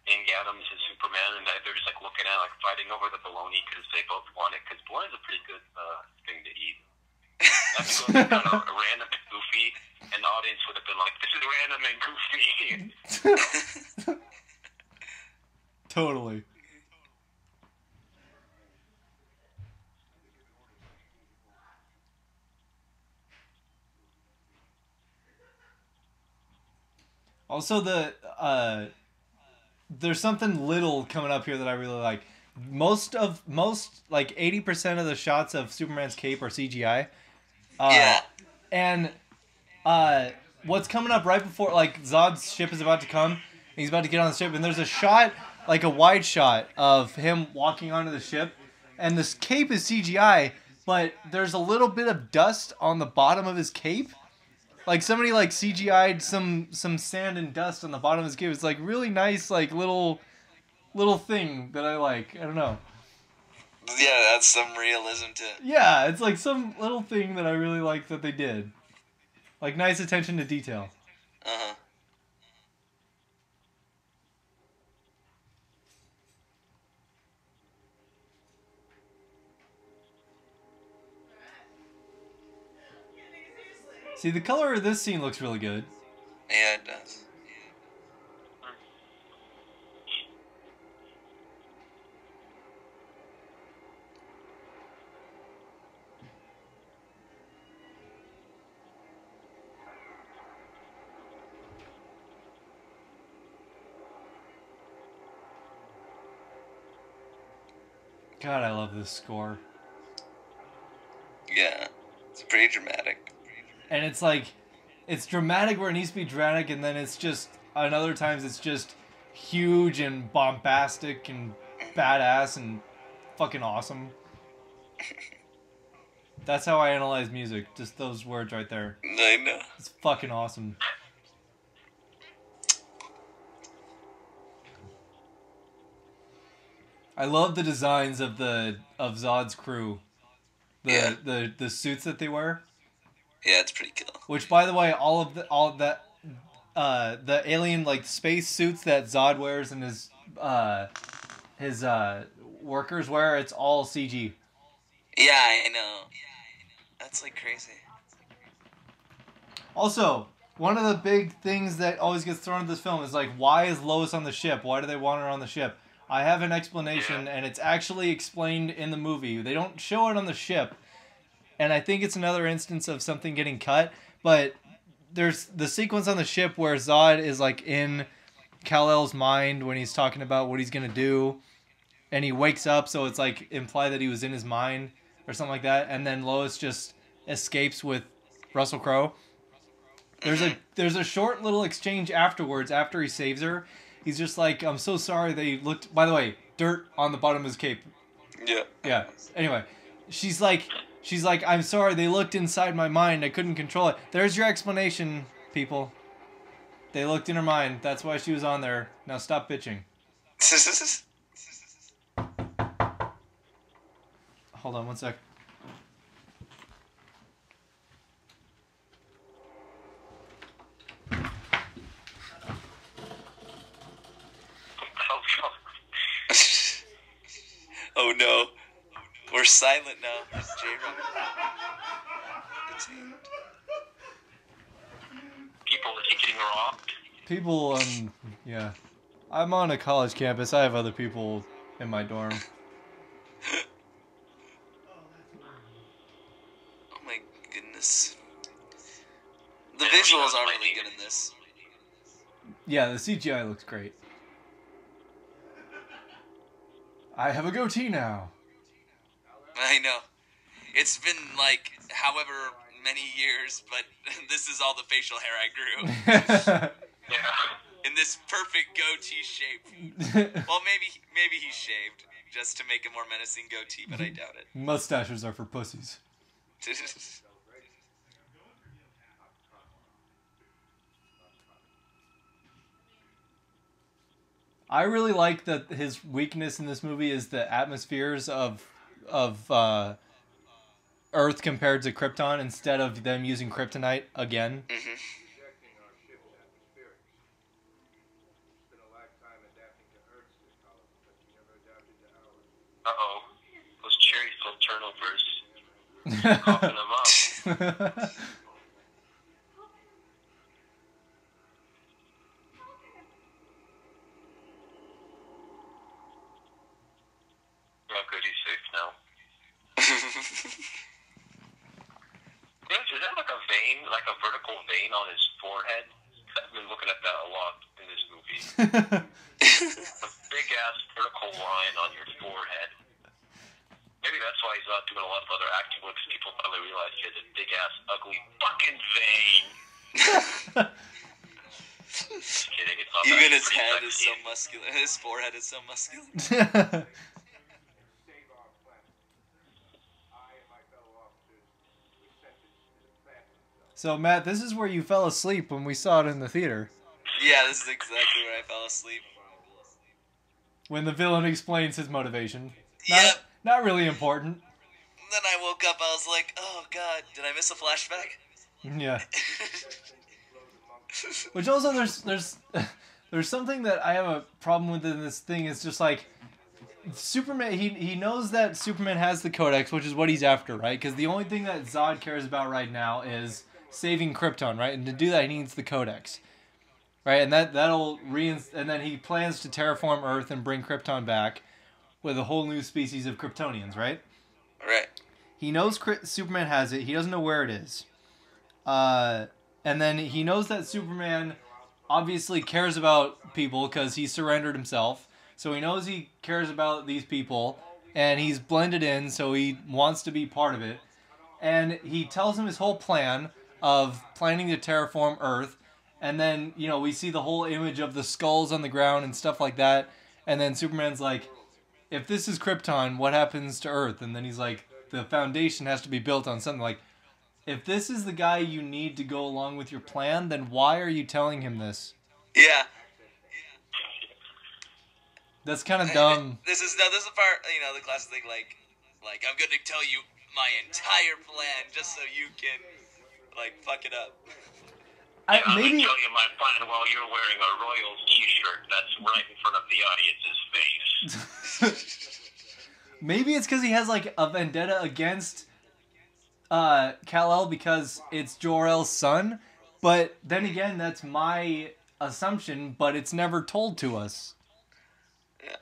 Amy Adams and Superman, and they're just like looking at like fighting over the bologna because they both want it. Because bologna's a pretty good thing to eat. That's kind of random and goofy, and the audience would have been like, "This is random and goofy." Totally. Also, there's something little coming up here that I really like. Most like 80% of the shots of Superman's cape are CGI. Yeah. And what's coming up right before, like, Zod's ship is about to come, and he's about to get on the ship, and there's a shot, like a wide shot of him walking onto the ship, and this cape is CGI, but there's a little bit of dust on the bottom of his cape. Like somebody like CGI'd some sand and dust on the bottom of his cape. It's like really nice, like little thing that I like. I don't know. Yeah, that's some realism to it. Yeah, it's like some little thing that I really like that they did. Like nice attention to detail. Uh-huh. See, the color of this scene looks really good. Yeah, it does. God, I love this score. Yeah, it's pretty dramatic. And it's like, it's dramatic where it needs to be dramatic, and then it's just, on other times, it's just huge and bombastic and badass and fucking awesome. That's how I analyze music. Just those words right there. I know. It's fucking awesome. I love the designs of Zod's crew. The suits that they wear. Yeah, it's pretty cool. Which, by the way, all that the alien like space suits that Zod wears and his workers wear, it's all CG. Yeah, I know. That's like crazy. Also, one of the big things that always gets thrown in this film is like, why is Lois on the ship? Why do they want her on the ship? I have an explanation, and it's actually explained in the movie. They don't show it on the ship, and I think it's another instance of something getting cut, but there's the sequence on the ship where Zod is like in Kal-El's mind when he's talking about what he's going to do, and he wakes up, so it's like implied that he was in his mind or something like that, and then Lois just escapes with Russell Crowe. There's a short little exchange afterwards after he saves her. He's just like, I'm so sorry they looked... By the way, dirt on the bottom of his cape. Yeah. Yeah. Anyway, she's like, I'm sorry, they looked inside my mind. I couldn't control it. There's your explanation, people. They looked in her mind. That's why she was on there. Now stop bitching. Hold on one sec. Oh no. We're silent now. J-Rock. People, is he getting robbed? People, yeah. I'm on a college campus. I have other people in my dorm. Oh my goodness. The visuals aren't really good in this. Yeah, the CGI looks great. I have a goatee now. I know. It's been like however many years, but this is all the facial hair I grew. Yeah. In this perfect goatee shape. Well, maybe he's shaved just to make a more menacing goatee, but I doubt it. Mustaches are for pussies. I really like that his weakness in this movie is the atmospheres of Earth compared to Krypton instead of them using kryptonite again. Mm-hmm. Uh-oh. Those cherry field turnovers. Coughing them up. Oh, good, he's safe now. Is that like a vein, like a vertical vein on his forehead? I've been looking at that a lot in this movie. A big-ass vertical line on your forehead. Maybe that's why he's not doing a lot of other acting work, because people finally realize he has a big-ass, ugly fucking vein. Just kidding, it's not Even that his pretty head is sexy. so muscular. His forehead is so muscular. So, Matt, this is where you fell asleep when we saw it in the theater. Yeah, this is exactly where I fell asleep. When the villain explains his motivation. Yep. Not really important. Then I woke up, I was like, oh god, did I miss a flashback? Yeah. Which also, there's something that I have a problem with in this thing. It's just like, Superman, he knows that Superman has the Codex, which is what he's after, right? Because the only thing that Zod cares about right now is saving Krypton, right? And to do that, he needs the Codex, right? And and then he plans to terraform Earth and bring Krypton back with a whole new species of Kryptonians, right? Right. He knows Superman has it. He doesn't know where it is. And then he knows that Superman obviously cares about people because he surrendered himself. So he knows he cares about these people, and he's blended in, so he wants to be part of it. And he tells him his whole plan of planning to terraform Earth, And then, you know, we see the whole image of the skulls on the ground and stuff like that. And then Superman's like, if this is Krypton, what happens to Earth? And then he's like, the foundation has to be built on something. Like, if this is the guy you need to go along with your plan, then why are you telling him this? Yeah. That's kind of dumb. This is the part, you know, the classic thing, like I'm gonna tell you my entire plan just so you can, like, fuck it up. I'm gonna tell you my plan while you're wearing a Royals t-shirt that's right in front of the audience's face. Maybe it's because he has, like, a vendetta against Kal-El because it's Jor-El's son. But then again, that's my assumption, but it's never told to us. Yeah.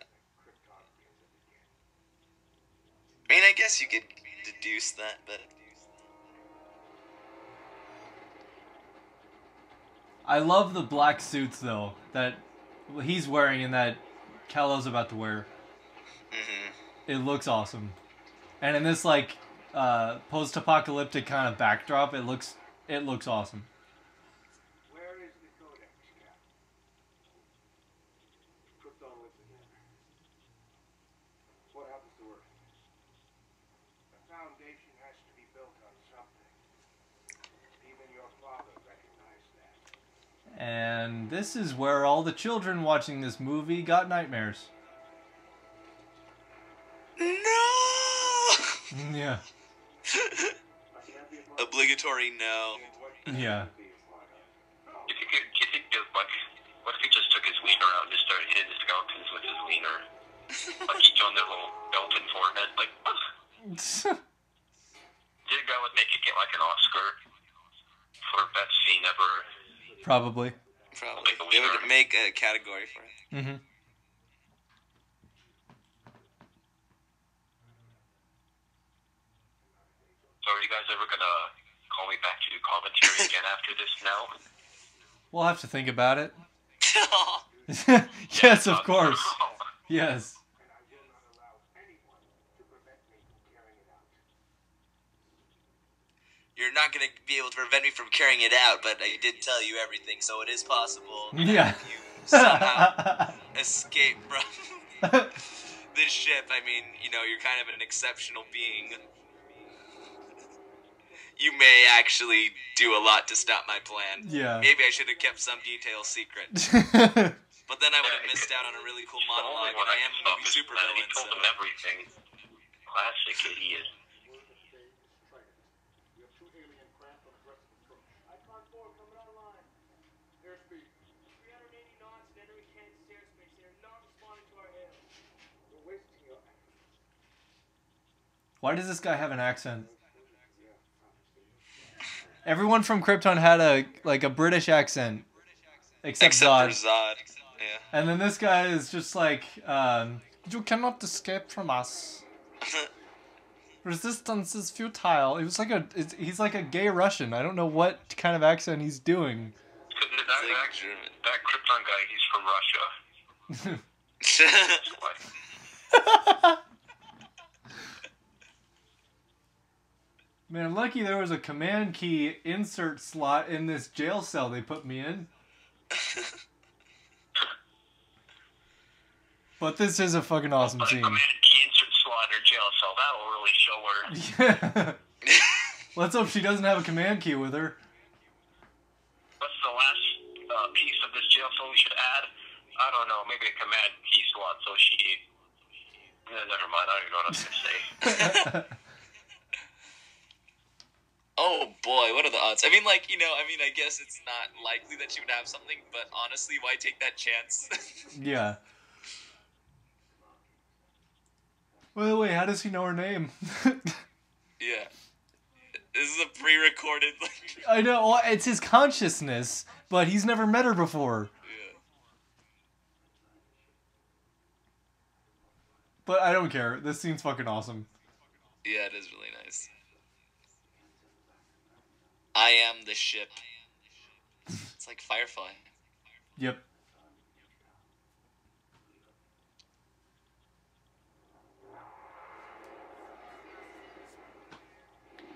I mean, I guess you could deduce that, but... I love the black suits, though, that he's wearing and that Kal-El's about to wear. Mm-hmm. It looks awesome. And in this, like, post-apocalyptic kind of backdrop, it looks awesome. Where is the Codex, Cap? Krypton lives again. What happens to Earth? The foundation has to be built on something. Even your father recognized that. And this is where all the children watching this movie got nightmares. No! Yeah. Obligatory no. Yeah. Do you think what if he just took his wiener out and just started hitting the skeletons with his wiener? Like each on their little belt and forehead, like, do you think that would make it get like an Oscar for best scene ever? Probably. They would make a category for it. Mm-hmm. So are you guys ever gonna call me back to do commentary again after this now? We'll have to think about it. Yes, of course. Yes. You're not going to be able to prevent me from carrying it out, but I did tell you everything, so it is possible Yeah. that you somehow escape from this ship. I mean, you know, you're kind of an exceptional being. You may actually do a lot to stop my plan. Yeah. Maybe I should have kept some details secret. But then I would have missed out on a really cool monologue, and I am a movie supervillain, He told so... him everything. Classic idiot. Why does this guy have an accent? Everyone from Krypton had a British accent, except Zod. for Zod. Yeah. And then this guy is just like, you cannot escape from us. Resistance is futile. It was like he's like a gay Russian. I don't know what kind of accent he's doing. That Krypton guy, he's from Russia. Man, I'm lucky there was a command key insert slot in this jail cell they put me in. But this is a fucking awesome scene. Command key insert slot in her jail cell. That'll really show her. Yeah. Let's hope she doesn't have a command key with her. What's the last piece of this jail cell we should add? I don't know. Maybe a command key slot so she... never mind. I don't even know what I was going to say. Oh boy, what are the odds? I mean, like, you know, I guess it's not likely that she would have something, but honestly, why take that chance? Yeah. Wait, how does he know her name? Yeah. This is a pre-recorded, like... I know, well, it's his consciousness, but he's never met her before. Yeah. But I don't care. This scene's fucking awesome. Yeah, it is really nice. I am the ship. It's like Firefly. Yep.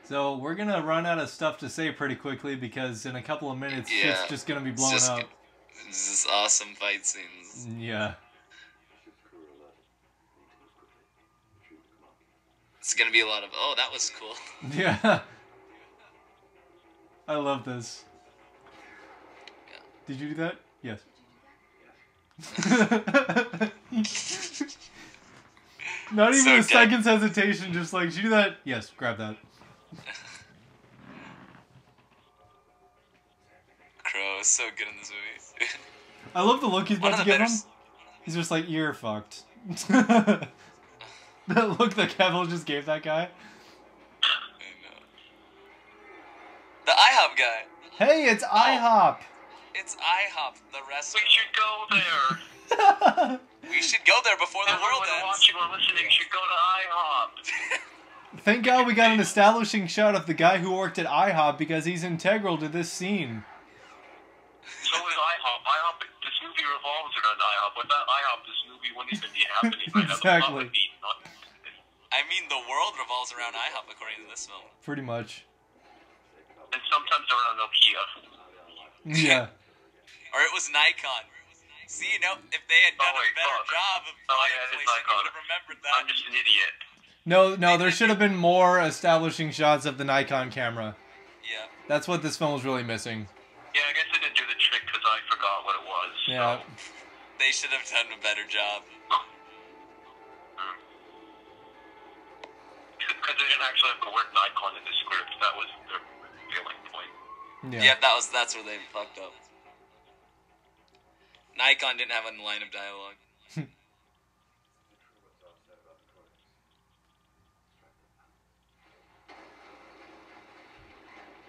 So we're gonna run out of stuff to say pretty quickly because in a couple of minutes shit's just gonna be blown up. It's just awesome fight scenes. Yeah. It's gonna be a lot of, oh, that was cool. Yeah. I love this. Yeah. Did you do that? Yes. Not even So a second's hesitation, just like, did you do that? Yes, grab that. Crow is so good in this movie. I love the look he's about to give him. He's just like, you're fucked. That look that Cavill just gave that guy. I know. The IHOP guy. Hey, it's IHOP. It's IHOP, the We restaurant. should go there. We should go there before the world Everyone ends. watching or listening should go to IHOP. Thank God we got an establishing shot of the guy who worked at IHOP because he's integral to this scene. So is IHOP. IHOP. This movie revolves around IHOP. Without IHOP, this movie wouldn't even be happening right now. The plot Exactly. would be not. I mean, the world revolves around IHOP according to this film. Pretty much. And sometimes around Nokia. Yeah. Or it was Nikon. See, you know, if they had done Oh, wait, a better fuck. job of Oh, flying yeah, it is places, you Nikon. would have remembered that. I'm just an idiot. No, there should have been more establishing shots of the Nikon camera. Yeah. That's what this film was really missing. Yeah, I guess I didn't do the trick because I forgot what it was. Yeah. They should have done a better job. Because they didn't actually have the word Nikon in the script. That was their failing point. Yeah. Yeah, that's where they fucked up. Nikon didn't have a line of dialogue.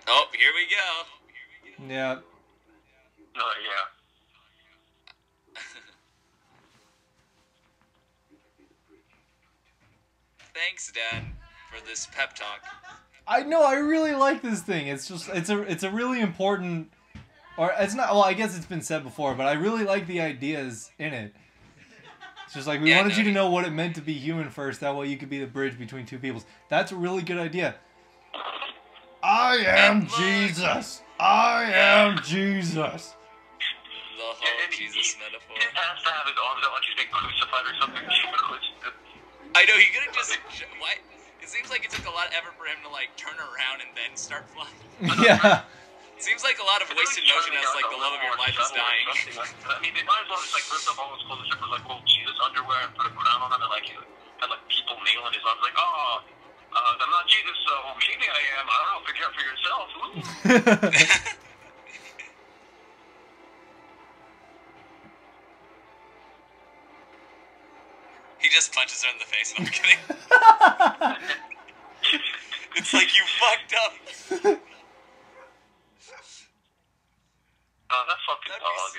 Oh, here we go. Yeah. Oh, yeah. Thanks, Dad, for this pep talk. I know. I really like this thing. It's just it's a really important, or it's not. Well, I guess it's been said before, but I really like the ideas in it. It's just like we Yeah, wanted no, you to know what it meant to be human first. That way you could be the bridge between two peoples. That's a really good idea. I am Jesus. I am Jesus. The whole Jesus metaphor. He has to have his arms out like he's been crucified or something. I know, he could have just... What? It seems like it took a lot of effort for him to, like, turn around and then start flying. Yeah. Seems like a lot of wasted motion as, like, the love of your life is dying. I mean, they might as well just, like, rip up all his clothes and was like, well, Jesus underwear and put a crown on him and, like, had, like, people nailing his arms. Like, oh, I'm not Jesus, so maybe I am. I don't know. Figure out for yourself. Ooh. He just punches her in the face, and I'm kidding. It's like, you fucked up. Oh, that fucking dog.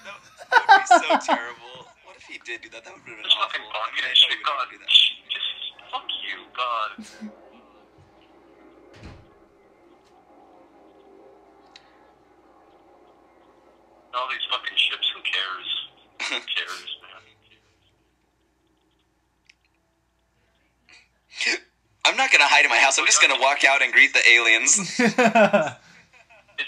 That would be so terrible. What if he did do that? That would have been This awful. fucking I dog. mean, I know Shit, he would God. never do that. Just fuck you, God. All these fucking ships, who cares? Who cares, man? I'm not gonna hide in my house. I'm just gonna walk out and greet the aliens. His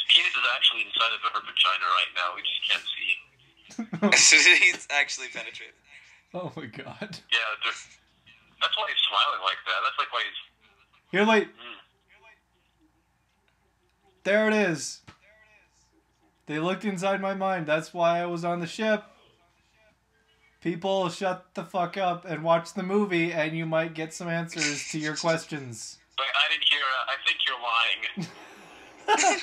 penis is actually inside of her vagina right now. We just can't see. He's actually penetrated. Oh my God. Yeah, that's why he's smiling like that. That's like why he's... Here, wait. There it is. They looked inside my mind. That's why I was on the ship. People, shut the fuck up and watch the movie, and you might get some answers to your questions. Wait, I didn't hear... I think you're lying.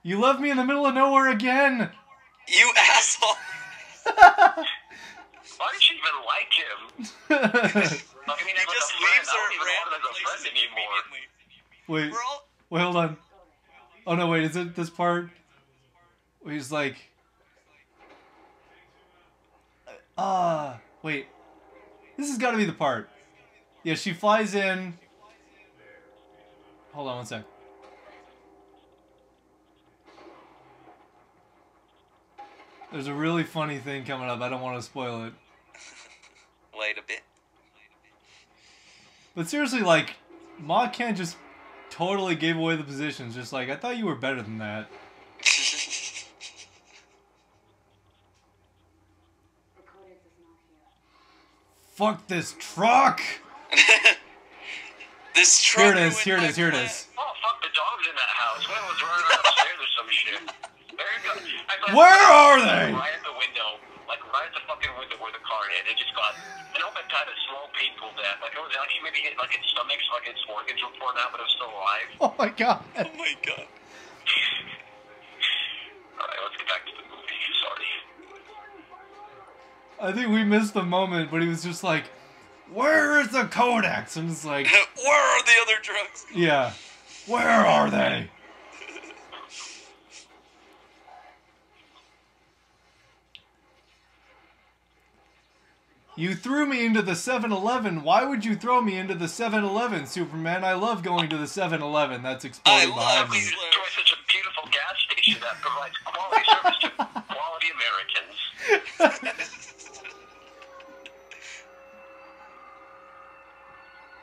You left me in the middle of nowhere again. You asshole! Why did she even like him? Like, I mean, He as just a friend, leaves I her don't even want him random as a friend places anymore. immediately. Wait, We're all... wait, hold on. Oh no, wait, is it this part? Where he's like... wait. This has got to be the part. Yeah, she flies in. Hold on one sec. There's a really funny thing coming up. I don't want to spoil it. Wait a bit. But seriously, like, Ma Kent just totally gave away the positions. Just like, I thought you were better than that. Fuck this truck! This truck. Here it is, here it is, here it is. Oh, fuck, the dog's in that house. One was running upstairs or some shit. There you go. Where are they? Right at the window. Like, right at the fucking window where the car hit. It just got... I hope it had a slow, painful death. Like, it was like, maybe hit, like, its stomach, so, like, its organs were pouring out, but it was still alive. Oh my god. Oh my god. Alright, let's get back to the movie. Sorry. I think we missed the moment, but he was just like, where is the Codex? And it's like, where are the other drugs? yeah, where are they? You threw me into the 7-Eleven. Why would you throw me into the 7-Eleven, Superman? I love going to the 7-Eleven. That's exploding behind me. You enjoy such a beautiful gas station that provides quality service to quality Americans.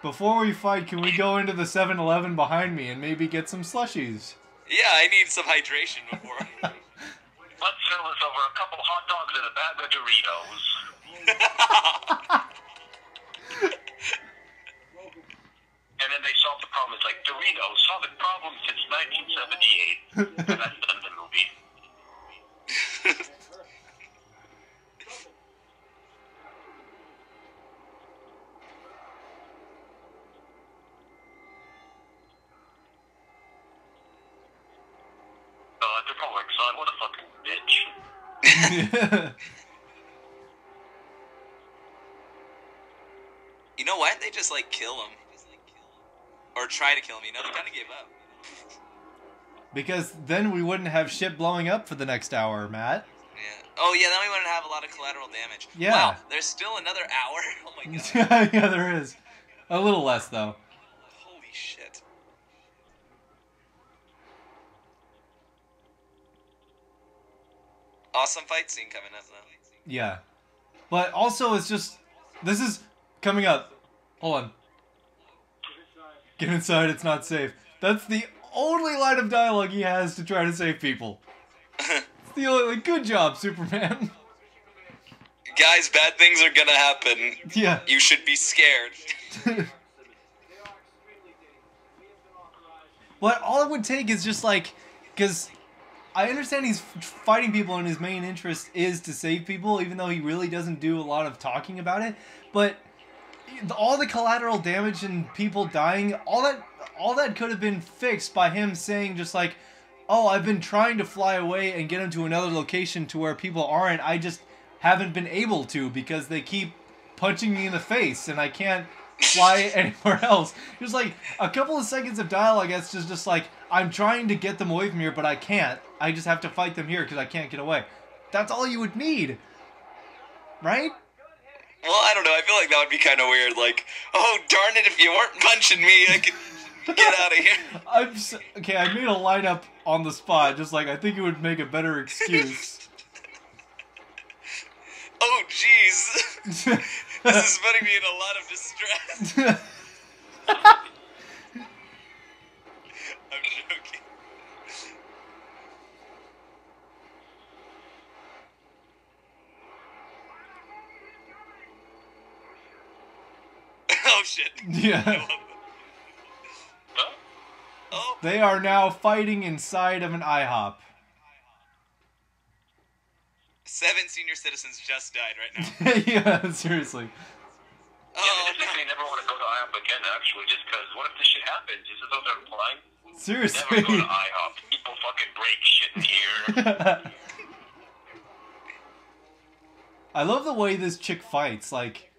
Before we fight, can we go into the 7-Eleven behind me and maybe get some slushies? Yeah, I need some hydration before. Let's fill this over a couple hot dogs and a bag of Doritos. And then they solved the problem. It's like, Doritos solved the problem since 1978. And that's done the movie. They're probably like, son, what a fucking bitch. You know, why didn't they just, like, kill him? Or try to kill him, you know? They kind of gave up. Because then we wouldn't have shit blowing up for the next hour, Matt. Yeah. Oh, yeah, then we wouldn't have a lot of collateral damage. Yeah. Wow, there's still another hour? Oh, my god. Yeah, there is. A little less, though. Holy shit. Awesome fight scene coming up, though. Yeah. But also, it's just... This is coming up. Hold on. Get inside, it's not safe. That's the only line of dialogue he has to try to save people. It's the only... Like, good job, Superman. Guys, bad things are gonna happen. Yeah. You should be scared. But all it would take is just, like... Because... I understand he's fighting people and his main interest is to save people, even though he really doesn't do a lot of talking about it. But all the collateral damage and people dying, all that could have been fixed by him saying just like, oh, I've been trying to fly away and get him to another location to where people aren't. I just haven't been able to because they keep punching me in the face and I can't fly anywhere else. Just like a couple of seconds of dialogue that's just like, I'm trying to get them away from here, but I can't. I just have to fight them here because I can't get away. That's all you would need. Right? Well, I don't know. I feel like that would be kind of weird. Like, oh, darn it, if you weren't punching me, I could get out of here. Okay, I made a lineup on the spot. Just like, I think it would make a better excuse. Oh, jeez. This is putting me in a lot of distress. I'm joking. Oh, shit. Yeah. Oh. They are now fighting inside of an IHOP. 7 senior citizens just died right now. Yeah, seriously. Yeah, they just make me never want to go to IHOP again, actually, just because what if this shit happens? Just as though they're implying. Seriously. Never go to IHOP. People fucking break shit in here. I love the way this chick fights. Like,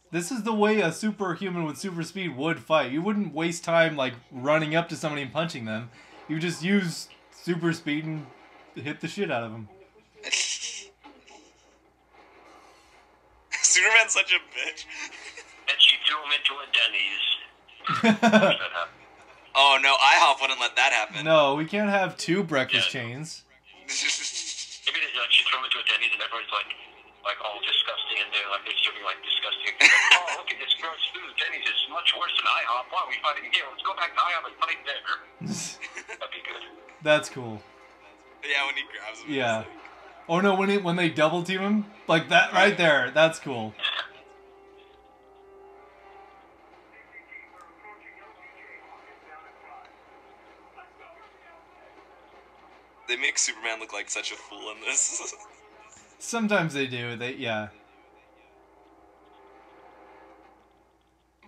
this is the way a superhuman with super speed would fight. You wouldn't waste time, like, running up to somebody and punching them. You just use super speed and hit the shit out of them. Superman's such a bitch. And she threw him into a Denny's. Oh no, IHOP wouldn't let that happen. No, we can't have 2 breakfast chains. Maybe she threw him into a Denny's and everyone's like, like all disgusting, and they're like they're serving like disgusting. Like, oh, look at this gross food. Denny's is much worse than IHOP. Why are we fighting here? Let's go back to IHOP and fight there. That'd be good. That's cool. Yeah, when he grabs him. Yeah. Oh no, when they double team him like that right there. That's cool. They make Superman look like such a fool in this. Sometimes they do. Yeah.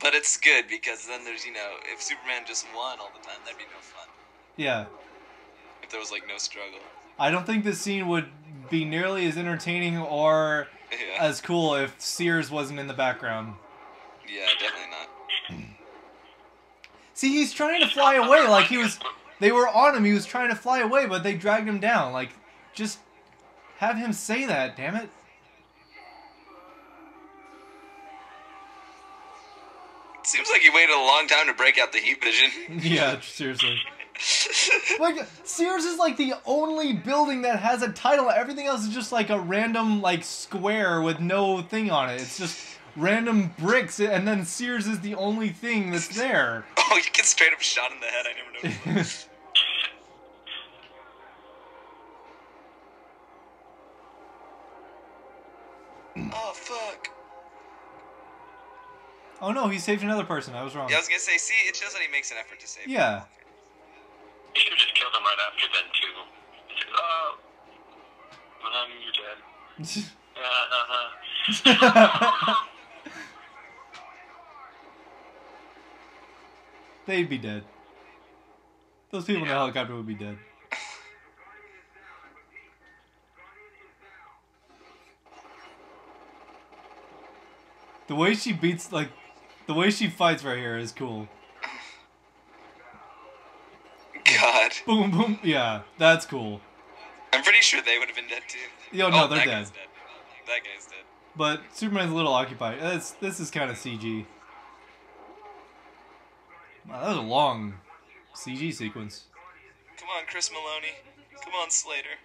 But it's good because then there's, if Superman just won all the time, that'd be no fun. Yeah. If there was like no struggle. I don't think this scene would be nearly as entertaining or as cool if Sears wasn't in the background. Yeah, definitely not. See, he's trying to fly away like he was... They were on him, he was trying to fly away, but they dragged him down. Like, just have him say that, damn it. Seems like he waited a long time to break out the heat vision. Yeah, seriously. Like, Sears is like the only building that has a title. Everything else is just like a random, like, square with no thing on it. It's just random bricks, and then Sears is the only thing that's there. Oh, you get straight up shot in the head. I never noticed that. Oh, fuck. Oh no, he saved another person. I was wrong. Yeah, I was gonna say, see, it shows that he makes an effort to save Yeah. him. You should have just killed him right after then, too. You're dead. They'd be dead. Those people in the helicopter would be dead. The way she beats, like, the way she fights right here is cool. God. Boom, boom. Yeah, that's cool. I'm pretty sure they would have been dead too. Yo, no, they're that dead. Guy's dead. That guy's dead. But Superman's a little occupied. This is kind of CG. Wow, that was a long CG sequence. Come on, Chris Maloney. Come on, Slater.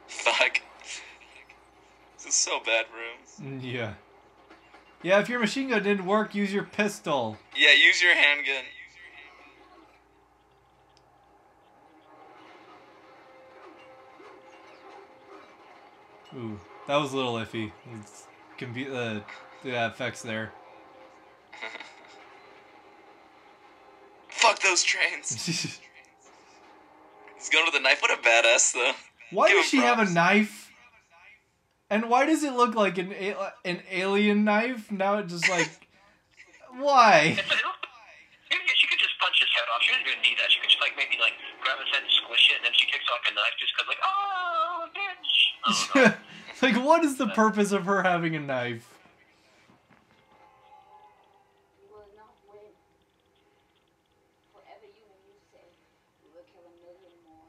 Fuck. This is so bad for him. Yeah. Yeah, if your machine gun didn't work, use your pistol. Yeah, use your handgun. Ooh, that was a little iffy. It's the effects there. Fuck those trains. He's going with a knife. What a badass, though. Why Give does him she have a props. knife? And why does it look like an alien knife? Now it just like... Why? She could just punch his head off. She doesn't even need that. She could just maybe grab his head and squish it, and then she kicks off a knife just because oh, bitch. I don't know. Like, what is the purpose of her having a knife? You will not win. Forever you and you say we will kill 1,000,000 more.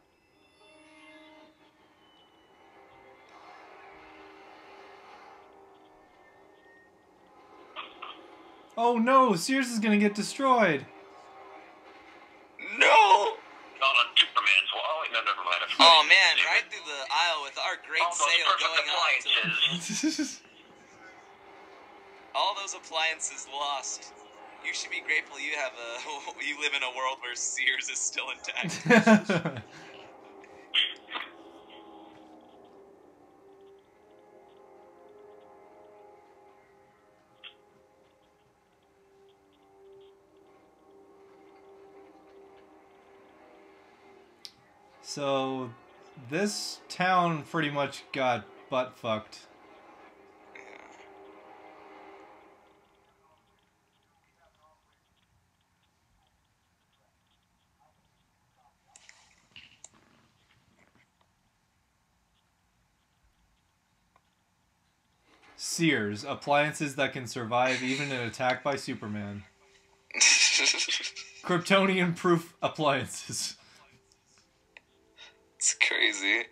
Oh no, Sears is gonna get destroyed. No! Not on Superman's wall. Oh, wait, no, never mind. Oh, man, right through the aisle with our great All those sale perfect going on. appliances. All those appliances lost. You should be grateful you have you live in a world where Sears is still intact. So, this town pretty much got butt fucked. Sears, appliances that can survive even an attack by Superman. Kryptonian-proof appliances. It's crazy.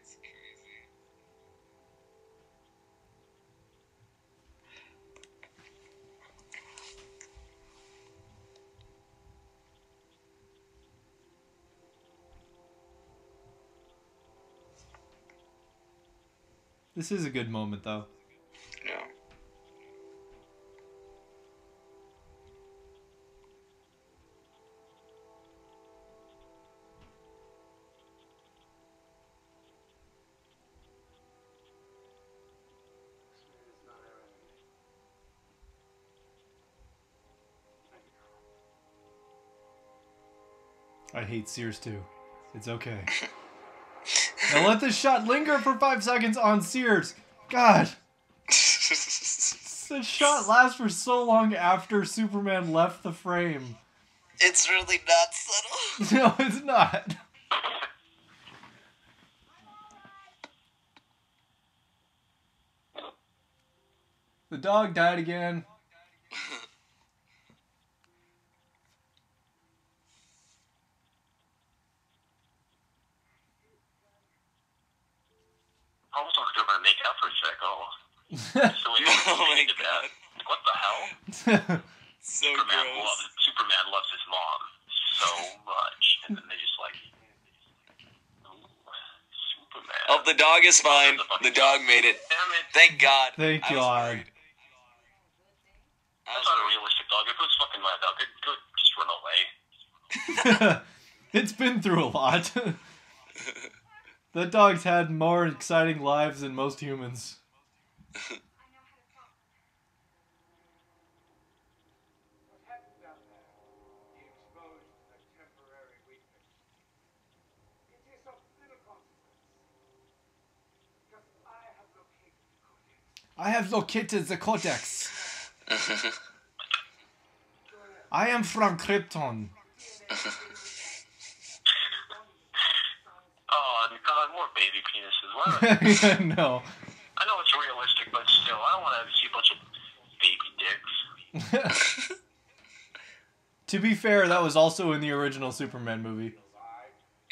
This is a good moment, though. Yeah. I hate Sears too. It's okay. Now let this shot linger for 5 seconds on Sears. God. This shot lasts for so long after Superman left the frame. It's really not subtle. No, it's not. The dog died again. I almost thought they were going to make out for a sec. So we Oh my god. What the hell? So gross. Superman loves his mom so much. And then they just like... Ooh, Superman. Oh, the dog is fine. The dog made it. Damn it. Thank God. Thank I was God. worried. That's not a realistic dog. If it was fucking my dog, it could just run away. It's been through a lot. That dog's had more exciting lives than most humans. What happened down there? He exposed a temporary weakness. It is of little consequence. Because I have located the Codex. I have located the Codex. I am from Krypton. Oh, God, more baby penises. Why? Yeah, no. I know it's realistic, but still, I don't want to see a bunch of baby dicks. To be fair, that was also in the original Superman movie.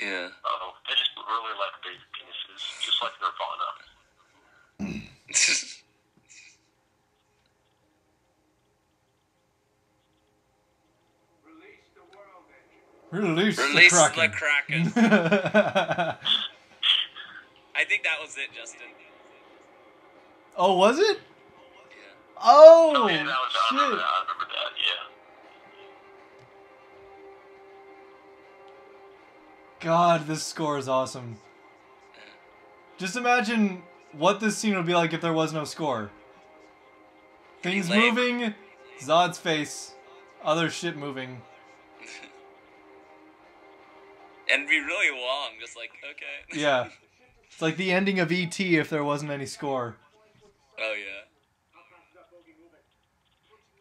Yeah. Oh, they just really like baby penises, just like Nirvana. Release the world engine. Release Release the the Kraken. Kraken. I think that was it, Justin. Oh, was it? Yeah. Oh, Oh, yeah, that was, I remember shit. that, yeah. God, this score is awesome. Just imagine what this scene would be like if there was no score. Things Pretty lame. moving, Zod's face, other shit moving. And be really long, just like, okay. Yeah. It's like the ending of E.T. if there wasn't any score. Oh, yeah.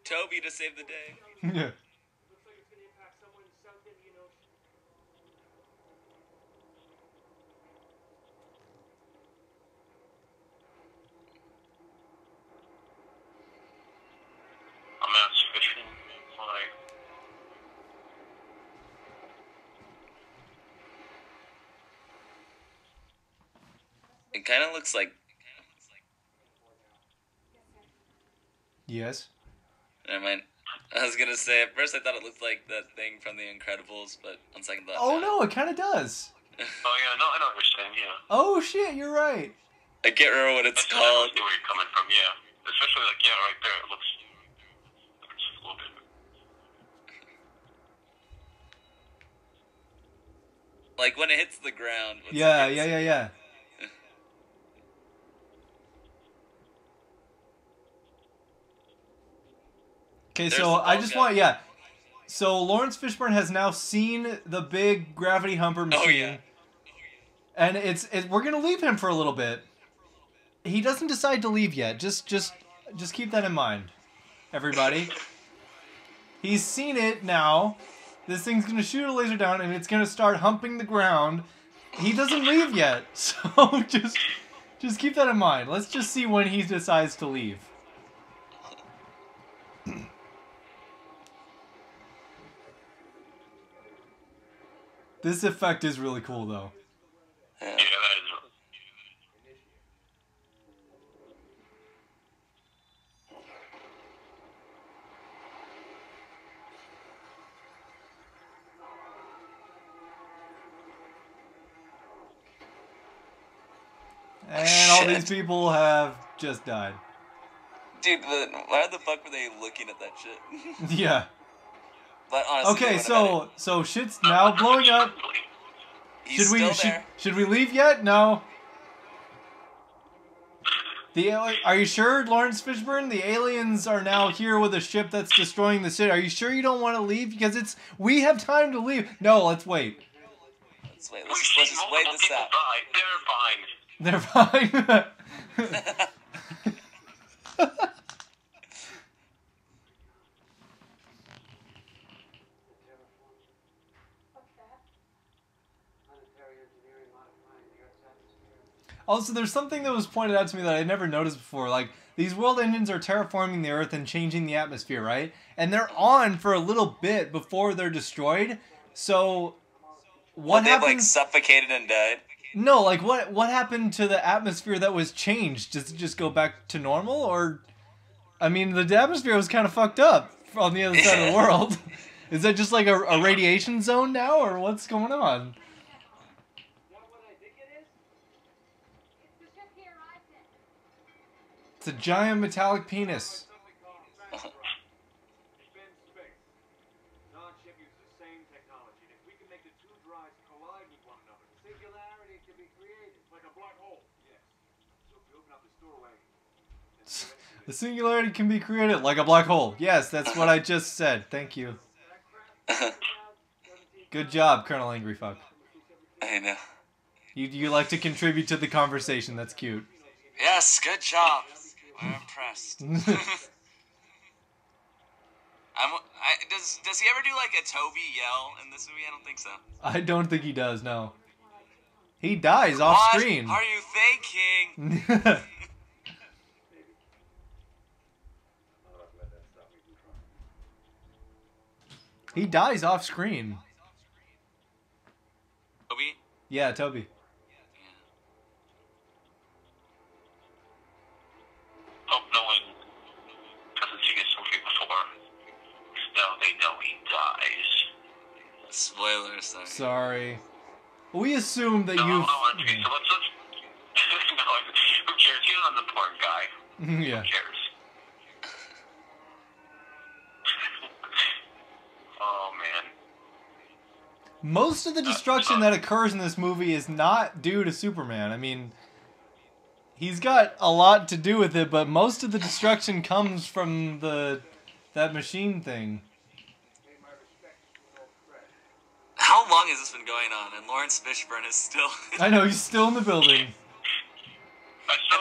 Toby to save the day. Yeah. Looks like it's going to impact someone in the South Indian Ocean. I'm out fishing. Like, It kind of looks like... Yes. Never mind. I was gonna say, at first I thought it looked like that thing from The Incredibles, but on second thought... Oh no, it kind of does. oh yeah, no, I know what you're saying, yeah. Oh shit, you're right. I can't remember what it's I see called. where you're coming from, yeah. Especially, like, yeah, right there, it looks just a little bit. Like, when it hits the ground. Yeah. Okay, There's so the I ball just guy. want, yeah. So Lawrence Fishburne has now seen the big gravity humper machine. Oh, yeah. And we're gonna leave him for a little bit. He doesn't decide to leave yet. Just keep that in mind, everybody. He's seen it now. This thing's gonna shoot a laser down, and it's gonna start humping the ground. He doesn't leave yet, so just keep that in mind. Let's just see when he decides to leave. This effect is really cool, though. Yeah, that is. And all these people have just died. Dude, why the fuck were they looking at that shit? Yeah. But honestly, Okay, so shit's now blowing up. he's still there. Should we leave yet? No. Are you sure, Lawrence Fishburne? The aliens are now here with a ship that's destroying the city. Are you sure you don't want to leave? Because we have time to leave. No, let's wait. Let's wait. Let's just wait this out. They're fine. They're fine. Also, there's something that was pointed out to me that I never noticed before. Like, these world engines are terraforming the Earth and changing the atmosphere, right? And they're on for a little bit before they're destroyed. So, what happened? They've, like, suffocated and died? No, like, what happened to the atmosphere that was changed? Does it just go back to normal? Or, I mean, the atmosphere was kind of fucked up on the other side of the world. Is that just like a radiation zone now, or what's going on? It's a giant metallic penis. Non-ship uses the same technology. If we can make the two drives collide with one another, singularity can be created. Like a black hole. Yes. So if we open up this doorway... The singularity can be created like a black hole. Yes, that's what I just said. Thank you. Good job, Colonel Angry Fuck. I know. You like to contribute to the conversation. That's cute. Yes, good job. I'm impressed. Does he ever do like a Toby yell in this movie? I don't think so. I don't think he does, no. He dies off screen. What are you thinking? He dies off screen. Toby? Yeah, Toby. Hope no one hasn't seen this movie before. Now they know he dies. Spoilers, Sorry. We assume that No, you've... okay, so let's no, who cares? He's not the porn guy. Yeah. Who cares? Oh, man. Most of the destruction that occurs in this movie is not due to Superman. I mean, he's got a lot to do with it, but most of the destruction comes from that machine thing. How long has this been going on? And Lawrence Fishburne is still... I know, he's still in the building. And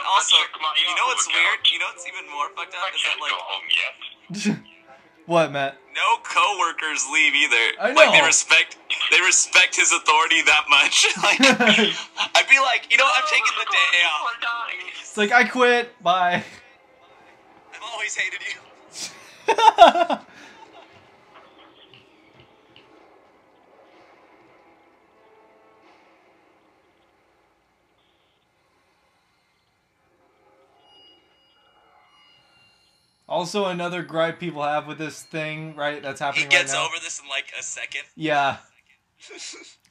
also, you know what's weird? You know what's even more fucked up? Is that, like... Go home yet. What, Matt? No co-workers leave either. I know. Like, they respect his authority that much. Like, I'd be like, you know, I'm taking the day off. It's like, I quit. Bye. I've always hated you. Also, another gripe people have with this thing, right, that's happening right now. He gets over this in like a second. Yeah.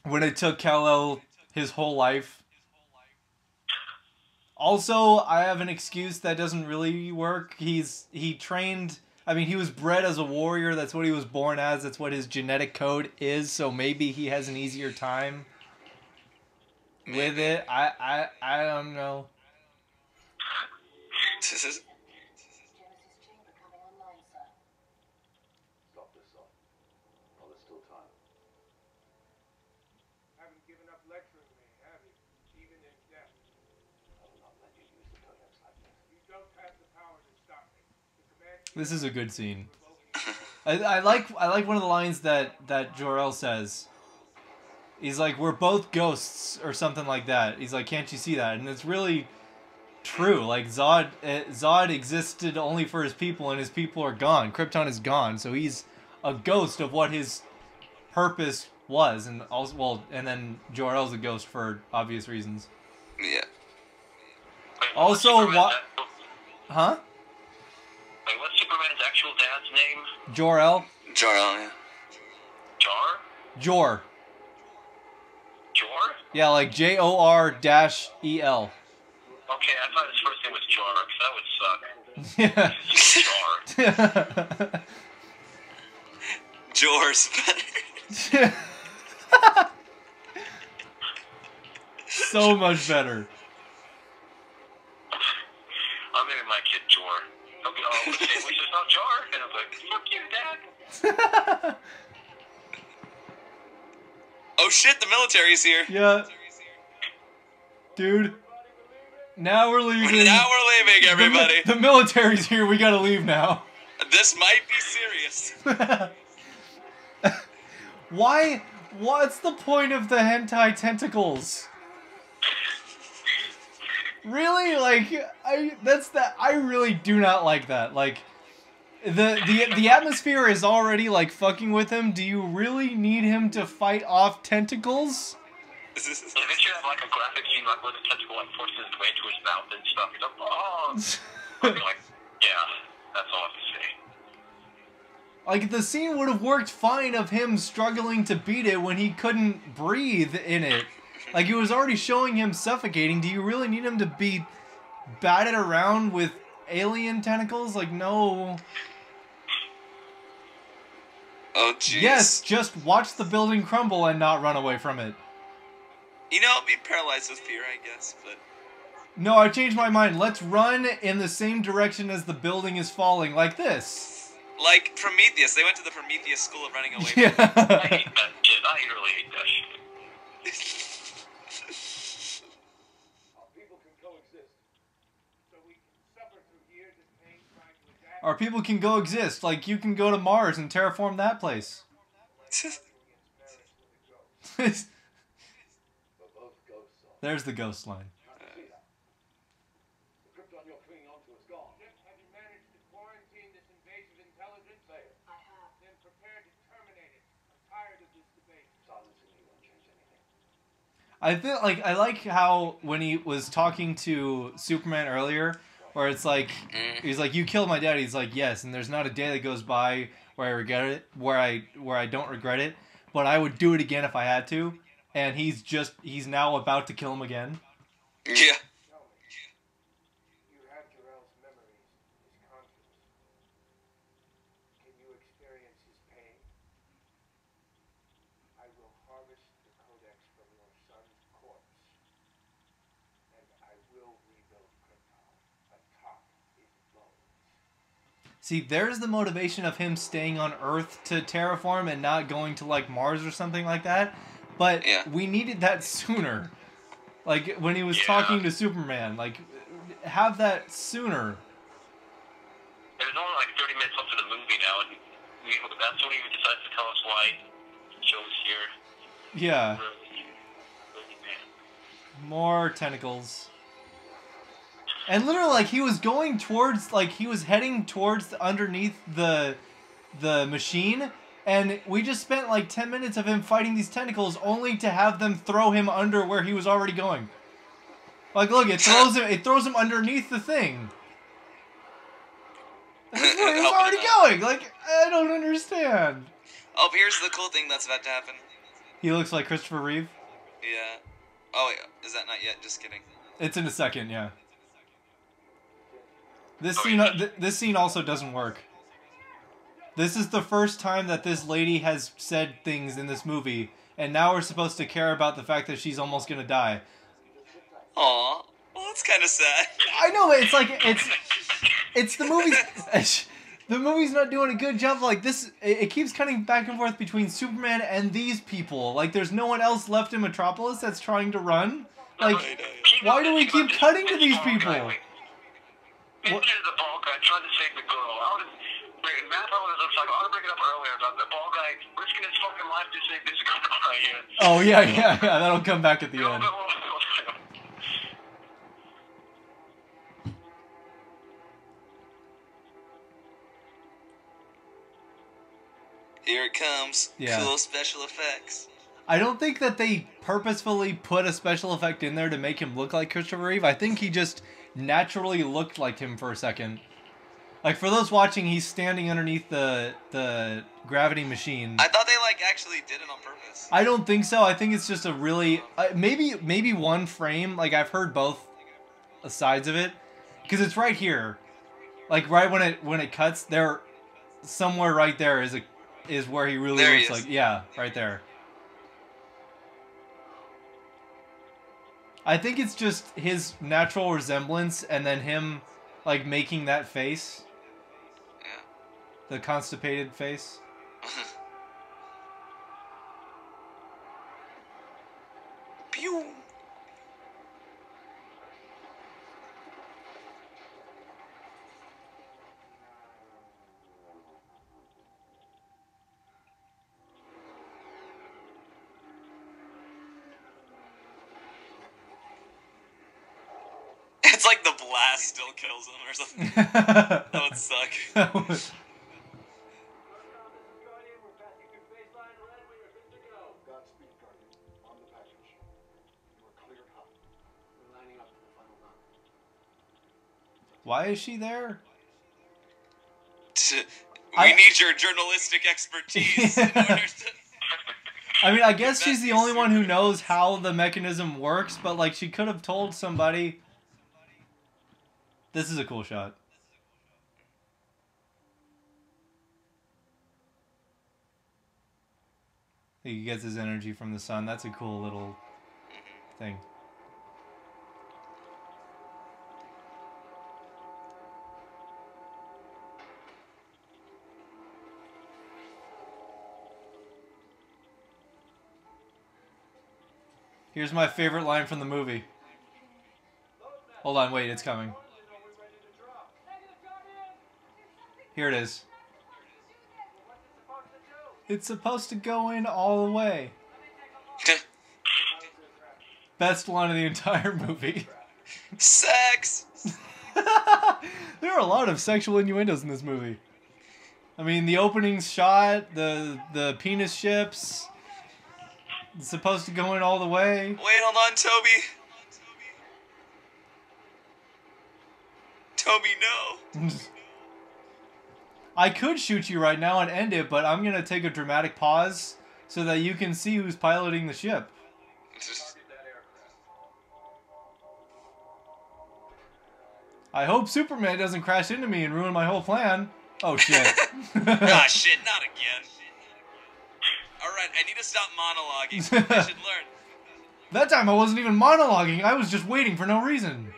When it took Kal-El his whole life. Also, I have an excuse that doesn't really work. He trained... I mean, he was bred as a warrior. That's what he was born as. That's what his genetic code is. So maybe he has an easier time with it. I don't know. Haven't given up lecturing me, have you? Even in death. I will not let you use the Codex like that. You don't have the power to stop me. The command... This is a good scene. I like one of the lines that Jor-El says. He's like, we're both ghosts, or something like that. He's like, can't you see that? And it's really true. Like, Zod existed only for his people, and his people are gone. Krypton is gone, so he's a ghost of what his purpose was. And also, well, and then Jor-El's a ghost for obvious reasons. Yeah. Also, what? Huh? Wait, what's Superman's actual dad's name? Jor-El? Jor-El, yeah. Jar? Jor. Jor? Yeah, like Jor-El. okay, I thought his first name was Jar, because that would suck. Yeah. Jar. Jor's better. So much better. I'm naming my kid Jor. He'll be, oh, the sandwich is not Jar. And I'm like, fuck you, Dad. Oh shit, the military's here. Yeah. Dude. Now we're leaving. Now we're leaving, everybody. The military's here. We gotta leave now. This might be serious. Why? What's the point of the hentai tentacles? Really? Like, I really do not like that. Like, the atmosphere is already, like, fucking with him. Do you really need him to fight off tentacles? They should have, like, a graphic scene, like, where the tentacle, like, forces its way into his mouth and stuff. He's like, oh. I'd be like, yeah, that's all I have to say. Like, the scene would have worked fine of him struggling to beat it when he couldn't breathe in it. Like, it was already showing him suffocating. Do you really need him to be batted around with alien tentacles? Like, no. Oh, jeez. Yes, just watch the building crumble and not run away from it. You know, be paralyzed with fear, I guess, but... No, I changed my mind. Let's run in the same direction as the building is falling, like this. Like Prometheus. They went to the Prometheus school of running away. Yeah. I hate that shit. I really hate that shit. Our people can coexist. So we can suffer through years of pain trying to adapt. Our people can go exist. Like, you can go to Mars and terraform that place. There's the ghost line. The Krypton you're clinging onto is gone. Have you managed to quarantine this invasive intelligence? I have. Then prepare to terminate it. I'm tired of this debate. Silencing you won't change anything. I feel like I like how when he was talking to Superman earlier, where it's like he's like, "You killed my dad." He's like, "Yes," and there's not a day that goes by where I regret it, where I don't regret it, but I would do it again if I had to. And he's now about to kill him again. Yeah. Tell me. You have Jarrell's memories, his conscience. Can you experience his pain? I will harvest the Codex from your son's corpse. And I will rebuild Krypton atop its bones. See, there's the motivation of him staying on Earth to terraform and not going to, like, Mars or something like that. But yeah. We needed that sooner. Like, when he was talking to Superman. Like, have that sooner. There's only like 30 minutes left of the movie now, and that's when he decides to tell us why Joe's here. Yeah. Really, man. More tentacles. And literally, like, he was going towards, like, he was heading towards underneath the machine, and we just spent, like, 10 minutes of him fighting these tentacles only to have them throw him under where he was already going. Like, look, it throws him underneath the thing. This is where he was already going. Like, I don't understand. Oh, here's the cool thing that's about to happen. He looks like Christopher Reeve. Yeah. Oh, yeah. Is that not yet? Just kidding. It's in a second, yeah. This scene also doesn't work. This is the first time that this lady has said things in this movie, and now we're supposed to care about the fact that she's almost gonna die. Aw. Well, that's kind of sad. I know, but it's like it's the movie's the movie's not doing a good job. Like this, it keeps cutting back and forth between Superman and these people. Like there's no one else left in Metropolis that's trying to run. Like, why do we keep cutting to these people? What? The ball guy trying to save the girl. Matt was like, I want to bring it up earlier about the ball guy risking his fucking life to save this girl right here. Oh yeah. That'll come back at the end. Here it comes. Yeah. Cool special effects. I don't think that they purposefully put a special effect in there to make him look like Christopher Reeve. I think he just naturally looked like him for a second. Like, for those watching, he's standing underneath the gravity machine. I thought they, like, actually did it on purpose. I don't think so. I think it's just a really... maybe one frame. Like, I've heard both sides of it, because it's right here, like right when it cuts there, somewhere right there is where he really There he looks is. like, yeah, right there. I think it's just his natural resemblance, and then him like making that face, Yeah. the constipated face. Pew. It's like the blast still kills him or something. That would suck. That was- Guardian, we're passing through baseline red. We are good to go. Godspeed, Guardian. On the package. You are cleared hot. We're lining up for the final run. Why is she there? We need your journalistic expertise in order to... I mean, I guess she's the only one who knows how the mechanism works, but like she could have told somebody. This is a cool shot. He gets his energy from the sun. That's a cool little thing. Here's my favorite line from the movie. Hold on, wait, it's coming. Here it is. It's supposed to go in all the way. Best line of the entire movie. Sex! There are a lot of sexual innuendos in this movie. I mean, the opening shot, the penis ships. It's supposed to go in all the way. Wait, hold on, Toby. Toby, no. I could shoot you right now and end it, but I'm going to take a dramatic pause so that you can see who's piloting the ship. I hope Superman doesn't crash into me and ruin my whole plan. Oh, shit. Ah, shit, not again. Alright, I need to stop monologuing. I should learn. That time I wasn't even monologuing. I was just waiting for no reason.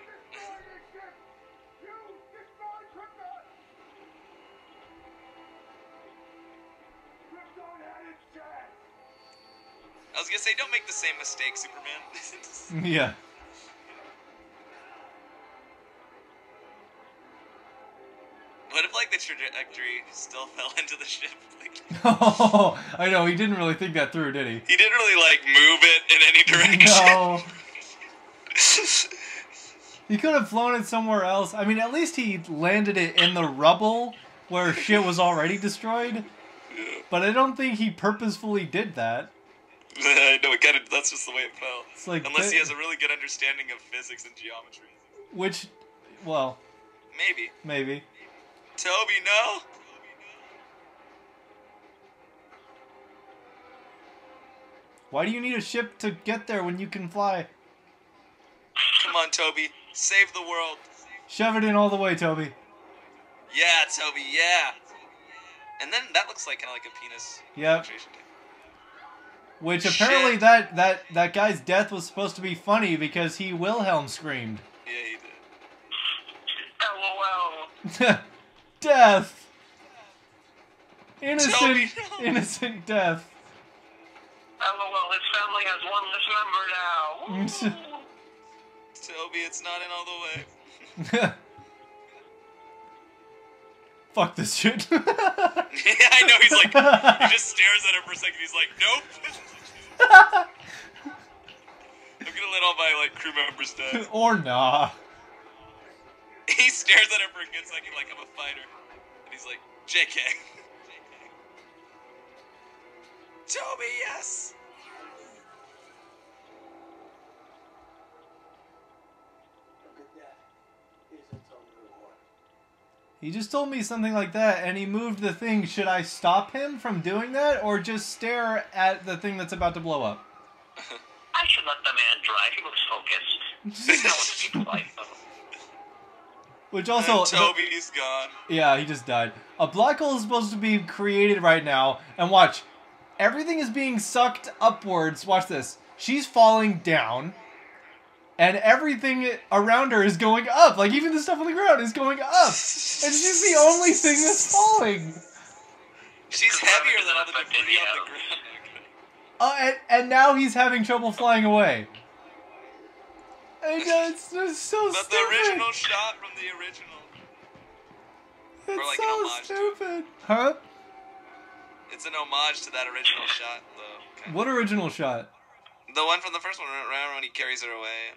I was gonna say, don't make the same mistake, Superman. Yeah. What if, like, the trajectory still fell into the ship? Like, Oh, I know. He didn't really think that through, did he? he didn't really, like, move it in any direction. No. He could have flown it somewhere else. I mean, at least he landed it in the rubble where shit was already destroyed. Yeah. But I don't think he purposefully did that. I know, that's just the way it fell. It's like Unless he has a really good understanding of physics and geometry. Which, well, Maybe. maybe. Toby, no? Why do you need a ship to get there when you can fly? Come on, Toby. Save the world. Shove it in all the way, Toby. Yeah, Toby, yeah. And then that looks like kind of like a penis. Yep. penetration tape. Which apparently that guy's death was supposed to be funny because he Wilhelm screamed. Yeah, he did. LOL. Death. Innocent, Toby, no. innocent death. LOL, his family has one less member now. Woo. Toby, it's not in all the way. Fuck this shit. Yeah, I know, he's like, he just stares at her for a second, he's like, nope. I'm gonna let all my, like, crew members die. Or nah. He stares at her for a good second like, I'm a fighter. And he's like, JK. Toby, yes! A good death is its own reward. He just told me something like that, and he moved the thing. Should I stop him from doing that, or just stare at the thing that's about to blow up? I should let the man drive. He looks focused. He knows what it's like, though. Which also... And Toby's gone. Yeah, he just died. A black hole is supposed to be created right now. And watch. Everything is being sucked upwards. Watch this. She's falling down. And everything around her is going up. Like, even the stuff on the ground is going up. And she's the only thing that's falling. She's heavier than all the debris on the ground. And now he's having trouble flying away. And it's just so But stupid. the original shot from the original. It's or like so an homage to it. stupid. Huh? It's an homage to that original shot, though. Okay. What original shot? The one from the first one, right when he carries her away.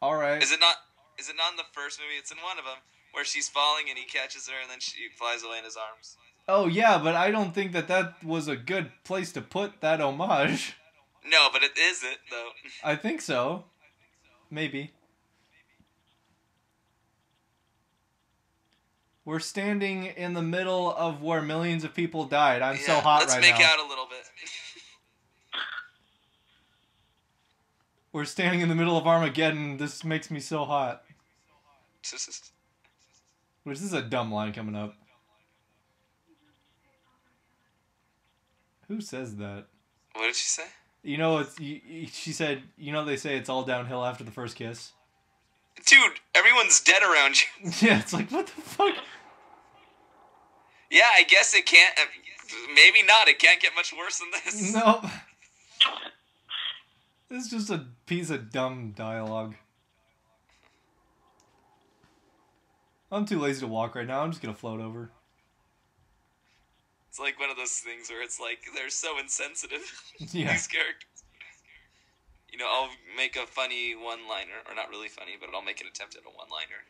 All right. Is it not in the first movie? It's in one of them where she's falling and he catches her and then she flies away in his arms. Oh yeah, but I don't think that was a good place to put that homage. No, but it isn't though. I think so. Maybe. We're standing in the middle of where millions of people died. I'm so hot right now. Let's make out a little bit. We're standing in the middle of Armageddon. This makes me so hot. Which is a dumb line coming up. Who says that? What did she say? You know, she said, you know, they say it's all downhill after the first kiss. Dude, everyone's dead around you. Yeah, it's like, what the fuck? Yeah, I guess it can't. Maybe not. It can't get much worse than this. Nope. This is just a piece of dumb dialogue. I'm too lazy to walk right now. I'm just gonna float over. It's like one of those things where it's like they're so insensitive. Yeah. These characters. You know, I'll make a funny one-liner, or not really funny, but I'll make an attempt at a one-liner.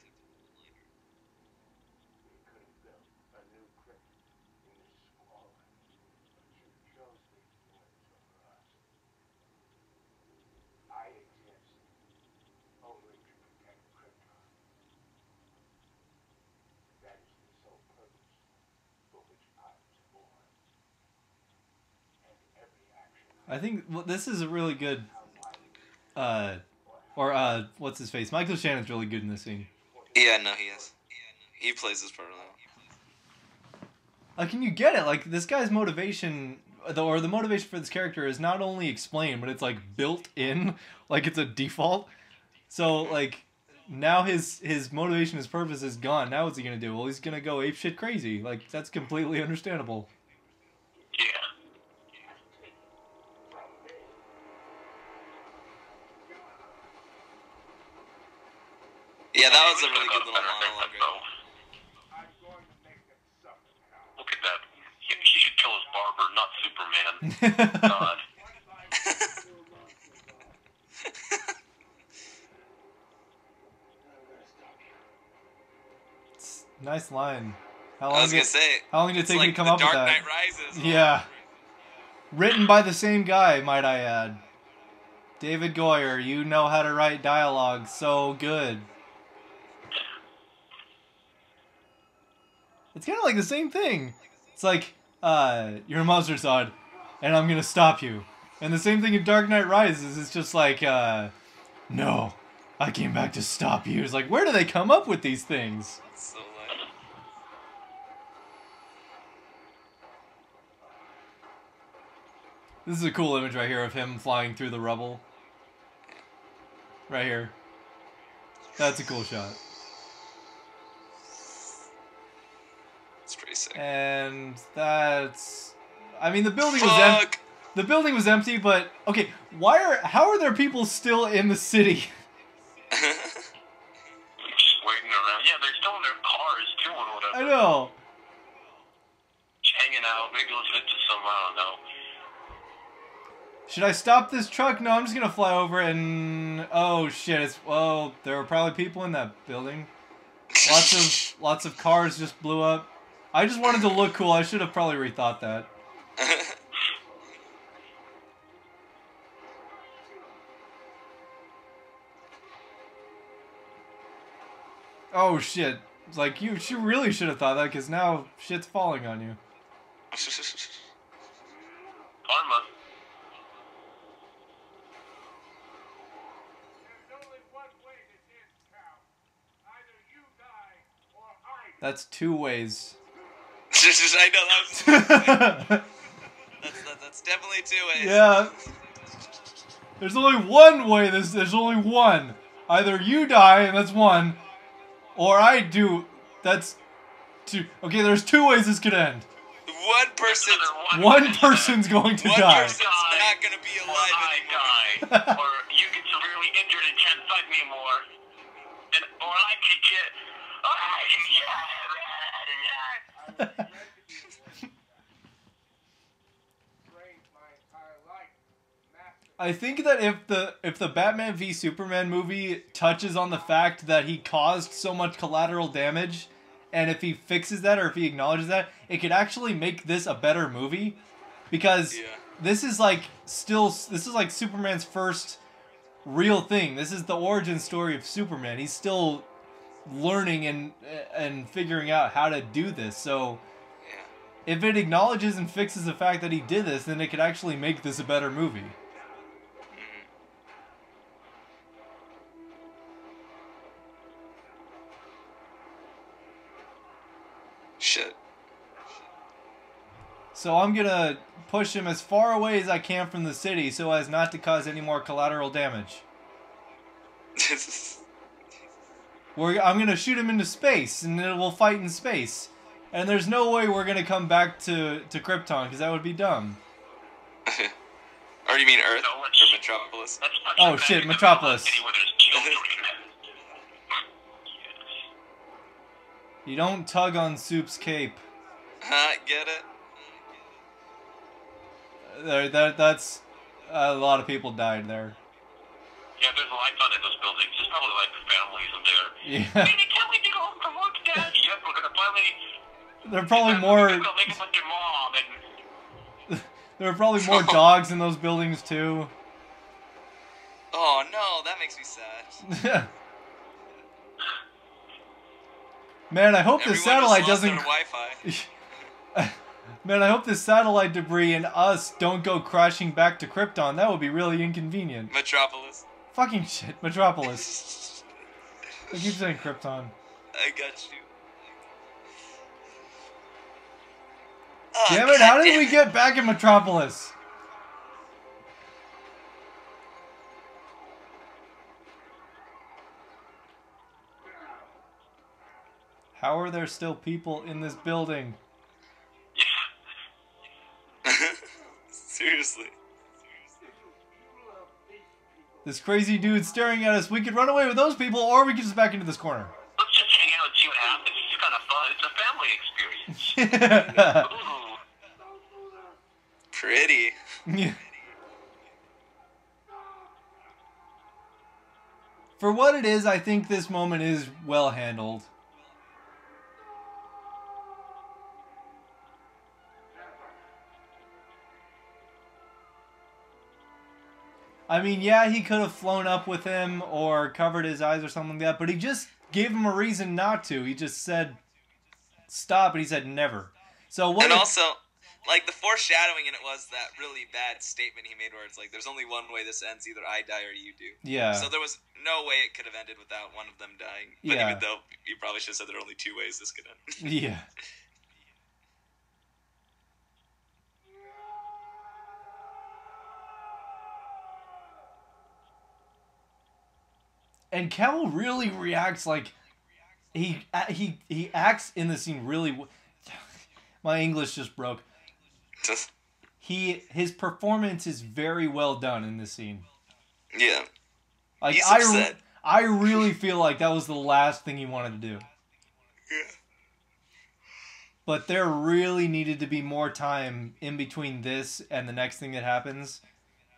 I think this is a really good, what's his face? Michael Shannon's really good in this scene. Yeah, no, he is. He plays this part well. Like, can you get it? Like, this guy's motivation, or the motivation for this character is not only explained, but it's, like, built in. Like, it's a default. So, like, now his motivation, his purpose is gone. Now what's he gonna do? Well, he's gonna go apeshit crazy. Like, that's completely understandable. Yeah. Yeah, that was a really good little monologue. Right? Look at that. He should kill his barber, not Superman. God. Nice line. How I was gonna say. How long did it take like you to come the up Dark with that? Knight Rises. Yeah. Written by the same guy, might I add. David Goyer, you know how to write dialogue so good. It's kind of like the same thing. It's like, you're a monster, Zod, and I'm gonna stop you. And the same thing in Dark Knight Rises. It's just like, no, I came back to stop you. It's like, where do they come up with these things? So lame. This is a cool image right here of him flying through the rubble. Right here. That's a cool shot. It's pretty sick. And that's... I mean, the building was empty. The building was empty, but... Okay, how are there people still in the city? Just waiting around. Yeah, they're still in their cars, too, or whatever. I know. Just hanging out, maybe listening to some, I don't know. Should I stop this truck? No, I'm just gonna fly over and... Oh, shit. Well, there were probably people in that building. Lots of cars just blew up. I just wanted to look cool. I should have probably rethought that. Oh, shit. It's like, you really should have thought that, because now shit's falling on you. Karma. There's only one way to That's two ways. I know that's definitely two ways. Yeah. There's only one way. There's only one. Either you die, and that's one, or I do. That's two. Okay, there's two ways this could end. One person's going to die. One person's not going to be alive anymore. I die. Or you get severely injured and can't fight me anymore. Or I could get... Trained my entire life. Master. I think that if the Batman v Superman movie touches on the fact that he caused so much collateral damage, and if he fixes that or if he acknowledges that, it could actually make this a better movie, because this is like Superman's first real thing. This is the origin story of Superman. He's still learning and figuring out how to do this. So if it acknowledges and fixes the fact that he did this, then it could actually make this a better movie. Shit. So I'm gonna push him as far away as I can from the city so as not to cause any more collateral damage. I'm gonna shoot him into space, and then we'll fight in space. And there's no way we're gonna come back to Krypton, because that would be dumb. Or do you mean Earth or Metropolis? Oh shit, Metropolis. You don't tug on Soup's cape. Get it? That's a lot of people died there. Yeah, there's lights on in those buildings. There's probably like families in there. Yeah. Hey, can't wait to go home from work, Dad. Yep, we're gonna finally. There are probably We're more. gonna go make it with your mom and. There are probably more dogs in those buildings too. Oh no, that makes me sad. Man, I hope this satellite doesn't. Wi-Fi. Man, I hope this satellite debris and us don't go crashing back to Krypton. That would be really inconvenient. Metropolis. Fucking shit, Metropolis. I keep saying Krypton. I got you. Damn it, how did we get back in Metropolis? How are there still people in this building? Seriously. This crazy dude staring at us. We could run away with those people, or we could just back into this corner. Let's just hang out and see what happens. It's kind of fun. It's a family experience. Ooh. Pretty. Yeah. For what it is, I think this moment is well handled. I mean, yeah, he could have flown up with him or covered his eyes or something like that, but he just gave him a reason not to. He just said, stop, and he said never. So what? And also, like, the foreshadowing in it was that really bad statement he made where it's like, there's only one way this ends, either I die or you do. Yeah. So there was no way it could have ended without one of them dying. But Yeah. even though you probably should have said there are only two ways this could end. Yeah. And Cavill really reacts like he acts in the scene really. My English just broke. His performance is very well done in this scene. Yeah. Like He's upset. I really feel like that was the last thing he wanted to do. Yeah. But there really needed to be more time in between this and the next thing that happens.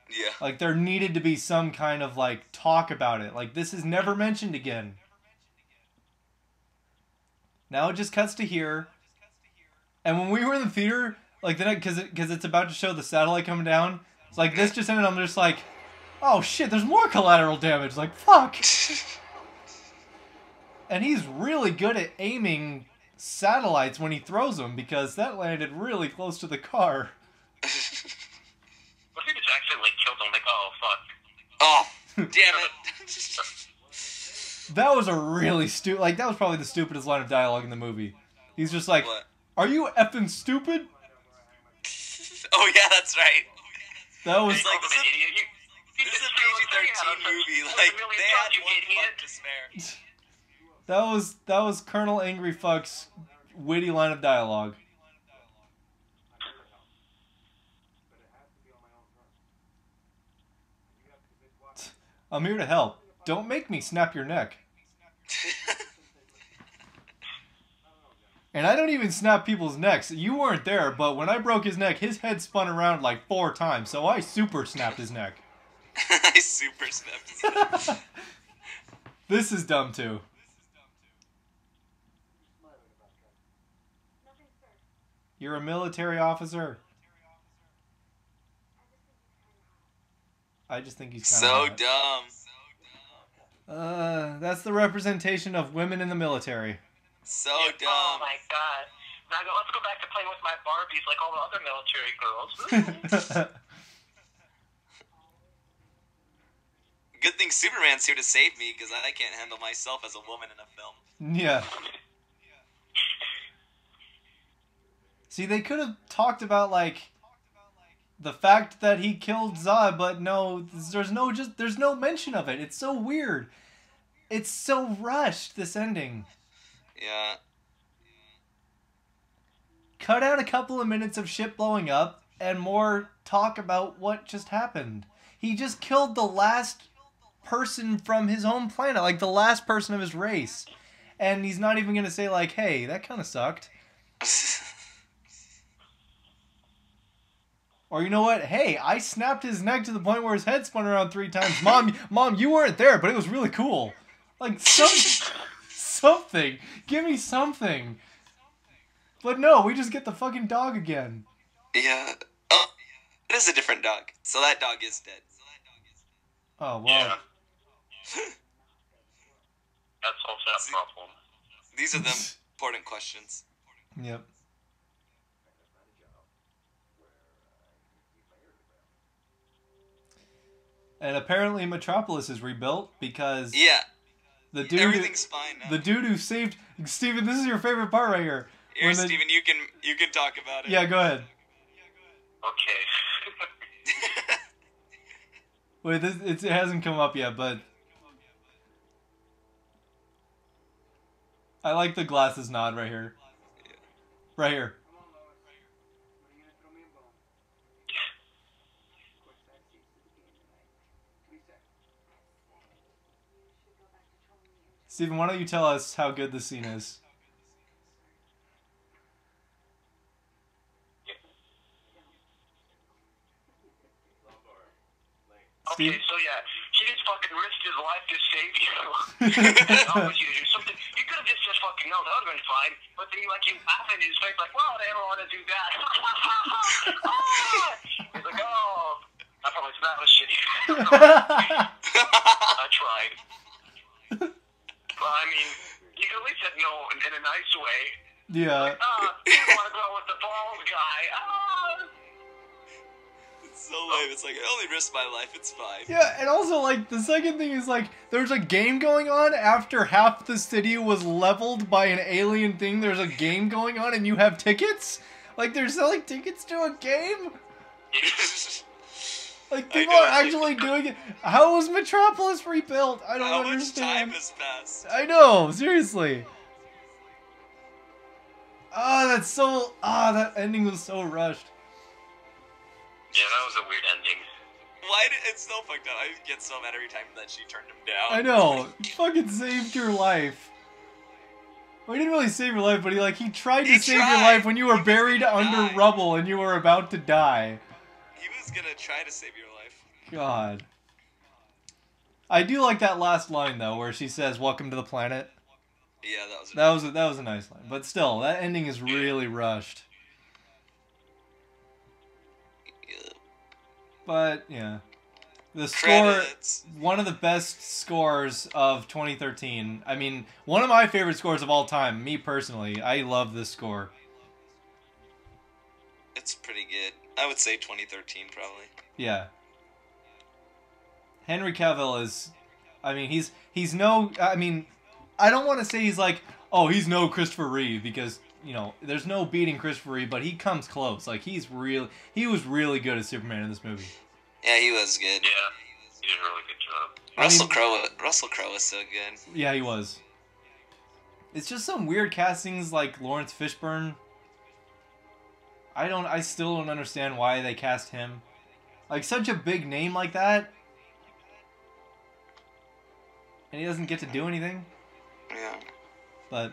Yeah. Like, there needed to be some kind of, like, talk about it. Like, this is never mentioned again. Now it just cuts to here. And when we were in the theater, like, then because it's about to show the satellite coming down, it's like, this just ended, I'm just like, oh, shit, there's more collateral damage. Like, fuck. And he's really good at aiming satellites when he throws them, because that landed really close to the car. What if he just accidentally killed him? Like, oh, fuck. Oh, damn it. That was a really stupid... Like, that was probably the stupidest line of dialogue in the movie. He's just like, What? are you effing stupid? Oh yeah, that's right. That was... It's like this is a PG-13 movie. Like they had one fuck to spare. That was Colonel Angry Fuck's witty line of dialogue. I'm here to help. Don't make me snap your neck. And I don't even snap people's necks. You weren't there, but when I broke his neck, his head spun around like 4 times, so I super snapped his neck. I super snapped his neck. This is dumb too. You're a military officer. I just think he's kind So of dumb. That's the representation of women in the military. So Oh dumb. my god. Now let's go back to playing with my Barbies like all the other military girls. Good thing Superman's here to save me because I can't handle myself as a woman in a film. Yeah. See, they could have talked about like the fact that he killed Zod, but no, there's no mention of it. It's so weird. It's so rushed, this ending. Yeah. Cut out a couple of minutes of shit blowing up and more talk about what just happened. He just killed the last person from his home planet, like the last person of his race. And he's not even going to say like, hey, that kind of sucked. Or you know what? Hey, I snapped his neck to the point where his head spun around 3 times. Mom, you weren't there, but it was really cool. Like, something. Give me something. But no, we just get the fucking dog again. Yeah. Oh, it is a different dog. So that dog is dead. Oh, well. Yeah. That solves that problem. These are the important questions. Yep. And apparently Metropolis is rebuilt because Yeah. the dude Everything's fine now. the dude who saved Steven, this is your favorite part right here. Here, When the- Steven, you can talk about it. Yeah, go ahead. Okay. Wait, it hasn't come up yet, but I like the glasses nod right here. Right here. Steven, why don't you tell us how good the scene is? Okay, Steve? so yeah, he just fucking risked his life to save you. I want you to do something. You could have just said fucking no, that would have been fine. But then like you laugh in his face like, wow, they ever want to do that? He's like, oh, I probably that was shitty. I tried. Well, I mean, you could at least said no in a nice way. Yeah. You don't want to go with the bald guy. It's so lame. It's like, I only risked my life. It's fine. Yeah, and also, like, the second thing is, like, there's a game going on after half the city was leveled by an alien thing. There's a game going on and you have tickets? Like, they're selling tickets to a game? Like, people are actually doing it. How was Metropolis rebuilt? I don't How much understand. time has passed? I know, seriously. That ending was so rushed. Yeah, that was a weird ending. Why did it's so fucked up? I get so mad every time that she turned him down. I know. He fucking saved your life. Well, he didn't really save your life, but he tried to save your life when you were buried under rubble and you were about to die. He was gonna try to save your life. God. I do like that last line though, where she says, "Welcome to the planet." Yeah, that was a nice line, but still, that ending is really rushed. Yeah. But yeah, the Credits. score, one of the best scores of 2013. I mean, one of my favorite scores of all time. Me personally, I love this score. It's pretty good. I would say 2013 probably. Yeah. Henry Cavill is I mean, he's no. I mean, I don't want to say he's like, oh, he's no Christopher Reeve because there's no beating Christopher Reeve, but he comes close. Like he was really good as Superman in this movie. Yeah, he was good. Yeah, he did a really good job. Russell Crowe was so good. Yeah, he was. It's just some weird castings like Lawrence Fishburne. I still don't understand why they cast him. Like such a big name like that. And he doesn't get to do anything. Yeah. But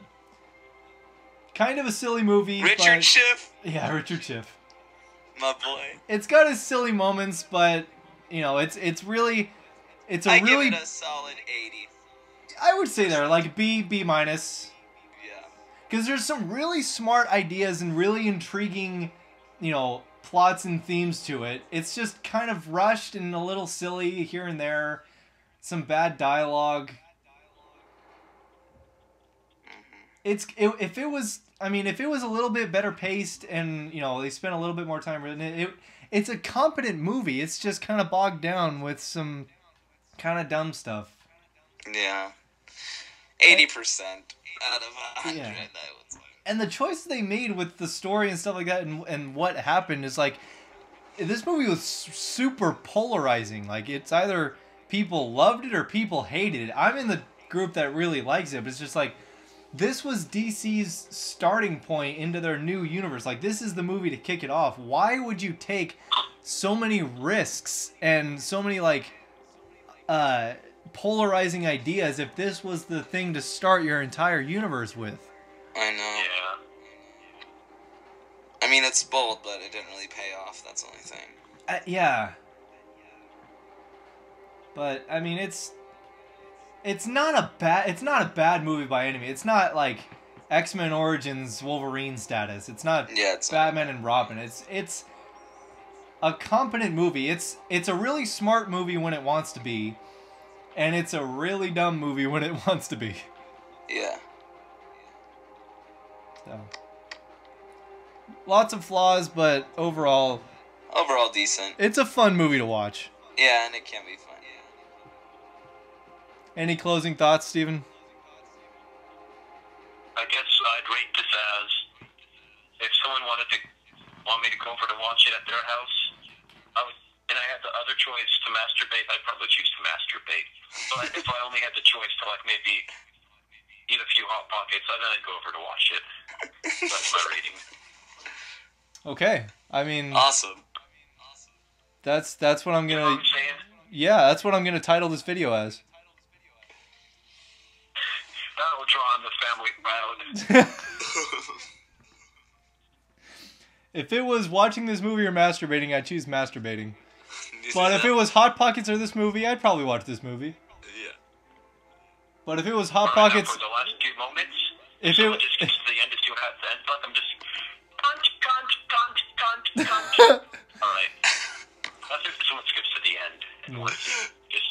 kind of a silly movie. Richard Schiff. Yeah, Richard Schiff. My boy. It's got its silly moments, but it's really give it a solid 80. I would say there like B minus. Yeah. Because there's some really smart ideas and really intriguing, plots and themes to it. It's just kind of rushed and a little silly here and there. Some bad dialogue. If it was a little bit better paced and they spent a little bit more time written it's a competent movie. It's just kind of bogged down with some kind of dumb stuff. Yeah. 80% out of 100. Yeah. I would say. And the choices they made with the story and stuff like that and what happened is like this movie was super polarizing. Like it's either people loved it or people hated it. I'm in the group that really likes it, but it's just like this was DC's starting point into their new universe. Like this is the movie to kick it off. Why would you take so many risks and so many like polarizing ideas if this was the thing to start your entire universe with? I know. Yeah. I mean, it's bold, but it didn't really pay off. That's the only thing. Yeah. But I mean, it's not a bad movie by any means. It's not like X-Men Origins Wolverine status. It's not Batman and Robin. It's a competent movie. It's a really smart movie when it wants to be, and it's a really dumb movie when it wants to be. Yeah. So, lots of flaws, but overall decent. It's a fun movie to watch. Yeah, and it can be fun. Any closing thoughts, Steven? I guess I'd rate this as if someone want me to go over to watch it at their house, and I had the other choice to masturbate, I'd probably choose to masturbate. But if I only had the choice to like maybe eat a few Hot Pockets, then I'd go over to watch it. That's my rating. Okay, I mean, awesome. That's what I'm gonna. You know what I'm saying? Yeah, that's what I'm gonna title this video as. That'll draw on the family crowd. If it was watching this movie or masturbating, I'd choose masturbating. But if it was Hot Pockets or this movie, I'd probably watch this movie. Yeah. But if it was Hot Pockets, for the last few moments, if someone it just gets to the end of 2 hats and fuck, I'm just cunt. All right. That's if someone skips to the end. And wants to just.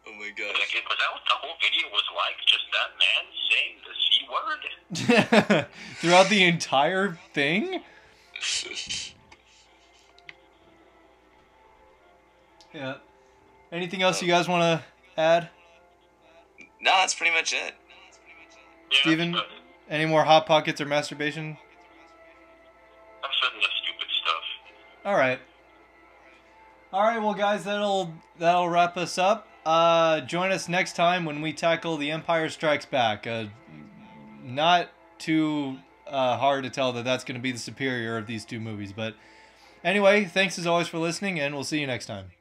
Oh my Like, gosh. was that what the whole video was like? Just that man saying the C word? throughout the entire thing? Yeah. Anything else you guys want to add? No, that's pretty much it. Yeah, Steven, but any more Hot Pockets or masturbation? I've said enough stupid stuff. All right, well, guys, that'll wrap us up. Join us next time when we tackle The Empire Strikes Back. Not too hard to tell that that's going to be the superior of these two movies. But anyway, thanks as always for listening, and we'll see you next time.